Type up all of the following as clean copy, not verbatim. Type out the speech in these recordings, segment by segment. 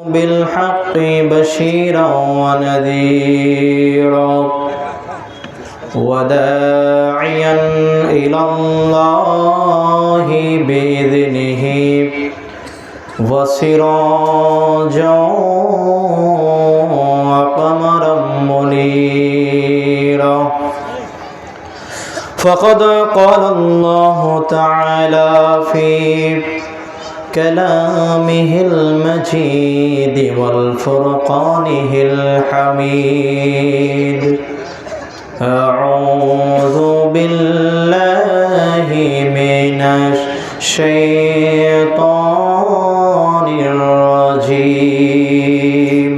بالحق بشيرا ونذيرا وداعيا إلى الله بإذنه وسراجا وقمرا منيرا فقد قال الله تعالى في كلامه المجيد والفرقانه الحميد أعوذ بالله من الشيطان الرجيم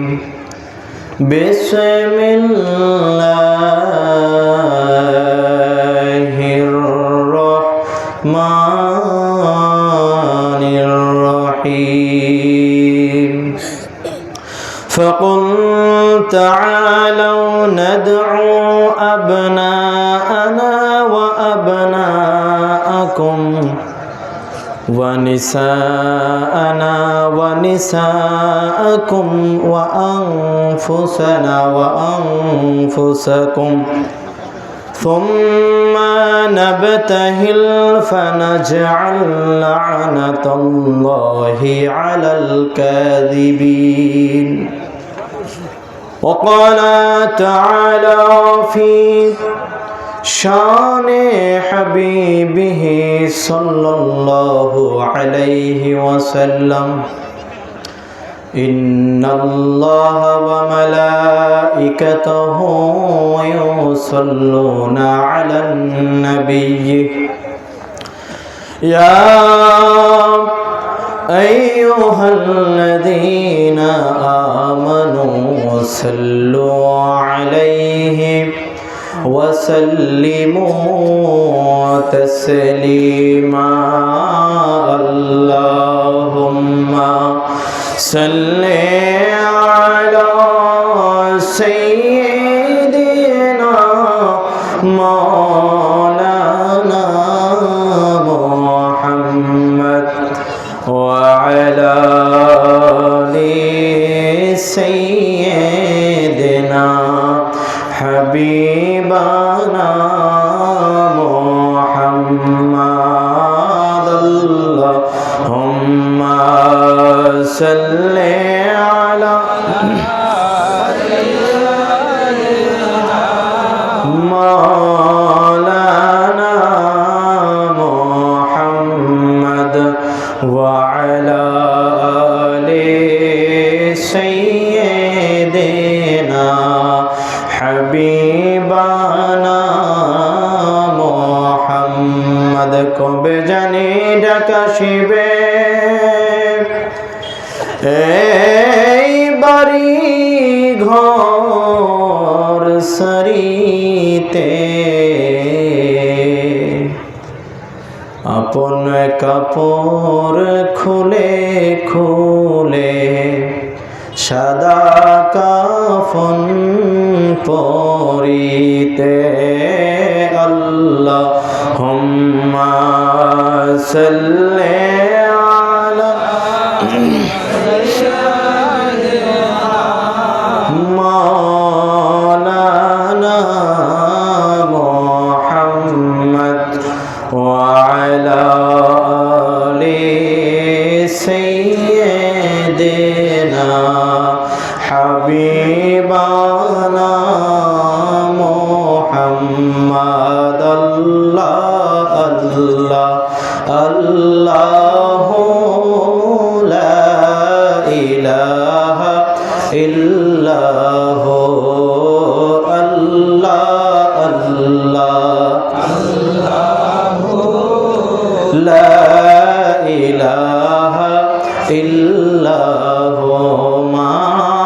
بسم الله الرحمن الرحيم فقل تعالوا ندعو أبناءنا وأبناءكم ونساءنا ونساءكم وأنفسنا وأنفسكم ثم نبتهل فنجعل لعنة الله على الكاذبين وقال تعالى في شان حبيبه صلى الله عليه وسلم إن الله وملائكته يصلون على النبي يا أيها الذين آمنوا صلوا عليه وسلموا تسليما اللهم صل على سيدنا مولانا محمد وعلى آل سيدنا حبيبنا محمد اللهم صل على مولانا محمد وعلى آل سيدنا حبيبنا محمد কবে জানি ডাকা শিবে এই বাড়ি ঘর সারিতে আপন কাপড় খুলে খুলে সাদা কাফন পরিতে আল্লাহুম্মা সাল্লি আলা مولانا محمد وعلى آل سيدنا حبيبنا محمد الله الله الله لا إله إلا هو الله الله الله لا إله إلا هو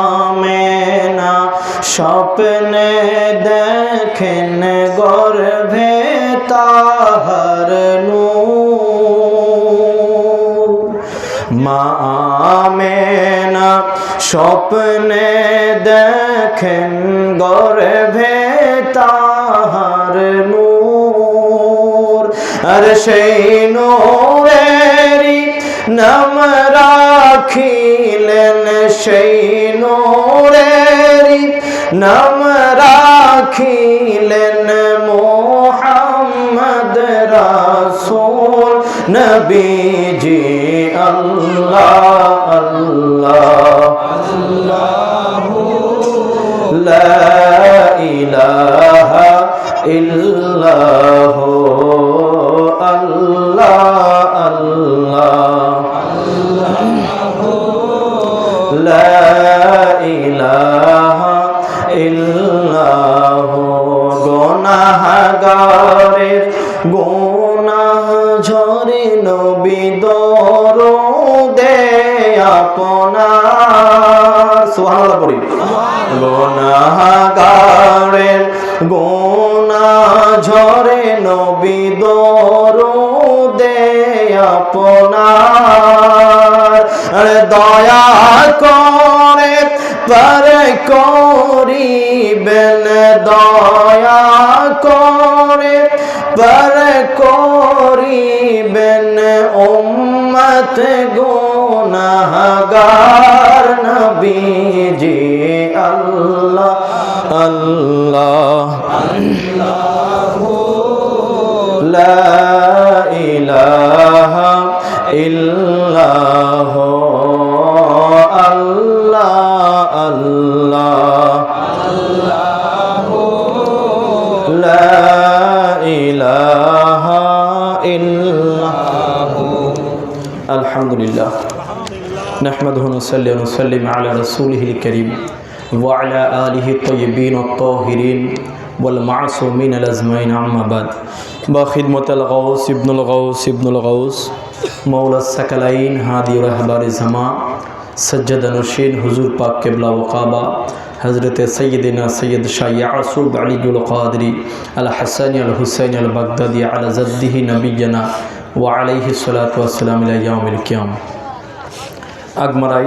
মামেনা স্বপ্নে দেখেন গর্ভে তাহার নূর মামেনা স্বপ্নে দেখেন গর্ভে তাহার নূর আর সেই নূরেরই নাম রাখিলেন সেই নূরেরই নাম রাখিলেন মুহাম্মদ রাসূল নবীজি আল্লাহ আল্লাহ আল্লাহু লা ইলাহা ইল্লাহু আল্লাহ আল্লাহ লা ইলাহা ইল্লাহু গুনাহগারের গুনাহ ঝরে নবী দরুদে আপনার সুবহানাল্লাহ পড়ি গুনাহগারের গুনাহ ঝরে নবী দরুদে আপনার দয়া করে পার করিবেন দয়া করে পার করিবেন উম্মত গুনাহগার নবীজি আল্লাহ আল্লাহ আল্লাহু লা ইলাহা ইল্লাহু আল্লাহ আল্লাহ আল্লাহু লা ইলাহা ইল্লাহু আলহামদুলিল্লাহ নাহমাদুহু ওয়া নুসাল্লি ওয়া নুসাল্লিমু আলা রাসূলিহিল কারীম ওয়া আলা আলিহি তাইয়্যিবিন আত-তাহিরিন ওয়াল মাসুমিন আল-আজমাইন আম্মা বাদ বা খিদমতুল গাউস ইবনুল গাউস মাওলা সাকালাইন হাদি রাহবারে জামা সজ্জাদ নশীন হুজুর পাক কিবলা ওয়া কাবা হযরত সাইয়্যিদিনা সৈয়দ শাহ ইয়াসুব আলীউল কাদরি আল হাসানি আল হুসাইনি আল বাগদাদি আলা জাদ্দিহি নবিয়্যিনা ওয়া আলাইহিস সালাতু ওয়াস সালাম ইলা ইয়াউমিল কিয়াম। আগমারাই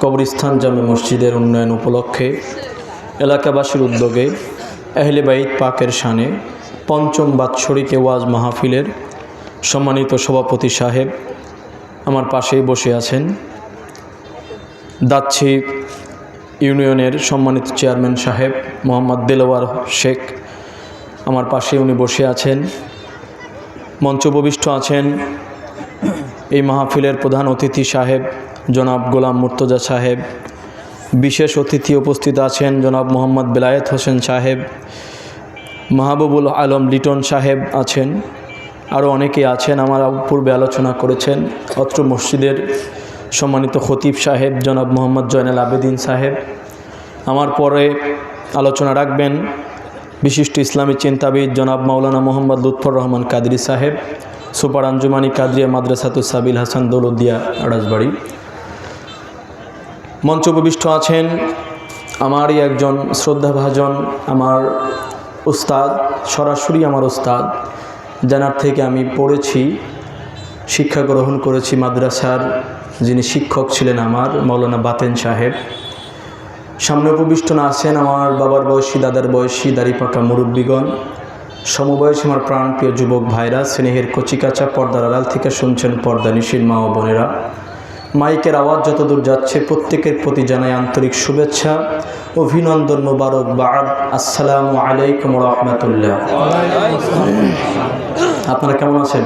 কবরস্থান জামে মসজিদের উন্নয়ন উপলক্ষে এলাকাবাসীর উদ্যোগে আহলে বাইত পাকের শানে পঞ্চম বাৎসরিক ওয়াজ মাহফিলের সম্মানিত সভাপতি সাহেব আমার পাশেই বসে আছেন। দাচ্ছি ইউনিয়নের সম্মানিত চেয়ারম্যান সাহেব মোহাম্মদ দেলোয়ার শেখ আমার পাশে উনি বসে আছেন। মঞ্চ উপবিষ্ট আছেন এই মাহফিলের প্রধান অতিথি সাহেব জনাব গোলাম মুর্তজা সাহেব। বিশেষ অতিথি উপস্থিত আছেন জনাব মোহাম্মদ বেলায়েত হোসেন সাহেব, মাহবুবুল আলম লিটন সাহেব আছেন, আরও অনেকে আছেন। আমার পূর্বে আলোচনা করেছেন অত্র মসজিদের সম্মানিত খতিব সাহেব জনাব মোহাম্মদ জয়নাল আবেদিন সাহেব। আমার পরে আলোচনা রাখবেন বিশিষ্ট ইসলামী চিন্তাবিদ জনাব মাওলানা মোহাম্মদ লুৎফর রহমান কাদরি সাহেব, সুপার আঞ্জুমানি কাদরিয়া মাদ্রাসাতুস সাবিল হাসান দৌলতদিয়া রাজবাড়ি। মঞ্চ উপবিষ্ট আছেন আমারই একজন শ্রদ্ধাভাজন আমার উস্তাদ, সরাসরি আমার উস্তাদ, যার থেকে আমি পড়েছি, শিক্ষা গ্রহণ করেছি মাদ্রাসার যিনি শিক্ষক ছিলেন আমার মাওলানা বাতেন সাহেব। সামনে উপবিষ্ট আছেন আমার বাবার বয়সী, দাদার বয়সী, দাড়িপাকা মুরব্বীগণ, সমবয়সী আমার প্রাণপ্রিয় যুবক ভাইরা, স্নেহের কচিকাচা পর্দার আড়াল থেকে শুনছেন পর্দানিশীল মা ও বোনেরা। মাইকের আওয়াজ যতদূর যাচ্ছে প্রত্যেকের প্রতি জানাই আন্তরিক শুভেচ্ছা, অভিনন্দন, মোবারক বাদ। আসসালামু আলাইকুম ওয়া রাহমাতুল্লাহ। আপনারা কেমন আছেন?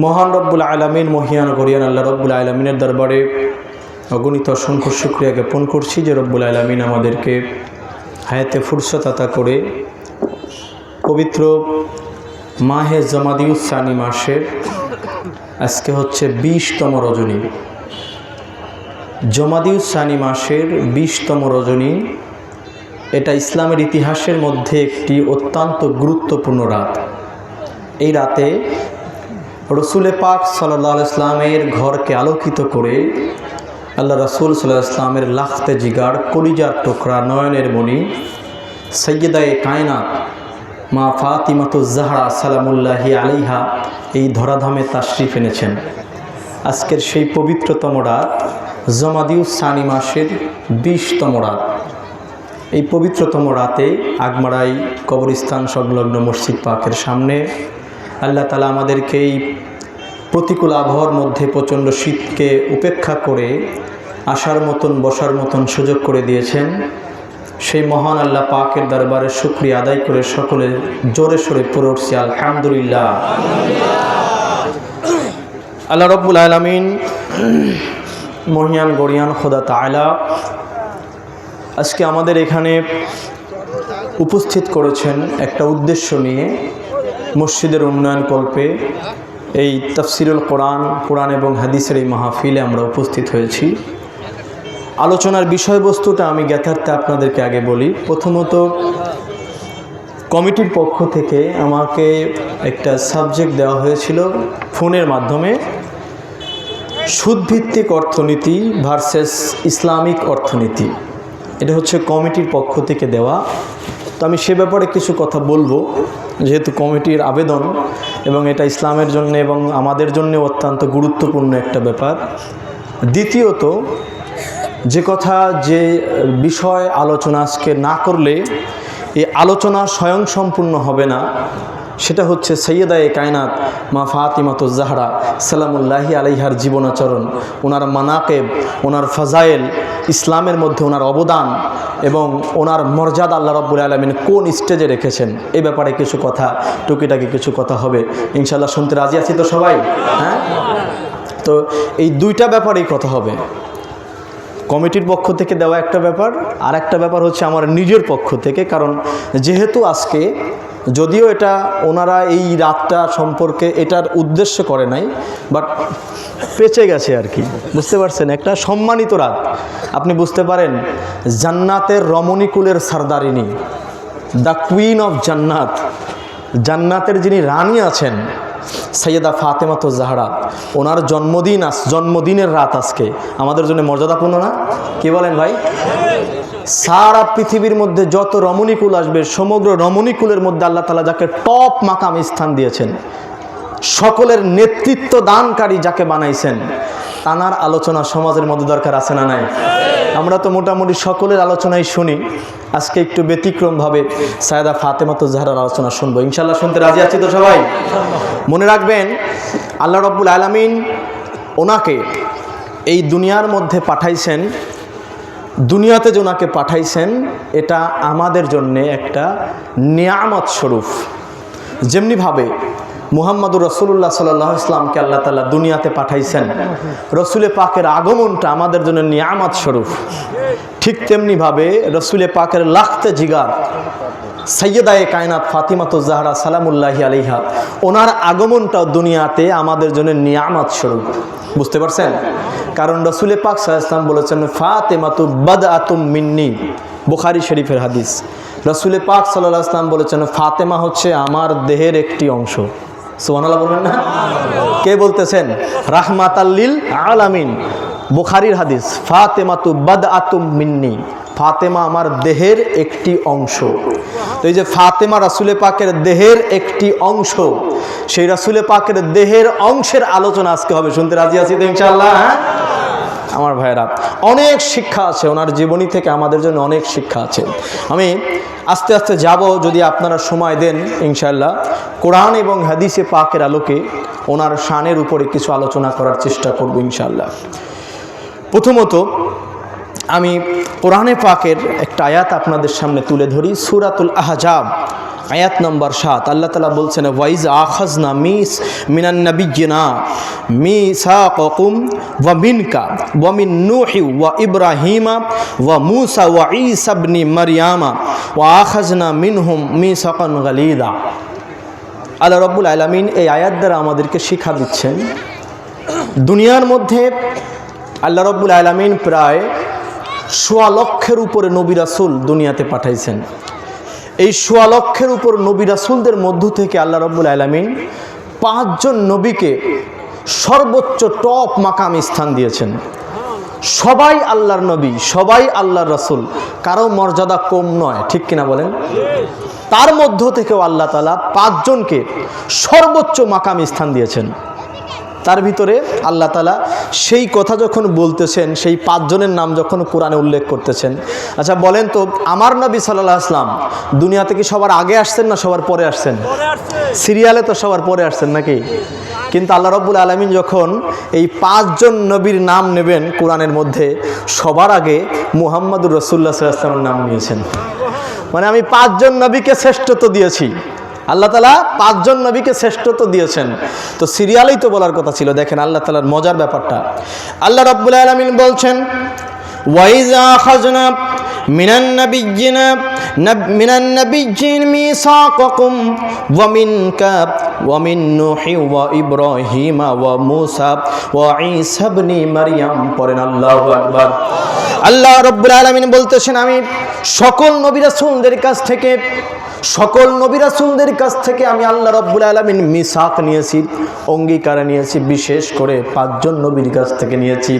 মহান রব্বুল আলামিন, মহিয়ান গরিয়ান আল্লাহ রব্বুল আলামিনের দরবারে অগণিত অসংখ্য শুকরিয়া জ্ঞাপন করছি যে রব্বুল আলামিন আমাদেরকে হায়াতে ফুরসত আতা করে পবিত্র মাহে জমাদিউস সানি মাসের আজকে হচ্ছে 20তম রজনী। জমাদিউস সানি মাসের 20তম রজনী, এটা ইসলামের ইতিহাসের মধ্যে একটি অত্যন্ত গুরুত্বপূর্ণ রাত। এই রাতে রসুলে পাক সাল্লাল্লাহু আলাইহি ওয়াসাল্লামের ঘরকে আলোকিত করে আল্লাহ রাসূল সাল্লাল্লাহু আলাইহি ওয়াসাল্লামের লাখতে জিগার, কলিজার টুকরা, নয়নের মণি সাইয়্যিদায়ে কায়নাত মা ফাতিমাতুজ জাহরা সালামুল্লাহি আলাইহা এই ধরাধামে তাশরিফ এনেছেন। আজকের সেই পবিত্রতম রাত জমাদিউস সানি মাসের 20তম রাত। এই পবিত্রতম রাতে আগমারাই কবরস্থান সংলগ্ন মসজিদ পাকের সামনে আল্লাহ তাআলা আমাদেরকে এই প্রতিকূল আবহাওয়ার মধ্যে প্রচণ্ড শীতকে উপেক্ষা করে আসার মতন বসার মতন সুযোগ করে দিয়েছেন, সেই মহান আল্লাহ পাকের দরবারে শুকরিয়া আদায় করে সকলে জোরে সোরে পড়ে উঠছি আলহামদুলিল্লাহ। আল্লাহ রব্বুল আলামিন মহিয়ান গরিয়ান খোদা তাআলা আজকে আমাদের এখানে উপস্থিত করেছেন একটা উদ্দেশ্য নিয়ে। মসজিদের উন্নয়ন কল্পে এই তাফসিরুল কোরআন এবং হাদিসের এই মাহফিলে আমরা উপস্থিত হয়েছি। আলোচনার বিষয়বস্তুটা আমি জ্ঞাতার্থে আপনাদেরকে আগে বলি। প্রথমত, কমিটির পক্ষ থেকে আমাকে একটা সাবজেক্ট দেওয়া হয়েছিল ফোনের মাধ্যমে, সুদভিত্তিক অর্থনীতি ভার্সেস ইসলামিক অর্থনীতি। এটা হচ্ছে কমিটির পক্ষ থেকে দেওয়া। তো আমি সে ব্যাপারে কিছু কথা বলবো, যেহেতু কমিটির আবেদন এবং এটা ইসলামের জন্য এবং আমাদের জন্য অত্যন্ত গুরুত্বপূর্ণ একটা ব্যাপার। দ্বিতীয়ত, যে বিষয় আলোচনা আজকে না করলে এই আলোচনা স্বয়ংসম্পূর্ণ হবে না, সেটা হচ্ছে সৈয়দায়ে কায়নাত মা ফাতিমাতুজ জাহরা সালামুল্লাহি আলাইহার জীবনাচরণ, ওনার মানাকেব, ওনার ফাজাইল, ইসলামের মধ্যে ওনার অবদান এবং ওনার মর্যাদা আল্লাহ রাব্বুল আলামিন কোন স্টেজে রেখেছেন, এই ব্যাপারে কিছু কথা, টুকিটাকি কিছু কথা হবে ইনশাআল্লাহ। শুনতে রাজি আছি তো সবাই? হ্যাঁ, তো এই দুইটা ব্যাপারেই কথা হবে। কমিটির পক্ষ থেকে দেওয়া একটা ব্যাপার, আর একটা ব্যাপার হচ্ছে আমার নিজের পক্ষ থেকে। কারণ যেহেতু আজকে, যদিও এটা ওনারা এই রাতটা সম্পর্কে এটার উদ্দেশ্য করে নাই, বাট পেঁচে গেছে আর কি, বুঝতে পারছেন? একটা সম্মানিত রাত, আপনি বুঝতে পারেন জান্নাতের রমণীকুলের সরদারিনী, দ্য কুইন অফ জান্নাত, জান্নাতের যিনি রানী আছেন সৈয়দা ফাতেমাতুজ জাহরা, ওনার জন্মদিনের রাত আজকে আমাদের জন্য মর্যাদাপূর্ণ না? কি বলেন ভাই? সারা পৃথিবীর মধ্যে যত রমণীকুল আসবে, সমগ্র রমণীকুলের মধ্যে আল্লাহ তাআলা যাকে টপ মাকাম স্থান দিয়েছেন, সকলের নেতৃত্ব দানকারী যাকে বানাইছেন, তানার আলোচনা সমাজের মধ্যে দরকার আছে না নাই? আমরা তো মোটামুটি সকলের আলোচনাই শুনি, আজকে একটু ব্যতিক্রমভাবে সৈয়দা ফাতেমাতুজ জাহরার আলোচনা শুনবো ইনশাআল্লাহ। শুনতে রাজি আছি তো সবাই? মনে রাখবেন, আল্লাহ রাব্বুল আলামিন ওনাকে এই দুনিয়ার মধ্যে পাঠাইছেন, দুনিয়াতে যে ওনাকে পাঠাইছেন এটা আমাদের জন্যে একটা নিয়ামত স্বরূপ। যেমনিভাবে মুহাম্মদুর রাসূলুল্লাহ সাল্লাল্লাহু আলাইহি ওয়াসাল্লামকে আল্লাহ তাআলা দুনিয়াতে পাঠাইছেন, রসুলে পাকের আগমনটা আমাদের জন্য নিয়ামত স্বরূপ। ঠিক তেমনিভাবে রসুলে পাকের লাখতে জিগার সৈয়দায়ে কায়নাত ফাতিমাতুজ জাহরা সালামুল্লাহি আলাইহা, ওনার আগমনটাও দুনিয়াতে আমাদের জন্য নিয়ামত স্বরূপ। বুঝতে পারছেন? কারণ রসুলে পাক সাল্লাল্লাহু আলাইহি ওয়াসাল্লাম বলেছেন ফাতিমাতু বাদআতুম মিন্নি, বুখারী শরীফের হাদিস। রসুলে পাক সাল্লাল্লাহু আলাইহি ওয়াসাল্লাম বলেছেন ফাতেমা হচ্ছে আমার দেহের একটি অংশ। সুবহানাল্লাহ বলবেন না? কে বলতেছেন? রাহমাতাল লিল আলামিন, বুখারীর হাদিস। ফাতেমাতু বাদআতুম মিন্নি, ফাতেমা আমার দেহের একটি অংশ। তো এই যে ফাতেমা রাসূলে পাকের দেহের একটি অংশ, সেই রাসূলে পাকের দেহের অংশের আলোচনা আজকে হবে। শুনতে রাজি আছি তো ইনশাআল্লাহ? আমার ভাইয়েরা, অনেক শিক্ষা আছে ওনার জীবনী থেকে, আমাদের জন্য অনেক শিক্ষা আছে। আমি আস্তে আস্তে যাব, যদি আপনারা সময় দেন ইনশাআল্লাহ কোরআন এবং হাদিসে পাকের আলোকে ওনার শানের উপরে কিছু আলোচনা করার চেষ্টা করব ইনশাআল্লাহ। প্রথমত আমি কোরআনে পাকের একটা আয়াত আপনাদের সামনে তুলে ধরি, সূরাতুল আহজাব আয়াত নম্বর 7। আল্লাহ তাআলা বলছেন ওয়াইজ আখাযনা মিনান নাবিয়্যিনা মিসাকাকুম ওয়া মিনকা ওয়া মিন নূহি ওয়া ইব্রাহিমা ওয়া মূসা ওয়া ঈসা ইবনে মারইয়ামা ওয়া আখাযনা মিনহুম মিসাকান গালিযা। আল্লাহ রাব্বুল আলামিন এই আয়াত দ্বারা আমাদেরকে শিক্ষা দিচ্ছেন, দুনিয়ার মধ্যে আল্লাহ রাব্বুল আলামিন প্রায় ১০০ লক্ষের উপরে নবী রাসূল দুনিয়াতে পাঠাইছেন। এই ১০০ লক্ষের উপর নবী রাসূলদের মধ্য থেকে আল্লাহ রাব্বুল আলামিন ৫ জন নবীকে সর্বোচ্চ টপ মাকাম স্থান দিয়েছেন। সবাই আল্লাহর নবী, সবাই আল্লাহর রাসূল, কারো মর্যাদা কম নয়, ঠিক কিনা বলেন? তার মধ্য থেকেও আল্লাহ তাআলা ৫ জনকে সর্বোচ্চ মাকাম স্থান দিয়েছেন। তার ভিতরে আল্লাহ তাআলা সেই কথা যখন বলতেছেন, সেই 5 জনের নাম যখন কোরআনে উল্লেখ করতেছেন, আচ্ছা বলেন তো আমার নবী সাল্লাল্লাহু আলাইহি ওয়াসাল্লাম দুনিয়াতে কি সবার আগে আসছেন না সবার পরে আসছেন? সিরিয়ালে তো সবার পরে আসছেন নাকি? কিন্তু আল্লাহ রাব্বুল আলামিন যখন এই 5 জন নবীর নাম নেবেন কোরআনের মধ্যে, সবার আগে মুহাম্মদুর রাসূলুল্লাহ সাল্লাল্লাহু আলাইহি ওয়াসাল্লামের নাম নিয়েছেন। মানে আমি 5 জন নবীকে শ্রেষ্ঠত্ব দিয়েছি, আল্লাহ তাআলা 5 জন নবীকে শ্রেষ্ঠত্ব দিয়েছেন। তো সিরিয়ালেই তো বলার কথা ছিল। দেখেন আল্লাহ তাআলার মজার ব্যাপারটা, আল্লাহ রাব্বুল আলামিন বলছেন ওয়াইযা আখাযনা মিনান নাবিয়্যিন মিসাকাকুম ওয়া মিনকা ওয়া মিন নূহি ওয়া ইব্রাহিম ওয়া মূসা ওয়া ঈসা ইবনে মারইয়াম। পড়েন আল্লাহু আকবার। আল্লাহ রাব্বুল আলামিন বলতেছেন আমি সকল নবী রাসূলদের কাছ থেকে আমি আল্লাহ রাব্বুল আলামিন মিসাক নিয়েছি, অঙ্গীকার নিয়েছি, বিশেষ করে 5 জন নবীর কাছ থেকে নিয়েছি।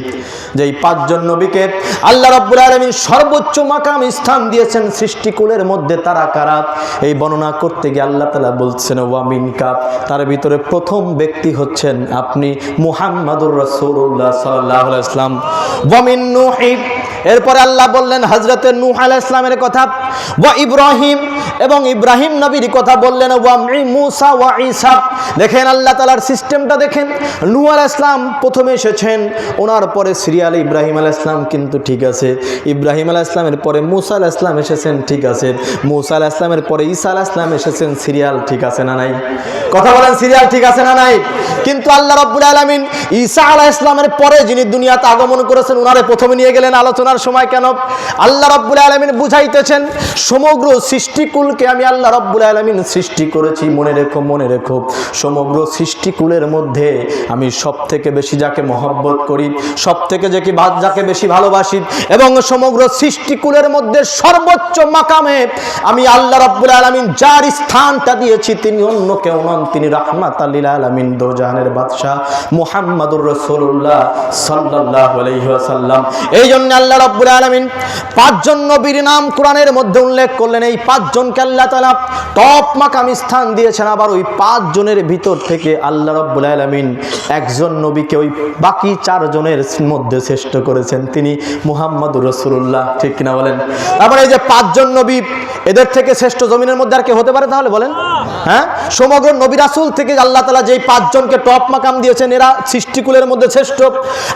যেই 5 জন নবীকে আল্লাহ রাব্বুল আলামিন সর্বোচ্চ মাকাম স্থান দিয়েছেন সৃষ্টিকুলের মধ্যে, তারা কারা? এই বর্ণনা করতে গিয়ে আল্লাহ তাআলা বলছেন ওয়া মিনকা, তার ভিতরে প্রথম ব্যক্তি হচ্ছেন আপনি মুহাম্মাদুর রাসূলুল্লাহ সাল্লাল্লাহু আলাইহি ওয়াসাল্লাম। ওয়া মিন নূহি, এরপরে আল্লাহ বললেন হযরতে নূহ আলাইহিস সালামের কথা, ওয়া ইব্রাহিম, এবং ইব্রাহিম নবীর কথা বললেন, ওয়া মূসা ওয়া ঈসা। দেখেন আল্লাহ তাআলার সিস্টেমটা দেখেন, নূহ আলাইহিস সালাম প্রথমে এসেছেন, ওনার পরে সিরিয়ালে ইব্রাহিম আলাইহিস সালাম, কিন্তু ঠিক আছে ইব্রাহিম আলাইহিস সালামের পরে মূসা আলাইহিস সালাম এসেছেন, ঠিক আছে মূসা আলাইহিস সালামের পরে ঈসা আলাইহিস সালাম এসেছেন, সিরিয়াল ঠিক আছে না নাই? কথা বলেন, সিরিয়াল ঠিক আছে না নাই? কিন্তু আল্লাহ রাব্বুল আলামিন ঈসা আলাইহিস সালামের পরে যিনি দুনিয়াতে আগমন করেছেন ওনারে প্রথমে নিয়ে গেলেন আলোচনার সময়। কেন? আল্লাহ রাব্বুল আলামিন বুঝাইতেছেন সমগ্র সৃষ্টিকুলকে আমি আল্লাহ রাব্বুল আলামিন সৃষ্টি করেছি। মনে রেখো সমগ্র সৃষ্টিকুলের মধ্যে আমি সবথেকে বেশি যাকে মহব্বত করি, সবথেকে যাকে বেশি ভালোবাসি, এবং সমগ্র সৃষ্টিকুলের মধ্যে সর্বোচ্চ মাকামে আমি আল্লাহ রাব্বুল আলামিন যার স্থানটা দিয়েছি তিনি অন্য কেউ নন, তিনি রাহমাতাল লিল আলামিন, দোজাহানের বাদশা মুহাম্মাদুর রাসূলুল্লাহ সাল্লাল্লাহু আলাইহি ওয়াসাল্লাম। এই জন্য আল্লাহ রাব্বুল আলামিন 5 জন নবীর নাম কোরআনের মধ্যে উল্লেখ করলেন। এই 5 জনকে আল্লাহ তাআলা টপ মাকাম স্থান দিয়েছেন। আবার ওই 5 জনের ভিতর থেকে আল্লাহ রাব্বুল আলামিন একজন নবীকে ওই বাকি 4 জনের মধ্যে শ্রেষ্ঠ করেছেন, তিনি মুহাম্মাদুর রাসূলুল্লাহ। ঠিক কিনা বলেন? তারপরে এই যে 5 জন নবী, এদের থেকে শ্রেষ্ঠ জমিনের মধ্যে আর কে হতে পারে তাহলে বলেন? হ্যাঁ, সমগ্র নবী রাসূল থেকে আল্লাহ তাআলা যেই 5 জনকে টপ মাকাম দিয়েছেন এরা সৃষ্টিকুলের মধ্যে শ্রেষ্ঠ।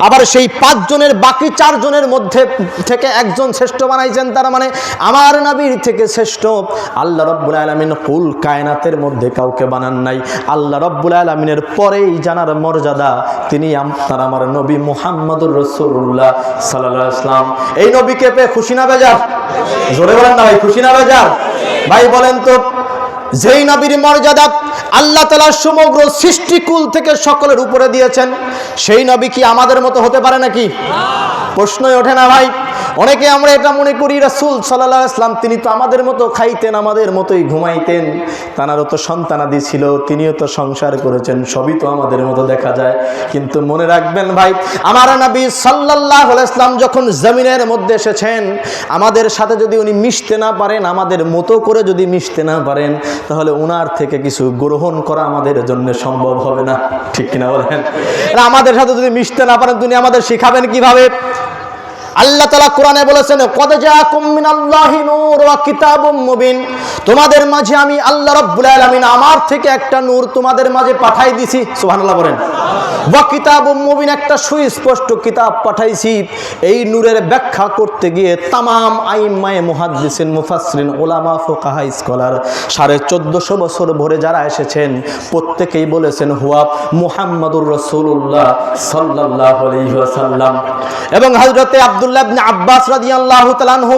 আবার সেই 5 জনের বাকি 4 জনের মধ্যে থেকে একজন শ্রেষ্ঠ বানাইছেন, তার মানে আমার নবীর থেকে শ্রেষ্ঠ। আল্লাহ রাব্বুল আলামিন কুল কায়নাতের মধ্যে কাউকে বানান নাই। আল্লাহ রাব্বুল আলামিনের পরেই জানার মর্যাদা তিনি আপনার আমার নবী মুহাম্মাদুর রাসূলুল্লাহ সাল্লাল্লাহু আলাইহি ওয়াসাল্লাম। এই নবীকে পেয়ে খুশি না বেজার? জোরে বলেন না ভাই, খুশি না বেজার? ভাই বলেন তো, যেই নবীর মর্যাদা আল্লাহ তাআলা সমগ্র সৃষ্টিকুল থেকে সকলের উপরে দিয়েছেন, সেই নবী কি আমাদের মতো হতে পারে নাকি? প্রশ্নই ওঠে না ভাই। অনেকে আমরা এটা মনে করি রাসূল সাল্লাল্লাহু আলাইহি ওয়াসাল্লাম তিনি তো আমাদের মতো খাইতেন, আমাদের মতোই ঘুমাইতেন, তানারও তো সন্তানাদি ছিল, তিনিও তো সংসার করেছেন, সবই তো আমাদের মতো দেখা যায়। কিন্তু মনে রাখবেন ভাই, আমার নবী সাল্লাল্লাহু আলাইহি ওয়াসাল্লাম যখন জমিনের মধ্যে এসেছেন, আমাদের সাথে যদি উনি মিশতে না পারেন, আমাদের মতো করে যদি মিশতে না পারেন, তাহলে ওনার থেকে কিছু গ্রহণ করা আমাদের জন্য সম্ভব হবে না। ঠিক কিনা বলেন? আমাদের সাথে যদি মিশতে না পারেন তিনি আমাদের শিখাবেন কিভাবে? আল্লাহ তাআলা কোরআনে বলেছেন কদ জাআকুম মিনাল্লাহি নূর ওয়া কিতাবুম মুবিন, তোমাদের মাঝে আমি আল্লাহ রাব্বুল আলামিন আমার থেকে একটা নূর তোমাদের মাঝে পাঠাই দিছি। সুবহানাল্লাহ বলেন। ওয়া কিতাবুম মুবিন, একটা সুস্পষ্ট কিতাব পাঠাইছি। এই নূরের ব্যাখ্যা করতে গিয়ে তামাম আইম্মায়ে মুহাদ্দিসিন, মুফাসসিরিন, উলামা, ফুকাহা, স্কলার 1450 বছর ভরে যারা এসেছেন প্রত্যেকেই বলেছেন হুয়া মুহাম্মাদুর রাসূলুল্লাহ সাল্লাল্লাহু আলাইহি ওয়াসাল্লাম। এবং হযরতে আব্দুল্লাহ ইবনে আব্বাস রাদিয়াল্লাহু তাআলা আনহু,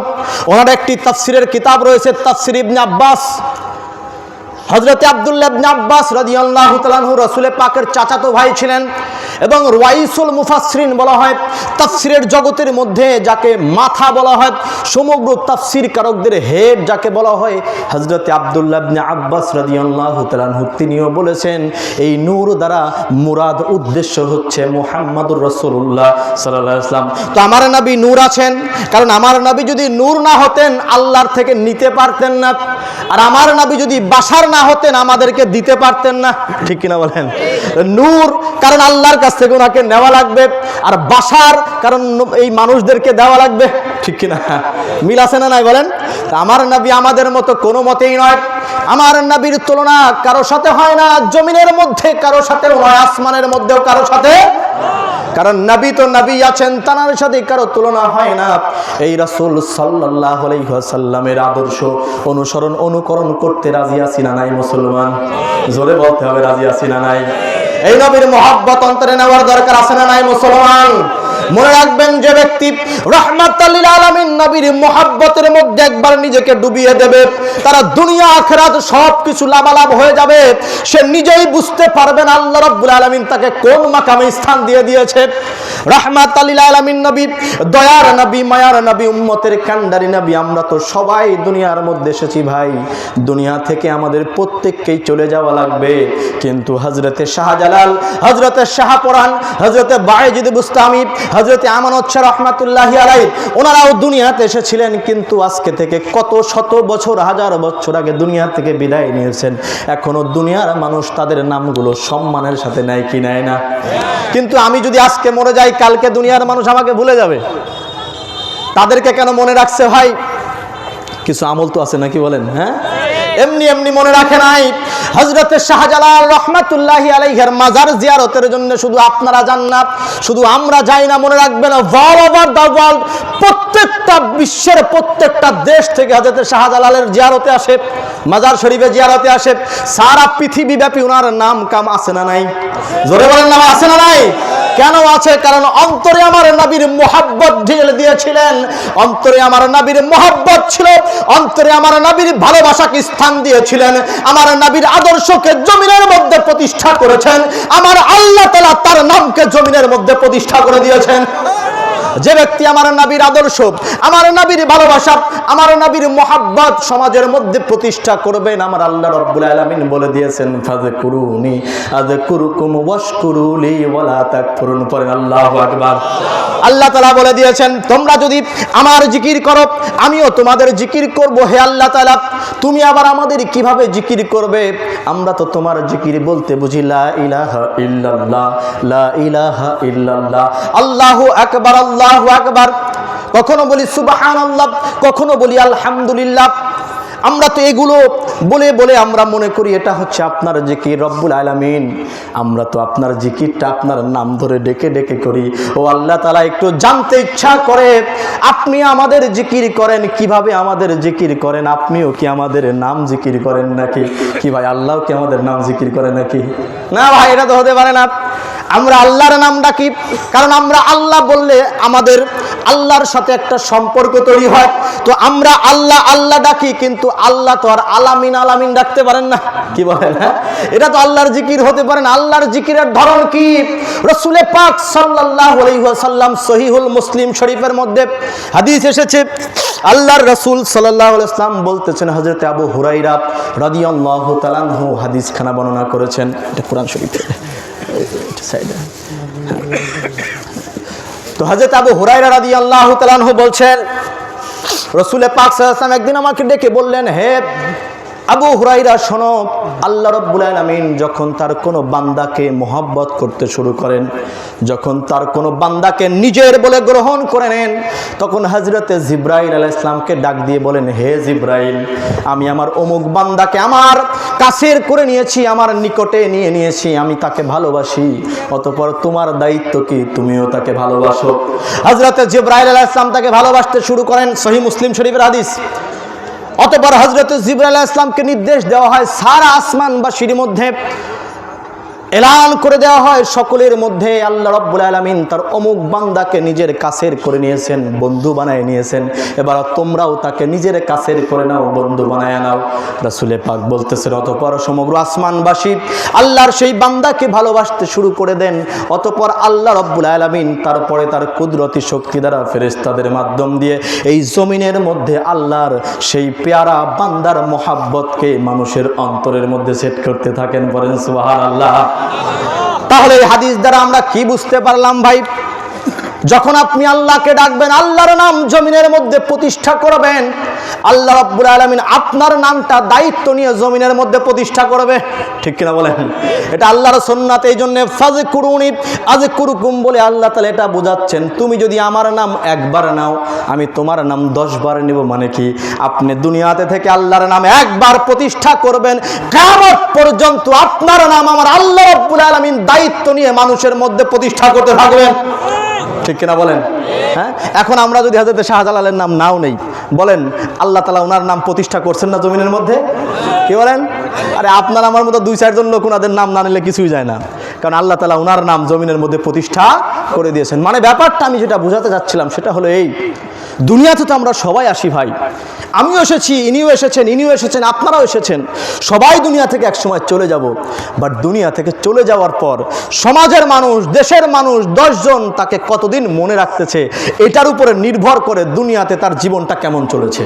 ওনার একটি তাফসীরের কিতাব রয়েছে তাফসীর ইবনে আব্বাস। হযরতে আব্দুল্লাহ ইবনে আব্বাস রাদিয়াল্লাহু তাআলা আনহু রাসূল পাকের চাচাতো ভাই ছিলেন এবং রাইসুল মুফাসসিরিন বলা হয়, তাফসিরের জগতের মধ্যে যাকে মাথা বলা হয়, সমগ্র তাফসির কারকদের হেড যাকে বলা হয়, হযরত আব্দুল্লাহ ইবনে আব্বাস রাদিয়াল্লাহু তাআলা আনহু তিনিও বলেছেন এই নূর দ্বারা মুরাদ উদ্দেশ্য হচ্ছে মুহাম্মদুর রাসূলুল্লাহ সাল্লাল্লাহু আলাইহি ওয়াসাল্লাম। তো আমার নবী নূর আছেন, কারণ আমার নবী যদি নূর না হতেন আল্লাহর থেকে নিতে পারতেন না, আর আমার নবী যদি বাশার না হতেন আমাদেরকে দিতে পারতেন না, ঠিক কিনা বলেন? নূর কারণ আল্লাহর কাছ থেকে ওনাকে নেওয়া লাগবে, আর বাশার কারণ এই মানুষদেরকে দেওয়া লাগবে, ঠিক কিনা? মিল আছে না নাই বলেন? আমার নবী আমাদের মতো কোনো মতেই নয়। আমার নবীর তুলনা কারো সাথে হয় না, জমিনের মধ্যে কারো সাথেও নয়, আসমানের মধ্যেও কারো সাথে, কারণ নবী তো নবী আছেন, তার সাথে কারো তুলনা হয় না। এই রাসূল সাল্লাল্লাহু আলাইহি ওয়াসাল্লামের আদর্শ অনুসরণ অনুকরণ করতে রাজি আছি না নাই মুসলমান? জোরে বলতে হবে, রাজি আছি না নাই? এই নবীর মহব্বত অন্তরে নেওয়ার দরকার আছে না নাই মুসলমান? মনে রাখবেন, যে ব্যক্তি রাহমাতাল লিল আলামিন নবীর মহব্বতের মধ্যে একবার নিজেকে ডুবিয়ে দেবে, তারা দুনিয়া আখিরাত সবকিছু লাভালাভ হয়ে যাবে। সে নিজেই বুঝতে পারবেন আল্লাহ রাব্বুল আলামিন তাকে কোন মাকামে স্থান দিয়ে দিয়েছে। রাহমাতাল লিল আলামিন নবী, দয়ার নবী, মায়ার নবী, উম্মতের কান্ডারি নবী। আমরা তো সবাই দুনিয়ার মধ্যে এসেছি ভাই, দুনিয়া থেকে আমাদের প্রত্যেককেই চলে যাওয়া লাগবে। কিন্তু হযরতে শাহজালাল, হযরতে শাহপরান, হযরতে বায়েজিদ বুস্তামি, হযরতে আমানত শাহ রহমাতুল্লাহি আলাইহি, ওনারাও দুনিয়াতে এসেছিলেন, কিন্তু আজকে থেকে কত শত বছর, হাজার বছর আগে দুনিয়া থেকে বিদায় নিয়েছেন। এখনো দুনিয়ার মানুষ তাদের নামগুলো সম্মানের সাথে নেয় কি নেয় না? কিন্তু আমি যদি আজকে মরে যাই, কালকে দুনিয়ার মানুষ আমাকে ভুলে যাবে। তাদেরকে কেন মনে রাখছে ভাই? কিছু আমল তো আছে নাকি বলেন? হ্যাঁ, এমনি এমনি মনে রাখে নাই। হযরতে শাহজালাল রহমাতুল্লাহি আলাইহির মাজার জিয়ারতের জন্য শুধু আপনারা যান না, শুধু আমরা যাই না, মনে রাখবেন অল ওভার দ্য ওয়ার্ল্ড, প্রত্যেকটা বিশ্বের প্রত্যেকটা দেশ থেকে হযরতে শাহজালালের জিয়ারতে আসে, মাজার শরীফে জিয়ারতে আসে। সারা পৃথিবী ব্যাপী ওনার নাম কাম আছে না নাই? জোরে বলেন না, আছে না নাই? কেন আছে? কারণ অন্তরে আমার নবীর মুহাব্বত ঢেলে দিয়েছিলেন, অন্তরে আমার নবীর মুহাব্বত ছিল, অন্তরে আমার নবীর ভালোবাসাকে স্থান দিয়েছিলেন, আমার নবীর আদর্শকে জমিনের মধ্যে প্রতিষ্ঠা করেছেন, আমার আল্লাহ তাআলা তার নামকে জমিনের মধ্যে প্রতিষ্ঠা করে দিয়েছেন। যে ব্যক্তি আমার নবীর আদর্শ, আমার নবীর ভালোবাসা, আমার নবীর মুহাব্বত সমাজের মধ্যে প্রতিষ্ঠা করবেন, আমার আল্লাহ রাব্বুল আলামিন বলে দিয়েছেন ফাযকুরুনি আযকুরুকুম ওয়াশকুরুলি ওয়ালা তাকফুরুন। পড়েন আল্লাহু আকবার। আল্লাহ তাআলা বলে দিয়েছেন, তোমরা যদি আমার জিকির করো আমিও তোমাদের জিকির করব। হে আল্লাহ তাআলা, তুমি আবার আমাদের কিভাবে জিকির করবে? আমরা তো তোমার জিকির বলতে বুঝি লা ইলাহা ইল্লাল্লাহ, লা ইলাহা ইল্লাল্লাহ, আল্লাহু আকবার, আল্লাহু আকবার। কখনো বলি সুবহানাল্লাহ, কখনো বলি আলহামদুলিল্লাহ। আমরা তো এগুলো বলে বলে আমরা মনে করি এটা হচ্ছে আপনার জিকির রব্বুল আলামিন। আমরা তো আপনার জিকিরটা আপনার নাম ধরে ডেকে ডেকে করি। ও আল্লাহ তাআলা, একটু জানতে ইচ্ছা করে আপনি আমাদের জিকির করেন, কিভাবে আমাদের জিকির করেন? আপনিও কি আমাদের নাম জিকির করেন নাকি? কি ভাই, আল্লাহ কি আমাদের নাম জিকির করে নাকি? না ভাই, এটা তো হতে পারে না। আমরা আল্লাহর নাম ডাকি, কারণ আমরা আল্লাহ বললে আমাদের আল্লাহর সাথে একটা সম্পর্ক তৈরি হয়। তো আমরা আল্লাহ আল্লাহ ডাকি, কিন্তু আল্লাহ তো আর আলামিন আলামিন ডাকতে পারেন না, কি বলেন? হ্যাঁ, এটা তো আল্লাহর জিকির হতে পারে না। আল্লাহর জিকিরের ধরন কি? রাসূল পাক সাল্লাল্লাহু আলাইহি ওয়াসাল্লাম সহিহুল মুসলিম শরীফের মধ্যে হাদিস এসেছে, আল্লাহর রাসূল সাল্লাল্লাহু আলাইহি ওয়াসাল্লাম বলতেছেন, হযরত আবু হুরায়রা রাদিয়াল্লাহু তাআলা আনহু হাদিসখানা বর্ণনা করেছেন। এটা কোরআন শরীফে সাইডে। তো হযরত আবু হুরায়রা রাদিয়াল্লাহু তাআলা আনহু বলছেন, রাসূল পাক সাল্লাল্লাহু আলাইহি ওয়াসাল্লাম একদিন আমাকে ডেকে বললেন, হে আবু হুরায়রা শোনো, আল্লাহ রাব্বুল আলামিন যখন তার কোনো বান্দাকে মহব্বত করতে শুরু করেন, যখন তার কোনো বান্দাকে নিজের বলে গ্রহণ করে নেন, তখন হযরতে জিবরাইল আলাইহিস সালামকে ডাক দিয়ে বলেন, হে জিবরাইল, আমি আমার অমুক বান্দাকে আমার কাছের করে নিয়েছি, আমার নিকটে নিয়ে নিয়েছি, আমি তাকে ভালোবাসি, অতঃপর তোমার দায়িত্ব কি তুমিও তাকে ভালোবাসো। হযরতে জিবরাইল আলাইহিস সালাম তাকে ভালোবাসতে শুরু করেন, সহিহ মুসলিম শরীফের হাদিস। অতঃপর হযরত জিবরাইল আলাইহিস সালামকে নির্দেশ দেওয়া হয় সারা আসমানবাসীর মধ্যে এলান করে দেওয়া হয় সকলের মধ্যে, আল্লাহ রাব্বুল আলামিন তার অমুক বান্দাকে নিজের কাছের করে নিয়েছেন, বন্ধু বানায় নিয়েছেন, এবার তোমরাও তাকে নিজের কাছের করে নাও, বন্ধু বানায় নাও। রাসূলে পাক বলতেছেন, অতঃপর সমগ্র আসমানবাসী আল্লাহর সেই বান্দাকে ভালোবাসতে শুরু করে দেন। অতঃপর আল্লাহ রাব্বুল আলামিন তারপরে তার কুদরতি শক্তি দ্বারা ফেরেশতাদের মাধ্যম দিয়ে এই জমিনের মধ্যে আল্লাহর সেই পেয়ারা বান্দার মোহাব্বতকে মানুষের অন্তরের মধ্যে সেট করতে থাকেন। বলেন সুবহানাল্লাহ। তাহলে এই হাদিস দ্বারা আমরা কি বুঝতে পারলাম ভাই? যখন আপনি আল্লাহকে ডাকবেন, আল্লাহর নাম জমিনের মধ্যে প্রতিষ্ঠা করবেন, আল্লাহ রাব্বুল আলামিন আপনার নামটা দায়িত্ব নিয়ে জমিনের মধ্যে প্রতিষ্ঠা করবে। ঠিক কিনা বলেন? এটা আল্লাহর সুন্নাত। এই জন্য ফাযকুরুনি আযকুরুকুম বলে আল্লাহ তাআলা এটা বোঝাচ্ছেন, তুমি যদি আমার নাম একবার নাও, আমি তোমার নাম 10 বার নেব। মানে কি? আপনি দুনিয়াতে থেকে আল্লাহর নাম একবার প্রতিষ্ঠা করবেন, কিয়ামত পর্যন্ত আপনার নাম আমার আল্লাহ রাব্বুল আলামিন দায়িত্ব নিয়ে মানুষের মধ্যে প্রতিষ্ঠা করতে থাকবেন। ঠিক কিনা বলেন? হ্যাঁ, এখন আমরা যদি হযরত শাহজালালের নাম নাও নেই, বলেন আল্লাহ তাআলা ওনার নাম প্রতিষ্ঠা করছেন না জমিনের মধ্যে? কি বলেন? আরে আপনার আমার মতো 2-4 জন লোক ওনাদের নাম না নিলে কিছুই যায় না, কারণ আল্লাহ তাআলা ওনার নাম জমিনের মধ্যে প্রতিষ্ঠা করে দিয়েছেন। মানে ব্যাপারটা আমি যেটা বোঝাতে যাচ্ছিলাম সেটা হলো এই, দুনিয়াতে তো আমরা সবাই আসি ভাই, আমিও এসেছি, ইনিও এসেছেন, আপনারাও এসেছেন, সবাই দুনিয়া থেকে একসময় চলে যাব। বাট দুনিয়া থেকে চলে যাওয়ার পর সমাজের মানুষ, দেশের মানুষ 10 জন তাকে কতদিন মনে রাখতেছে, এটার উপরে নির্ভর করে দুনিয়াতে তার জীবনটা কেমন চলেছে।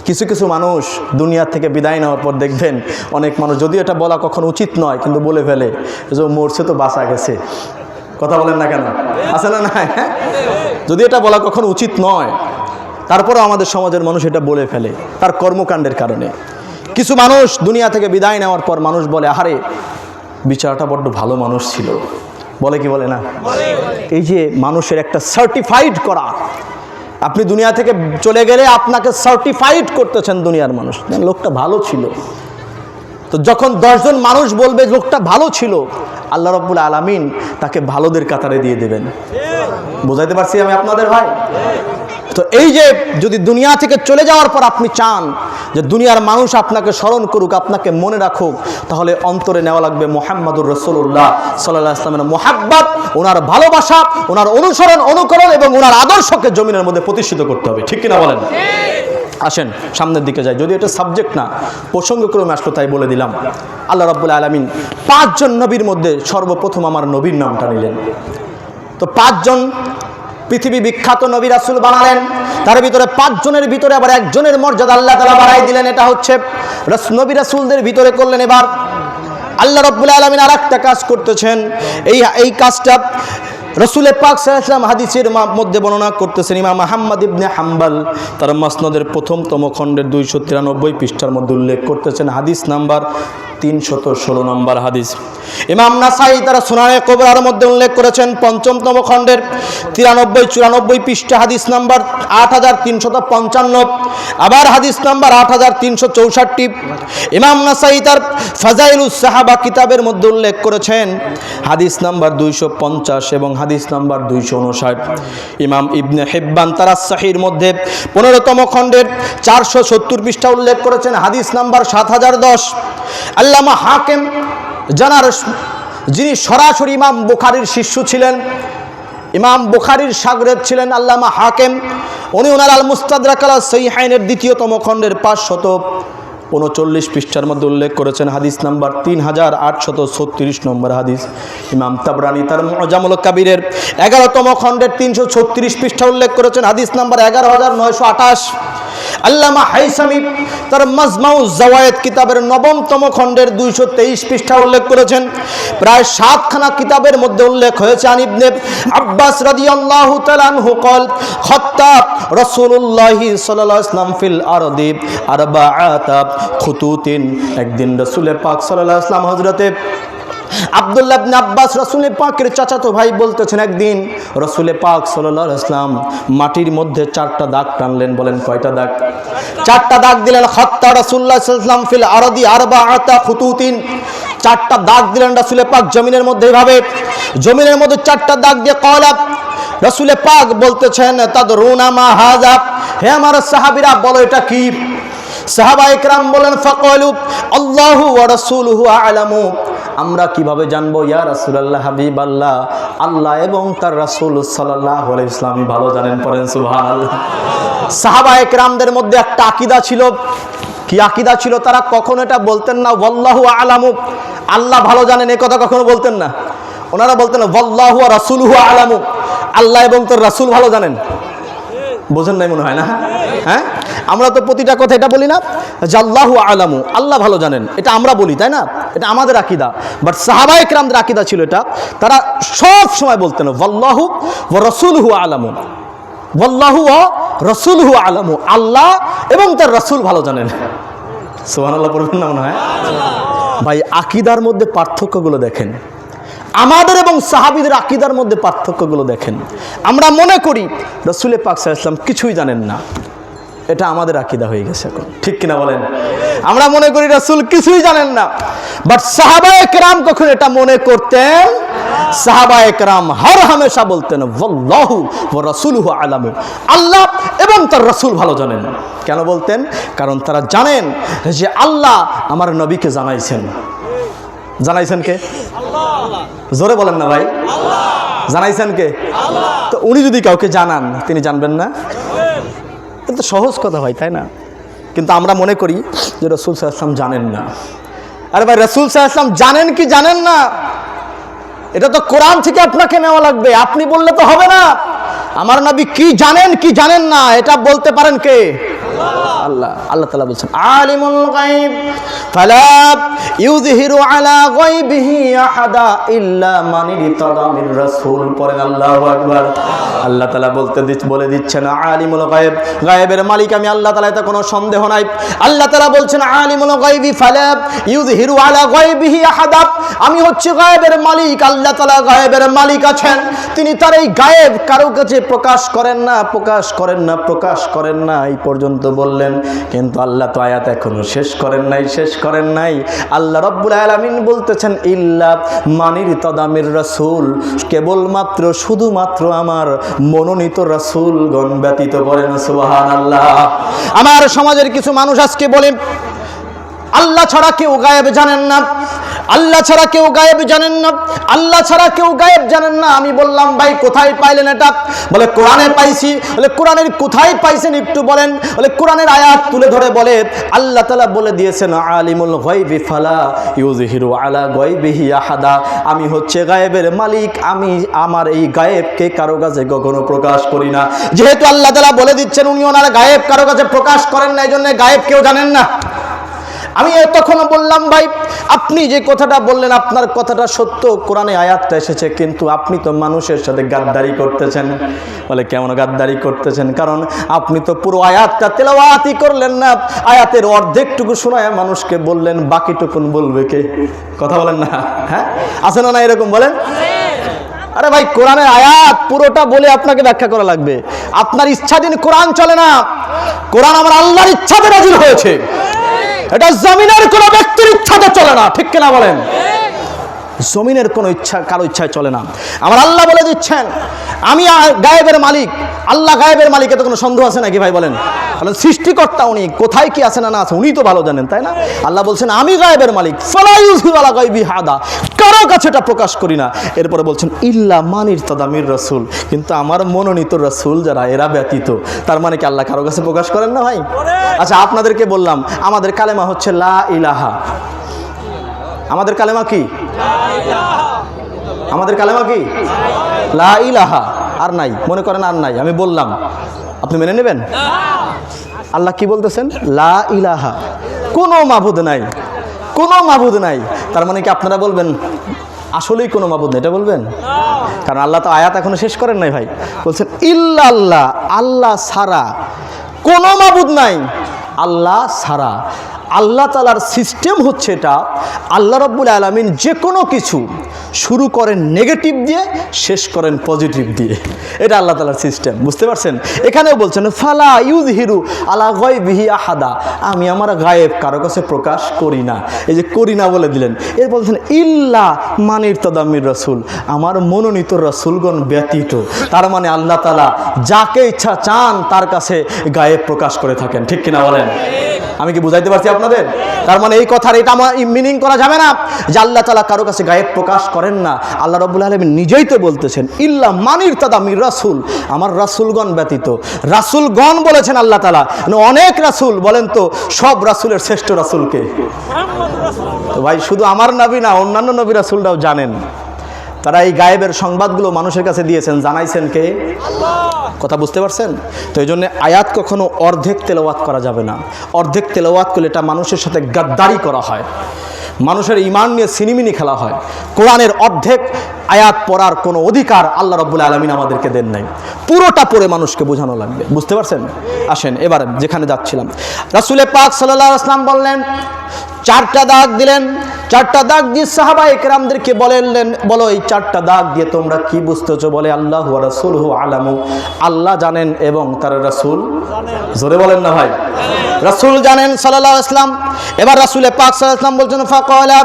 কিছু কিছু মানুষ দুনিয়া থেকে বিদায় নেওয়ার পর দেখবেন, অনেক মানুষ, যদিও এটা বলা কখনো উচিত নয়, কিন্তু বলে ফেলে যে মরছে তো বাঁচা গেছে। কথা বলেন না কেন? আছে না? নাই? যদি এটা বলা কখনো উচিত নয়, তারপরেও আমাদের সমাজের মানুষ এটা বলে ফেলে তার কর্মকাণ্ডের কারণে। কিছু মানুষ দুনিয়া থেকে বিদায় নেওয়ার পর মানুষ বলে, আরে বিচারটা বড্ড ভালো মানুষ ছিল। বলে কি বলে না? এই যে মানুষের একটা সার্টিফাইড করা, আপনি দুনিয়া থেকে চলে গেলে আপনাকে সার্টিফাইড করতেছেন দুনিয়ার মানুষ, লোকটা ভালো ছিল। তো যখন 10 জন মানুষ বলবে লোকটা ভালো ছিল, আল্লাহ রাব্বুল আলামিন তাকে ভালোদের কাতারে দিয়ে দেবেন। বুঝাইতে পারছি আমি আপনাদের ভাই? তো এই যে যদি দুনিয়া থেকে চলে যাওয়ার পর আপনি চান যে দুনিয়ার মানুষ আপনাকে স্মরণ করুক, আপনাকে মনে রাখুক, তাহলে অন্তরে নেওয়া লাগবে মুহাম্মদুর রাসূলুল্লাহ সাল্লাল্লাহু আলাইহি ওয়াসাল্লামের মুহাব্বত, ওনার ভালোবাসা, ওনার অনুসরণ, অনুকরণ এবং ওনার আদর্শকে জমিনের মধ্যে প্রতিষ্ঠিত করতে হবে। ঠিক কিনা বলেন? আসেন সামনের দিকে যাই, যদি এটা সাবজেক্ট না, প্রসঙ্গক্রমে আসলো তাই বলে দিলাম। আল্লাহ রাব্বুল আলামিন 5 জন নবীর মধ্যে সর্বপ্রথম আমার নবীর নামটা নিলেন। তো 5 জন পৃথিবী বিখ্যাত নবী রাসূল বানালেন, তার ভিতরে 5 জনের ভিতরে আবার একজনের মর্যাদা আল্লাহ তাআলা বাড়াই দিলেন। এটা হচ্ছে নবী রাসূলদের ভিতরে করলেন। এবার আল্লাহ রাব্বুল আলামিন আরেকটা কাজ করতেছেন, এই কাজটা রাসূলে পাক সাল্লাল্লাহু আলাইহি ওয়াসাল্লাম হাদিসের মধ্যে বর্ণনা করতেছেন। ইমাম আহমদ ইবনে হাম্বল তার মাসনাদের প্রথমতম খণ্ডের 293 পৃষ্ঠার মধ্যে উল্লেখ করতেছেন, হাদিস নাম্বার 316 নম্বর হাদিস। ইমাম নাসাই তার সুনানে কুবরার মধ্যে উল্লেখ করেছেন 5ম খণ্ডের 93-94 পৃষ্ঠা, হাদিস নাম্বার 8355। আবার হাদিস নাম্বার 8364। ইমাম নাসাই তার ফাজাইলুস সাহাবা কিতাবের মধ্যে উল্লেখ করেছেন হাদিস নাম্বার 250 এবং হাদিস নাম্বার 259। ইমাম ইবনে হিব্বান তার সাহিহর মধ্যে 15তম খণ্ডের 470 পৃষ্ঠা উল্লেখ করেছেন হাদিস নাম্বার 7010। আল্লামা হাকিম যিনি সরাসরি ইমাম বুখারীর শিষ্য ছিলেন, ইমাম বুখারীর শাগরেদ ছিলেন আল্লামা হাকিম, উনি ওনার আল মুস্তাদরাক আলা সহিহাইনের 2তম খণ্ডের 539 পৃষ্ঠার মধ্যে উল্লেখ করেছেন হাদিস নাম্বার 3836 নম্বর হাদিস। ইমাম তাবরানী তার মুজামুল কাবীরের 11তম খণ্ডের 336 পৃষ্ঠা উল্লেখ করেছেন হাদিস নাম্বার 11928। আল্লামা হাইসামি তার মাজমাউ জাওয়ায়েদ কিতাবের 9তম খণ্ডের 223 পৃষ্ঠা উল্লেখ করেছেন। প্রায় 7খানা কিতাবের মধ্যে উল্লেখ হয়েছে আন ইবনে আব্বাস রাদিয়াল্লাহু তাআলা আনহু قال খত্তা রাসূলুল্লাহ সাল্লাল্লাহু আলাইহি ওয়াসাল্লাম ফিল আরদি আরবাআতা খুতুতিন। একদিন রাসূল পাক সাল্লাল্লাহু আলাইহি ওয়াসাল্লাম হযরতে আব্দুল্লাহ ইবনে আব্বাস রাসূলের পাকের চাচাতো ভাই বলতেছেন, একদিন রাসূলে পাক সাল্লাল্লাহু আলাইহি ওয়াসাল্লাম মাটির মধ্যে 4টা দাগ টানলেন। বলেন কয়টা দাগ? 4টা দাগ দিলেন। খাত্তা রাসূলুল্লাহ সাল্লাল্লাহু আলাইহি ওয়াসাল্লাম ফিল আরদি আরবাআতা খুতুতিন, 4টা দাগ দিলেন রাসূলে পাক জমিনের মধ্যে, এইভাবে জমিনের মধ্যে 4টা দাগ দিয়ে ক্বালা রাসূলে পাক বলতেছেন, তাদরুনা মা হাযা, হে আমার সাহাবীরা বলো এটা কি? সাহাবা ইকরাম বলেন, ফাকালু আল্লাহু ওয়া রাসূলুহু আ'লামু, আমরা কিভাবে জানবো ইয়া রাসূলুল্লাহ হাবিবাল্লাহ? আল্লাহ এবং তার রাসূল সাল্লাল্লাহু আলাইহি ওয়াসাল্লাম ভালো জানেন, পড়েন সুবহানাল্লাহ। সাহাবায়ে কেরামদের মধ্যে একটা আকীদা ছিল। কি আকীদা ছিল? তারা কখনো এটা বলতেন না ওয়াল্লাহু আ'লামু, আল্লাহ ভালো জানেন, এই কথা কখনো বলতেন না। ওনারা বলতেন ওয়াল্লাহু ওয়া রাসূলুহু আ'লামু, আল্লাহ এবং তার রাসূল ভালো জানেন। বোঝেন নাই মনে হয় না? হ্যাঁ, আমরা তো প্রতিটা কথা এটা বলি না যে আল্লাহু আ'লামু, আল্লাহ ভালো জানেন, এটা আমরা বলি, তাই না? এটা আমাদের আকীদা। বাট সাহাবায়ে কেরামদের আকীদা ছিল এটা, তারা সব সময় বলতেন ওয়াল্লাহু ওয়া রাসূলুহু আ'লামু, ওয়াল্লাহু ওয়া রাসূলুহু আ'লামু, আল্লাহ এবং তার রাসূল ভালো জানেন। সুবহানাল্লাহ পড়বেন না মনে হয়? ভাই আকীদার মধ্যে পার্থক্যগুলো দেখেন, আমাদের এবং সাহাবীদের আকীদার মধ্যে পার্থক্যগুলো দেখেন। আমরা মনে করি রাসূল পাক সাল্লাল্লাহু আলাইহি ওয়াসাল্লাম কিছুই জানেন না, এটা আমাদের আকীদা হয়ে গেছে এখন, ঠিক কিনা বলেন? আমরা মনে করি রাসূল কিছুই জানেন না, বাট সাহাবায়ে কেরাম কখন এটা মনে করতেন? সাহাবায়ে কেরাম হর হামেশা বলতেন ওয়াল্লাহু ওয়া রাসূলুহু আ'লামু, আল্লাহ এবং তার রাসূল ভালো জানেন। কেন বলতেন? কারণ তারা জানেন যে আল্লাহ আমার নবীকে জানাইছেন। জানাইছেন কে? আল্লাহ। জোরে বলেন না ভাই, আল্লাহ। জানাইছেন কে? আল্লাহ। তো উনি যদি কাউকে জানান, তিনি জানবেন না? এটা তো সহজ কথা ভাই, তাই না? কিন্তু আমরা মনে করি যে রাসূল সাল্লাল্লাহু আলাইহি ওয়াসাল্লাম জানেন না। আরে ভাই, রাসূল সাল্লাল্লাহু আলাইহি ওয়াসাল্লাম জানেন কি জানেন না, এটা তো কোরআন থেকে আপনাকে নেওয়া লাগবে। আপনি বললে তো হবে না। আমার নবী কি জানেন কি জানেন না এটা বলতে পারেন কে? আল্লাহ। আল্লাহ তাআলা বলছেন আলিমুল গায়ব ফালা ইউযহিরু আলা গায়বিহি আহাদা ইল্লা মান ইরতাদা মির রাসূল। পড়েন আল্লাহু আকবার। আল্লাহ তাআলা বলে দিচ্ছেন আলিমুল গায়ব, গায়েবের মালিক আমি আল্লাহ তাআলা, এতে কোনো সন্দেহ নাই। আল্লাহ তাআলা বলছেন আলিমুল গায়বি ফালা ইউযহিরু আলা গায়বিহি আহাদা, আমি হচ্ছে গায়েবের মালিক। আল্লাহ তাআলা গায়েবের মালিক আছেন, তিনি তার এই গায়েব কারো কাছে প্রকাশ করেন না, প্রকাশ করেন না, প্রকাশ করেন না, এই পর্যন্ত বললেন। কিন্তু আল্লাহ তো আয়াত এখনো শেষ করেন নাই। আল্লাহ রাব্বুল আলামিন বলতেছেন ইল্লা মানির তাদামির রাসূল, কেবলমাত্র শুধুমাত্র আমার মনোনীত রাসূলগণ ব্যতীত। বলেন সুবহানাল্লাহ। আমার সমাজের কিছু মানুষ আজকে বলেন আল্লাহ ছাড়া কেউ গায়েব জানেন না, আল্লাহ ছাড়া কেউ গায়েব জানেন না, আল্লাহ ছাড়া কেউ গায়েব জানেন না। আমি বললাম ভাই কোথায় পাইলেন এটা? বলে কোরআনে পাইছি। বলে কোরআনের কোথায় পাইছেন একটু বলেন? বলে কোরআনের আয়াত তুলে ধরে বলে আল্লাহ তাআলা বলে দিয়েছেন আলিমুল গায়বি ফালা ইউযহিরু আলা গায়বিহি আহাদা, আমি হচ্ছে গায়েবের মালিক, আমি আমার এই গায়েবকে কারো কাছে কখনো প্রকাশ করি না। যেহেতু আল্লাহ তাআলা বলে দিচ্ছেন উনি ওনার গায়েব কারো কাছে প্রকাশ করেন না, এই জন্য গায়েব কেউ জানেন না। আমি তখনও বললাম ভাই আপনি যে কথাটা বললেন আপনার কথাটা সত্য, কোরআনে আয়াতটা এসেছে, কিন্তু আপনি তো মানুষের সাথে গাদ্দারি করতেছেন। বলে কেমন গাদ্দারি করতেছেন? কারণ আপনি তো পুরো আয়াতটা তেলাওয়াতই করলেন না, আয়াতের অর্ধেকটুকু শোনায় মানুষকে বললেন, বাকিটুকুন বলবে কে? কথা বলেন না? হ্যাঁ, আছে না এরকম? বলেন। আরে ভাই কোরআনের আয়াত পুরোটা বলে আপনাকে ব্যাখ্যা করা লাগবে। আপনার ইচ্ছাধীন কোরআন চলে না, কোরআন আমার আল্লাহর ইচ্ছাতে নাযিল হয়েছে। এটা জমিনের কোন ব্যক্তির ইচ্ছাতে চলে না, ঠিক কিনা বলেন? জমিনের কোন ইচ্ছা কারো ইচ্ছায় চলে না। আমার আল্লাহ বলে দিচ্ছেন আমি গায়েবের মালিক। আল্লাহ গায়েবের মালিক, এতে কোনো সন্দেহ আছে নাকি ভাই? বলেন। সৃষ্টিকর্তা উনি, কোথায় কি আছে না না আছে উনি তো ভালো জানেন, তাই না? আল্লাহ বলছেন আমি গায়েবের মালিক, ফালা ইউযহিরু আলা গায়বি আহাদা, কারো কাছে এটা প্রকাশ করি না। এরপরে বলছেন ইল্লা মান ইরতাদা মির রাসূল, কিন্তু আমার মনোনীত রাসূল যারা এরা ব্যতীত। তার মানে কি আল্লাহ কারো কাছে প্রকাশ করেন না ভাই? আচ্ছা আপনাদেরকে বললাম আমাদের কালেমা হচ্ছে লা ইলাহা। আমাদের কালেমা কি? আমাদের কালেমা কি? লা ইলাহা। আর নাই, মনে করেন আর নাই, আমি বললাম, আপনি মেনে নেবেন? আল্লাহ কি বলতেছেন? লা ইলাহা, কোনো মাবুদ নাই, কোনো মাবুদ নাই। তার মানে কি আপনারা বলবেন আসলেই কোনো মাবুদ নেই, এটা বলবেন? কারণ আল্লাহ তো আয়াত এখনো শেষ করেন নাই ভাই। বলছেন ইল্লাল্লাহ, আল্লাহ ছাড়া কোনো মাবুদ নাই, আল্লাহ ছাড়া। আল্লাহ তাআলার সিস্টেম হচ্ছে এটা, আল্লাহ রাব্বুল আলামিন যে কোনো কিছু শুরু করেন নেগেটিভ দিয়ে, শেষ করেন পজিটিভ দিয়ে। এটা আল্লাহ তাআলার সিস্টেম, বুঝতে পারছেন? এখানেও বলছেন ফালা ইউযহিরু আলা গায়বিহি আহাদা, আমি আমার গায়েব কারো কাছে প্রকাশ করি না। এই যে করি না বলে দিলেন। এর বলছেন ইল্লা মান ইরতাদা মির রাসূল, আমার মনোনীত রাসূলগণ ব্যতীত। তার মানে আল্লাহ তাআলা যাকে ইচ্ছা চান তার কাছে গায়েব প্রকাশ করে থাকেন, ঠিক কিনা বলেন? আমি কি বুঝাইতে পারছি আপনাদের? তার মানে এই কথার এটা আমার মিনিং করা যাবে না যে আল্লাহ তাআলা কারো কাছে গায়েব প্রকাশ করেন না। আল্লাহ রাব্বুল আলামিন নিজেই তো বলতেছেন ইল্লা মানির তাদামির রাসূল, আমার রাসূলগণ ব্যতীত। রাসূলগণ বলেছেন আল্লাহ তাআলা, অনেক রাসূল। বলেন তো সব রাসূলের শ্রেষ্ঠ রাসূলকে? তো ভাই শুধু আমার নবী না, অন্যান্য নবী রাসূলরাও জানেন। তারা এই গায়েবের সংবাদগুলো মানুষের কাছে দিয়েছেন, জানাইছেন কে? কথা বুঝতে পারছেন? তো এই জন্য আয়াত কখনো অর্ধেক তেলাওয়াত করা যাবে না। অর্ধেক তেলাওয়াত করলে এটা মানুষের সাথে গাদ্দারি করা হয়, মানুষের ঈমান নিয়ে সিনিমিনি খেলা হয়। কোরআনের অর্ধেক আয়াত পড়ার কোনো অধিকার আল্লাহ রাব্বুল আলামিন আমাদেরকে দেন নাই। পুরোটা পড়ে মানুষকে বোঝানো লাগবে, বুঝতে পারছেন? আসেন এবার যেখানে যাচ্ছিলাম, রাসূল পাক সাল্লাল্লাহু আলাইহি ওয়াসাল্লাম বললেন, চারটা দাগ দিলেন। চারটা দাগ দিয়ে সাহাবায়ে কেরামদেরকে বললেন, বলো এই চারটা দাগ দিয়ে তোমরা কি বুঝতেছো? বলে আল্লাহু ওয়া রাসূলুহু আলামু, আল্লাহ জানেন এবং তার রাসূল জোরে বলেন না ভাই, রাসূল জানেন সাল্লাল্লাহু আলাইহি ওয়াসাল্লাম। এবার রাসূল পাক সাল্লাল্লাহু আলাইহি ওয়াসাল্লাম বলছেন, ফাকালা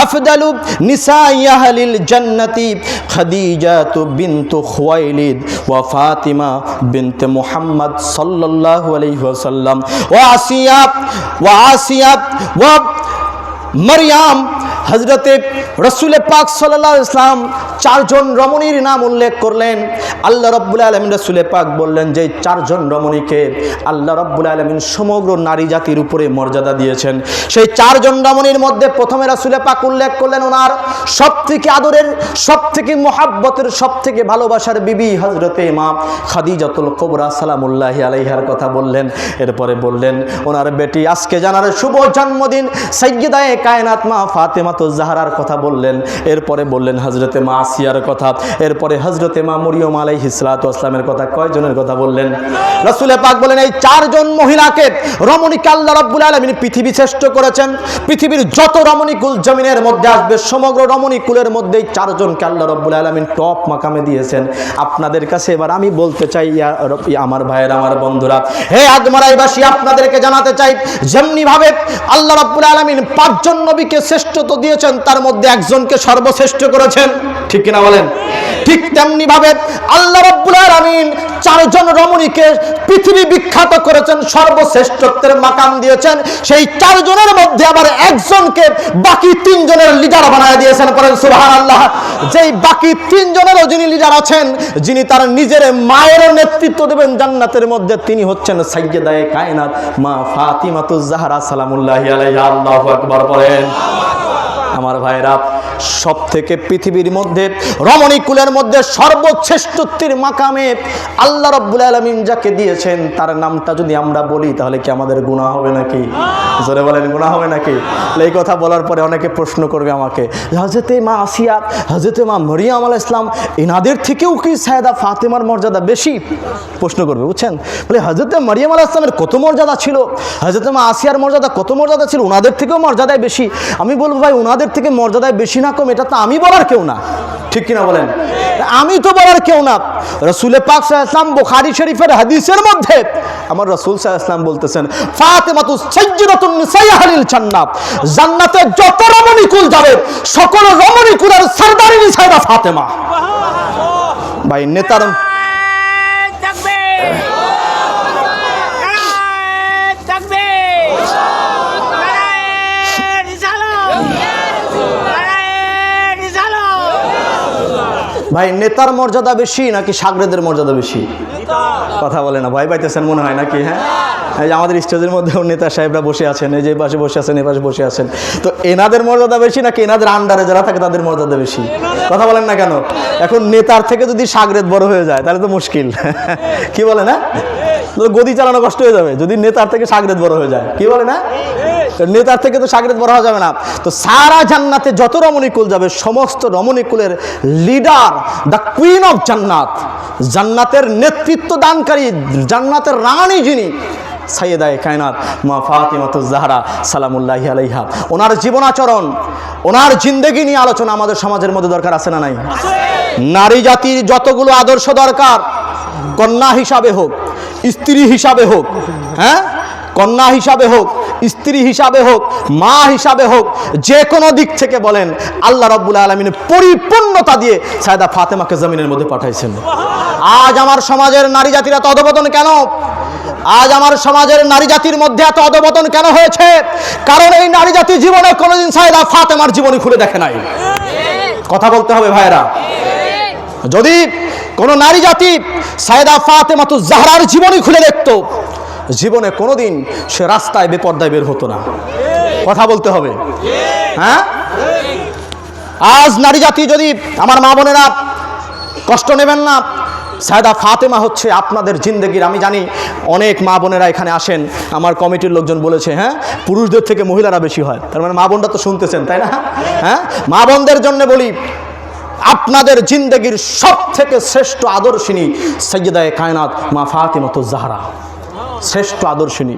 আফদালু নিসাই আহলিল জান্নাতি খাদিজাতু বিনতু খুয়াইলিদ ওয়া ফাতিমা বিনতে মুহাম্মদ সাল্লাল্লাহু আলাইহি ওয়াসাল্লাম ওয়া আসিয়া ওয়া মারইয়াম। হযরতে রাসূল পাক সাল্লাল্লাহু আলাইহি ওয়াসাল্লাম চারজন রমণীর নাম উল্লেখ করলেন। আল্লাহ রাব্বুল আলামিন রাসূল পাক বললেন যে চারজন রমণীকে আল্লাহ রাব্বুল আলামিন সমগ্র নারী জাতির উপরে মর্যাদা দিয়েছেন। সেই চারজন রমণীর মধ্যে প্রথমে রাসূল পাক উল্লেখ করলেন ওনার সবথেকে আদরের, সবথেকে মুহাব্বতের, সবথেকে ভালোবাসার বিবি হযরতে মা খাদিজাতুল কুবরা সালামুল্লাহি আলাইহার কথা বললেন। এরপরে বললেন ওনার বেটি আজকে জানার শুভ জন্মদিন সাইয়্যিদায়ে কায়নাত মা ফাতেমাতুজ জাহরার কথা বললেন। এরপরে বললেন হযরতে মা আসিয়ার কথা। এরপরে হযরতে মা মরিয়ম আলাইহিস সালাতু ওয়াস সালামের কথা। কয়জনের কথা বললেন? রাসূল পাক বলেন এই চারজন মহিলাকে, রমণীকে আল্লাহ রাব্বুল আলামিন পৃথিবী শ্রেষ্ঠ করেছেন। পৃথিবীর যত রমণীকুল জমিনের মধ্যে আসবে সমগ্র রমণীকুলের মধ্যেই চারজনকে আল্লাহ রাব্বুল আলামিন টপ মাকামে দিয়েছেন। আপনাদের কাছে এবার আমি বলতে চাই, আমার ভাইয়েরা, আমার বন্ধুরা, হে আদমারাইবাসী, আপনাদেরকে জানাতে চাই যেমনি ভাবে আল্লাহ রাব্বুল আলামিন পাঁচজন নবীকে শ্রেষ্ঠত্ব দিয়েছেন, তার মধ্যে একজনকে সর্বশ্রেষ্ঠ করেছেন, ঠিক কিনা বলেন? ঠিক তেমনি ভাবে আল্লাহ রাব্বুল আলামিন চারজন রমণীকে পৃথিবী বিখ্যাত করেছেন, সর্বশ্রেষ্ঠত্বের মাকাম দিয়েছেন। সেই চারজনের মধ্যে আবার একজনকে বাকি তিনজনের লিডার বানায় দিয়েছেন। পড়েন সুবহানাল্লাহ। যেই বাকি তিনজনেরও যিনি লিডার আছেন, যিনি তার নিজের মায়ের নেতৃত্ব দেবেন জান্নাতের মধ্যে, তিনি হচ্ছেন সাইয়্যিদায়ে কায়নাত মা ফাতিমাতুজ জাহরা সালামুল্লাহি আলাইহা। আল্লাহু আকবার বলেন। আমার ভাইরা, সব থেকে পৃথিবীর মধ্যে রমণী কুলের মধ্যে সর্বশ্রেষ্ঠত্বের মাকামে আল্লাহ রাব্বুল আলামিন যাকে দিয়েছেন তার নামটা যদি আমরা বলি তাহলে কি আমাদের গুনাহ হবে নাকি? জোরে বলেন, গুনাহ হবে নাকি? এই কথা বলার পরে অনেকে প্রশ্ন করবে আমাকে, হযরতে মা আসিয়া, হযরতে মা মরিয়ম আলাইহিস সালাম, এনাদের থেকেও কি সাইয়েদা ফাতেমার মর্যাদা বেশি? প্রশ্ন করবে, বুঝছেন? বলে হযরতে মরিয়ম আলাইহিস সালামের কত মর্যাদা ছিল, হযরতে মা আসিয়ার মর্যাদা কত মর্যাদা ছিল, ওনাদের থেকেও মর্যাদায় বেশি। আমি বলবো ভাই, ওনাদের থেকে মর্যাদায় বেশি না কম এটা তো আমি বলার কেউ না, ঠিক কিনা বলেন? আমি তো বলার কেউ না। রাসূল পাক সাল্লাল্লাহু আলাইহি ওয়াসাল্লাম বুখারী শরীফের হাদিসের মধ্যে আমার রাসূল সাল্লাল্লাহু আলাইহি ওয়াসাল্লাম বলতেছেন, ফাতেমাতু সাইয়্যিদাতুন নিসাই আহলিল জান্নাত, জান্নাতে যত রমণী কুল যাবে সকল রমণী কুলের সরদারিনী সাইয়েদা ফাতেমা। ভাই নেতার ভাই নেতার মর্যাদা বেশি নাকি সাগরেদের মর্যাদা বেশি? কথা বলে না, ভয় পাইতেছেন মনে হয় নাকি? হ্যাঁ, এই যে আমাদের স্টেজের মধ্যেও নেতা সাহেবরা বসে আছেন, এই যে পাশে বসে আছেন, এই পাশে বসে আছেন, তো এনাদের মর্যাদা বেশি নাকি এনাদের আন্ডারে যারা থাকে তাদের মর্যাদা বেশি? কথা বলেন না কেন? এখন নেতার থেকে যদি সাগরেদ বড় হয়ে যায় তাহলে তো মুশকিল, কি বলে না? গদি চালানো কষ্ট হয়ে যাবে যদি নেতার থেকে সাগরেদ বড় হয়ে যায়, কি বলে না? নেতার থেকে তো সাগরেদ বড় হওয়া যাবে না। তো সারা জান্নাতে যত রমণীকুল যাবে সমস্ত রমণীকুলের লিডার, দ্য কুইন অফ জান্নাত, জান্নাতের নেতৃত্ব দানকারী, জান্নাতের রানী যিনি, সাইয়্যিদায়ে কায়নাত মা ফাতিমাতুজ জাহরা সালামুল্লাহি আলাইহা। ওনার জীবনাচরণ, ওনার জিন্দেগি নিয়ে আলোচনা আমাদের সমাজের মধ্যে দরকার আছে না নাই? নারী জাতির যতগুলো আদর্শ দরকার, কন্যা হিসাবে হোক, স্ত্রী হিসাবে হোক, হ্যাঁ, কন্যা হিসাবে হোক, স্ত্রী হিসাবে হোক, মা হিসাবে হোক, যে কোনো দিক থেকে বলেন আল্লাহ রাব্বুল আলামিন পরিপূর্ণতা দিয়ে সাইয়েদা ফাতেমাকে জমিনের মধ্যে পাঠাইছেন। আজ আমার সমাজের নারী জাতিরা তো অধঃপতন কেন? আজ আমার সমাজের নারী জাতির মধ্যে এত অধঃপতন কেন হয়েছে? কারণ এই নারী জাতি জীবনে কোনোদিন সাইয়েদা ফাতেমার জীবনী খুলে দেখে নাই। কথা বলতে হবে ভাইরা। যদি কোন নারী জাতি সাইয়েদা ফাতেমাতুজ জাহরার জীবনী খুলে দেখতো, জীবনে কোনোদিন সে রাস্তায় বেপর্দায় বের হতো না। কথা বলতে হবে। হ্যাঁ, আজ নারী জাতি যদি, আমার মা বোনেরা কষ্ট নেবেন না, সাইয়েদা ফাতেমা হচ্ছে আপনাদের জিন্দেগির, আমি জানি অনেক মা বোনেরা এখানে আসেন, আমার কমিটির লোকজন বলেছে হ্যাঁ পুরুষদের থেকে মহিলারা বেশি হয়, তার মানে মা বোনরা তো শুনতেছেন তাই না? হ্যাঁ, মা বোনদের জন্য বলি, আপনাদের জিন্দেগির সব থেকে শ্রেষ্ঠ আদর্শিনী সাইয়্যিদায়ে কায়নাত মা ফাতেমাতুজ জাহরা, শ্রেষ্ঠ আদর্শিনী